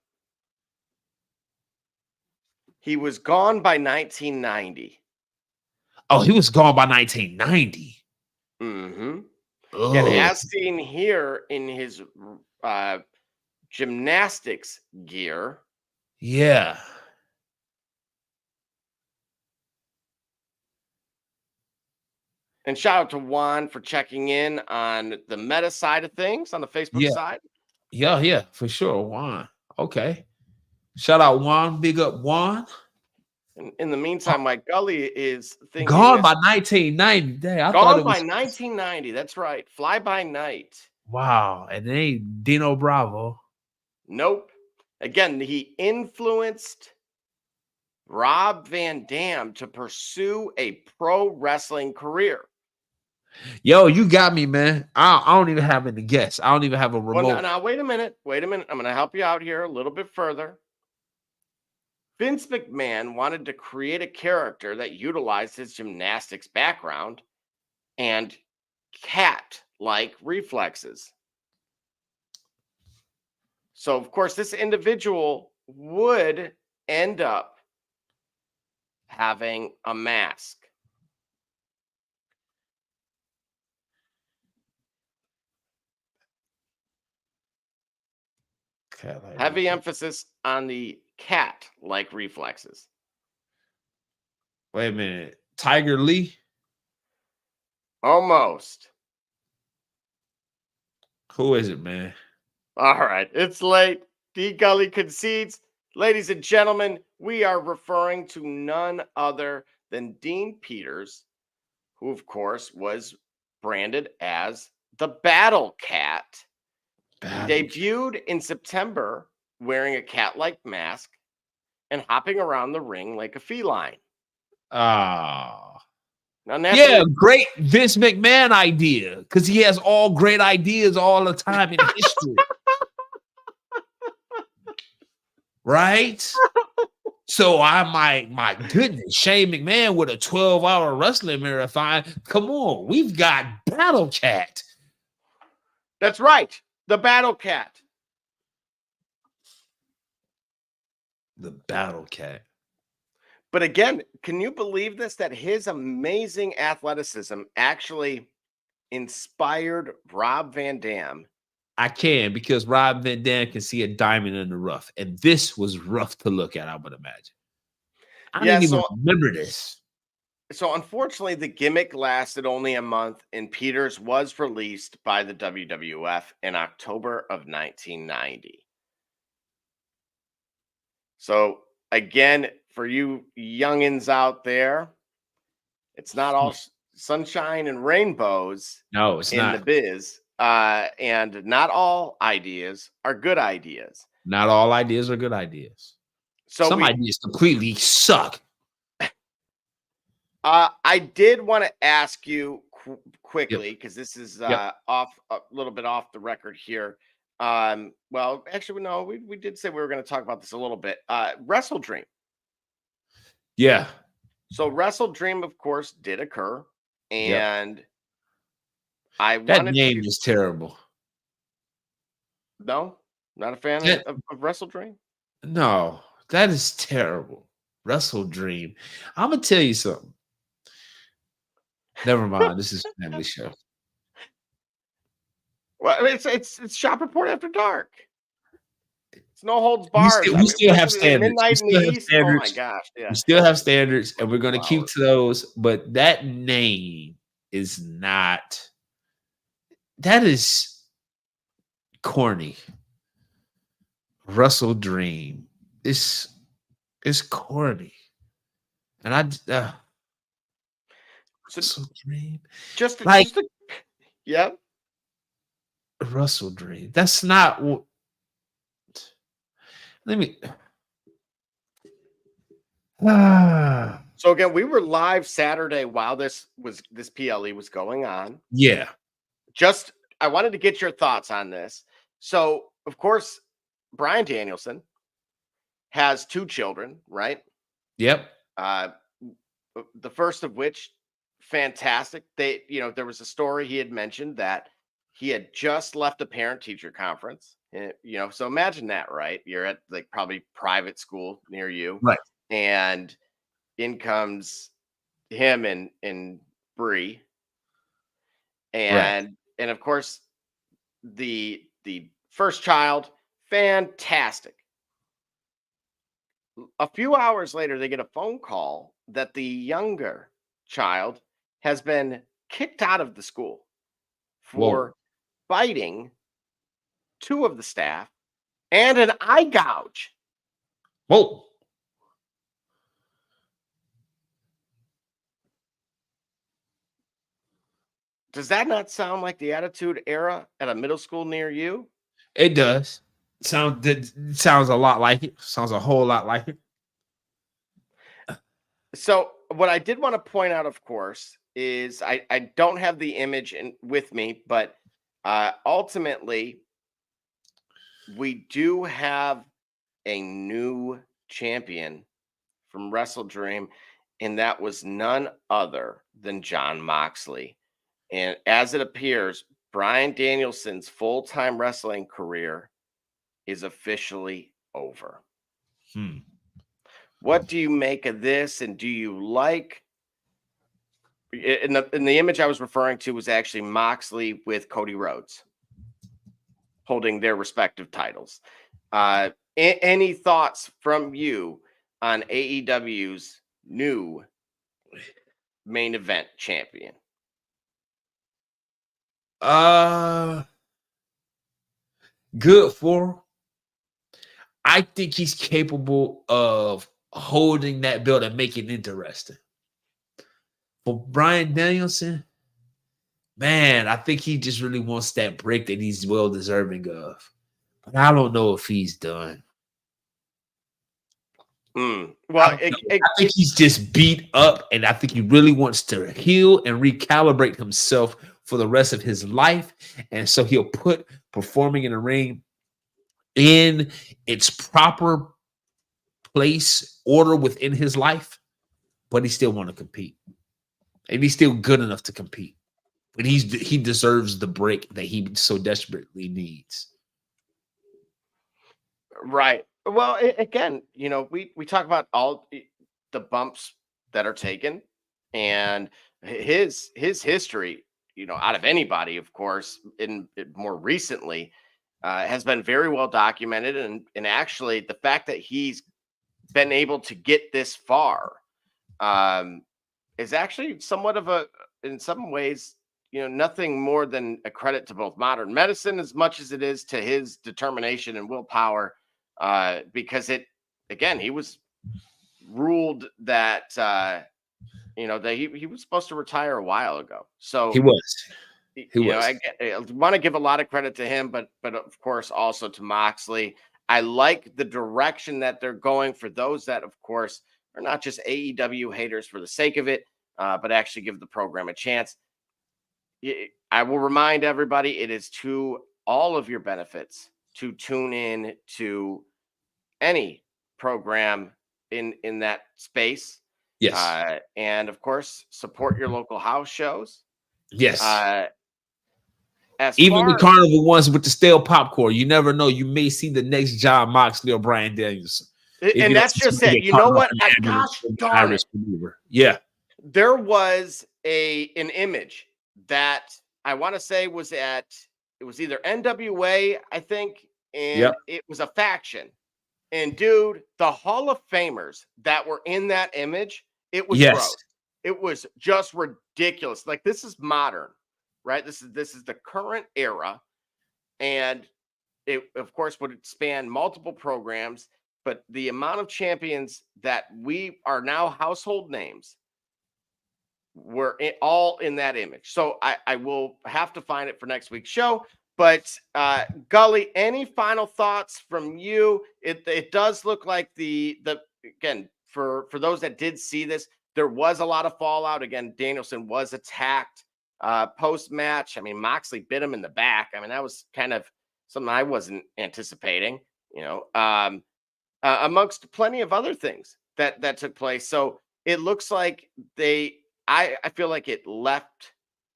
He was gone by 1990. Oh, he was gone by 1990. Mm-hmm. Oh. And as seen here in his gymnastics gear. Yeah. And shout out to Juan for checking in on the meta side of things on the Facebook side. Yeah, for sure. Juan. Okay. Shout out Juan. Big up Juan. And in the meantime, Mike Gully is thinking gone by 1990. Dang, I thought it was 1990. That's right. Fly by night. Wow. And it ain't Dino Bravo. Nope. Again, he influenced Rob Van Dam to pursue a pro wrestling career. Yo, you got me, man. I don't even have any guess. I don't even have a remote. Well, now, wait a minute. I'm going to help you out here a little bit further. Vince McMahon wanted to create a character that utilized his gymnastics background and cat-like reflexes. So, of course, this individual would end up having a mask. Heavy emphasis on the cat-like reflexes. Wait a minute. Tiger Lee? Almost. Who is it, man? All right, it's late. D Gully concedes. Ladies and gentlemen, we are referring to none other than Dean Peters, who, of course, was branded as the Battle Cat. He debuted in September wearing a cat-like mask and hopping around the ring like a feline. Ah. Now, yeah, great Vince McMahon idea, because he has all great ideas all the time in history. Right? So I'm like, my goodness, Shane McMahon with a 12-hour wrestling marathon. Come on, we've got Battle Cat. That's right. The Battle Cat. The Battle Cat. But again, can you believe this? That his amazing athleticism actually inspired Rob Van Dam. I can, because Rob Van Dam can see a diamond in the rough. And this was rough to look at, I would imagine. I didn't even remember this. So unfortunately, the gimmick lasted only a month, and Peters was released by the WWF in October of 1990. So again, for you youngins out there, it's not all sunshine and rainbows. No, it's in the biz. And not all ideas are good ideas. Not all ideas are good ideas. So some ideas completely suck. I did want to ask you quickly, because this is off a little bit off the record here. Well, actually, no, we did say we were going to talk about this a little bit. WrestleDream. Yeah. So WrestleDream, of course, did occur, and that name is terrible. No, not a fan of WrestleDream. No, that is terrible. WrestleDream. I'm gonna tell you something. Never mind. This is a family show. Well, it's Shop Report After Dark. It's no holds barred. We still have standards. Midnight in the East. Oh my gosh! Yeah. We still have standards, and we're going to keep to those. But that name is not. That is corny. WrestleDream. It's corny, and WrestleDream. Just yeah. WrestleDream. That's not what. Let me. So again, we were live Saturday while this PLE was going on. Yeah. I wanted to get your thoughts on this. So, of course, Bryan Danielson has 2 children, right? Yep. The first of which, fantastic. There was a story he had mentioned that he had just left a parent-teacher conference. So imagine that, right? You're at like probably private school near you, right? And in comes him and Bree, and of course the first child, fantastic. A few hours later, they get a phone call that the younger child has been kicked out of the school for biting 2 of the staff and an eye gouge. Whoa. Does that not sound like the Attitude Era at a middle school near you? It does. Sounds a lot like it. Sounds a whole lot like it. So what I did want to point out, of course, is I don't have the image with me, but ultimately we do have a new champion from WrestleDream, and that was none other than Jon Moxley. And as it appears, Bryan Danielson's full-time wrestling career is officially over. What do you make of this? And do you like in the image I was referring to was actually Moxley with Cody Rhodes holding their respective titles. Any thoughts from you on AEW's new main event champion? Good for him. I think he's capable of holding that belt and making it interesting. For Bryan Danielson, man, I think he just really wants that break that he's well deserving of. But I don't know if he's done. Well, I think he's just beat up, and I think he really wants to heal and recalibrate himself for the rest of his life. And so he'll put performing in the ring in its proper place, order within his life, but he still want to compete. And he's still good enough to compete. But he deserves the break that he so desperately needs. Right. Well, again, we talk about all the bumps that are taken, and his history, out of anybody, of course, in more recently, has been very well documented, and actually the fact that he's been able to get this far is actually somewhat of in some ways, nothing more than a credit to both modern medicine as much as it is to his determination and willpower. Because he was ruled that that he was supposed to retire a while ago. So he was. I want to give a lot of credit to him, but of course also to Moxley. I like the direction that they're going for those that, of course, are not just AEW haters for the sake of it, but actually give the program a chance. I will remind everybody, it is to all of your benefits to tune in to any program in that space. Yes. And of course, support your local house shows. Yes. As even the carnival ones with the stale popcorn, you never know. You may see the next John Moxley or Bryan Danielson. And that's just it. You know what? Gosh darn it. Yeah. There was an image that I want to say was it was either NWA, I think, and it was a faction. And dude, the Hall of Famers that were in that image, it was gross. It was just ridiculous. Like, this is modern, right? This is the current era. And it, of course, would span multiple programs, but the amount of champions that we are now household names were all in that image. So I will have to find it for next week's show. But Gully, any final thoughts from you? It does look like the again, for those that did see this, there was a lot of fallout. Again, Danielson was attacked post match. I mean, Moxley bit him in the back. I mean, that was kind of something I wasn't anticipating, amongst plenty of other things that took place. So it looks like I feel like it left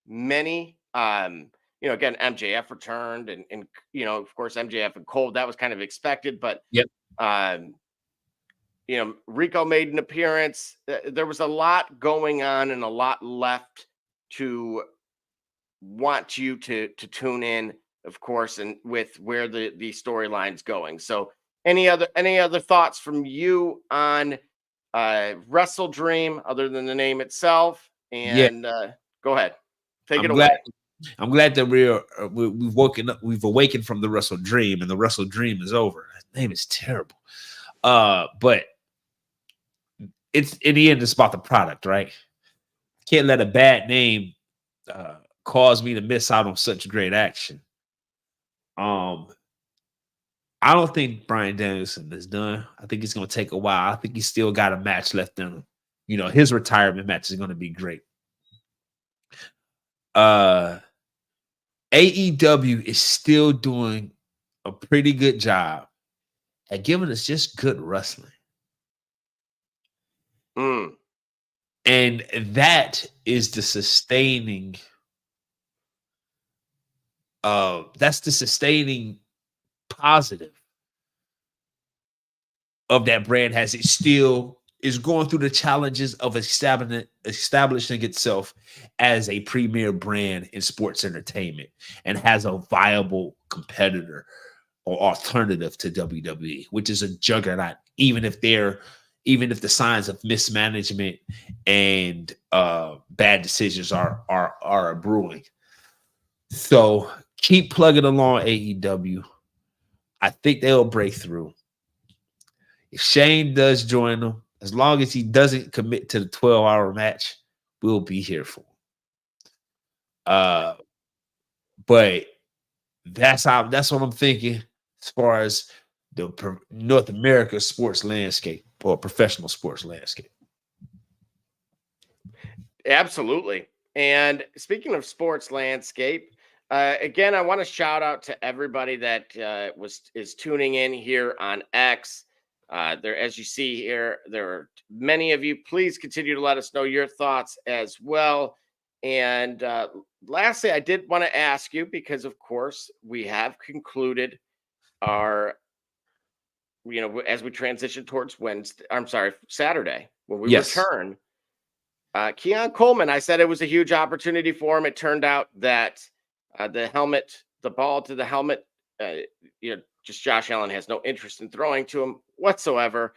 many, again, MJF returned and of course, MJF and Cole, that was kind of expected, but Rico made an appearance. There was a lot going on and a lot left to want you to tune in, of course, and with where the storyline's going. So any other thoughts from you on WrestleDream other than the name itself? And go ahead, take it away. I'm glad that we've awakened from the WrestleDream, and the WrestleDream is over. That name is terrible. But it's in the end, it's about the product, right? Can't let a bad name cause me to miss out on such great action. I don't think Bryan Danielson is done. I think it's going to take a while. I think he's still got a match left in him. His retirement match is going to be great. AEW is still doing a pretty good job at giving us just good wrestling. And that is the sustaining That's the sustaining positive of that brand, has it still is going through the challenges of establishing itself as a premier brand in sports entertainment and has a viable competitor or alternative to WWE, which is a juggernaut, even if the signs of mismanagement and bad decisions are brewing. So keep plugging along, AEW. I think they'll break through. If Shane does join them, as long as he doesn't commit to the 12-hour match, we'll be here for him. But that's what I'm thinking as far as the North America sports landscape or professional sports landscape. Absolutely. And speaking of sports landscape, again, I want to shout out to everybody that is tuning in here on X. There, as you see here, there are many of you. Please continue to let us know your thoughts as well. And lastly, I did want to ask you, because of course we have concluded our, as we transition towards Saturday, when we return. Keon Coleman, I said it was a huge opportunity for him. It turned out that the ball to the helmet, just Josh Allen has no interest in throwing to him whatsoever.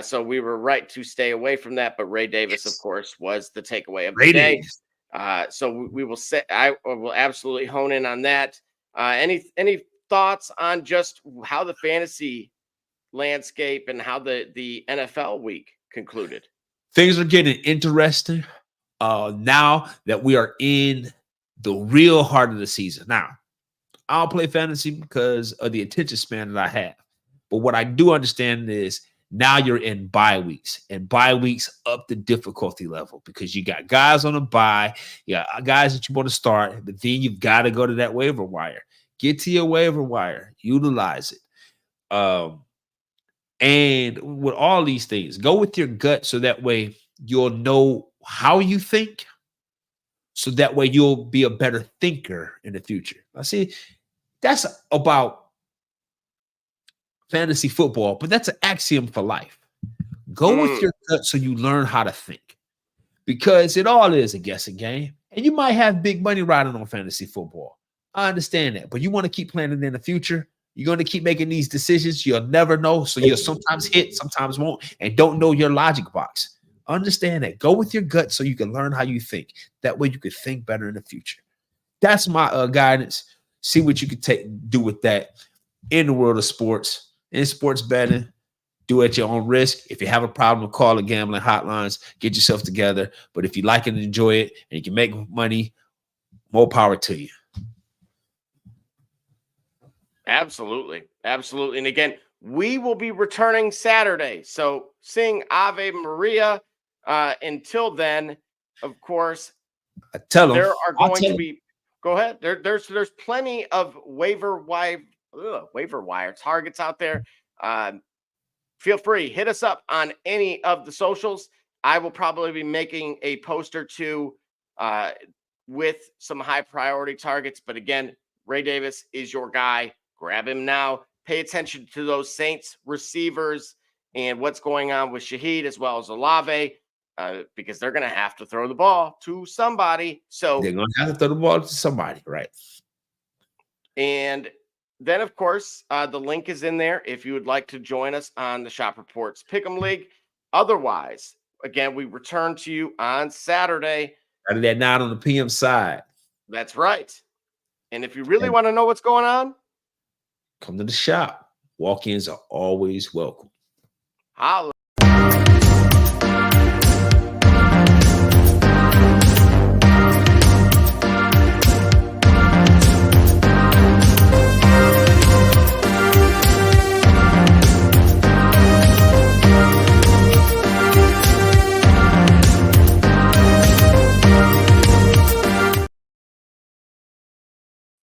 So we were right to stay away from that. But Ray Davis, of course, was the takeaway of the day. So we will I will absolutely hone in on that. Any thoughts on just how the fantasy landscape and how the NFL week concluded? Things are getting interesting now that we are in the real heart of the season. Now, I don't play fantasy because of the attention span that I have. But what I do understand is now you're in bye weeks, and bye weeks up the difficulty level because you got guys on a bye, you got guys that you want to start, but then you've got to go to that waiver wire. Get to your waiver wire, utilize it. And with all these things, go with your gut so that way you'll know how you think. So that way you'll be a better thinker in the future. I see that's about fantasy football, but that's an axiom for life. Go with your gut so you learn how to think, because it all is a guessing game. And you might have big money riding on fantasy football. I understand that, but you want to keep planning in the future. You're going to keep making these decisions. You'll never know. So you'll sometimes hit, sometimes won't, and don't know your logic box. Understand that. Go with your gut so you can learn how you think. That way you can think better in the future. That's my guidance. See what you can do with that in the world of sports, in sports betting. Do at your own risk. If you have a problem, call the gambling hotlines. Get yourself together. But if you like it and enjoy it and you can make money, more power to you. Absolutely. Absolutely. And again, we will be returning Saturday. So sing Ave Maria. Until then, of course, there are going to be. Go ahead. There's plenty of waiver wire targets out there. Feel free, hit us up on any of the socials. I will probably be making a post or two with some high priority targets. But again, Ray Davis is your guy. Grab him now. Pay attention to those Saints receivers and what's going on with Shaheed as well as Olave. Because they're going to have to throw the ball to somebody. So they're going to have to throw the ball to somebody, right? And then, of course, the link is in there if you would like to join us on the Shop Reports Pick'em League. Otherwise, again, we return to you on Saturday. Saturday at 9 on the PM side. That's right. And if you really want to know what's going on, come to the shop. Walk-ins are always welcome. Holla.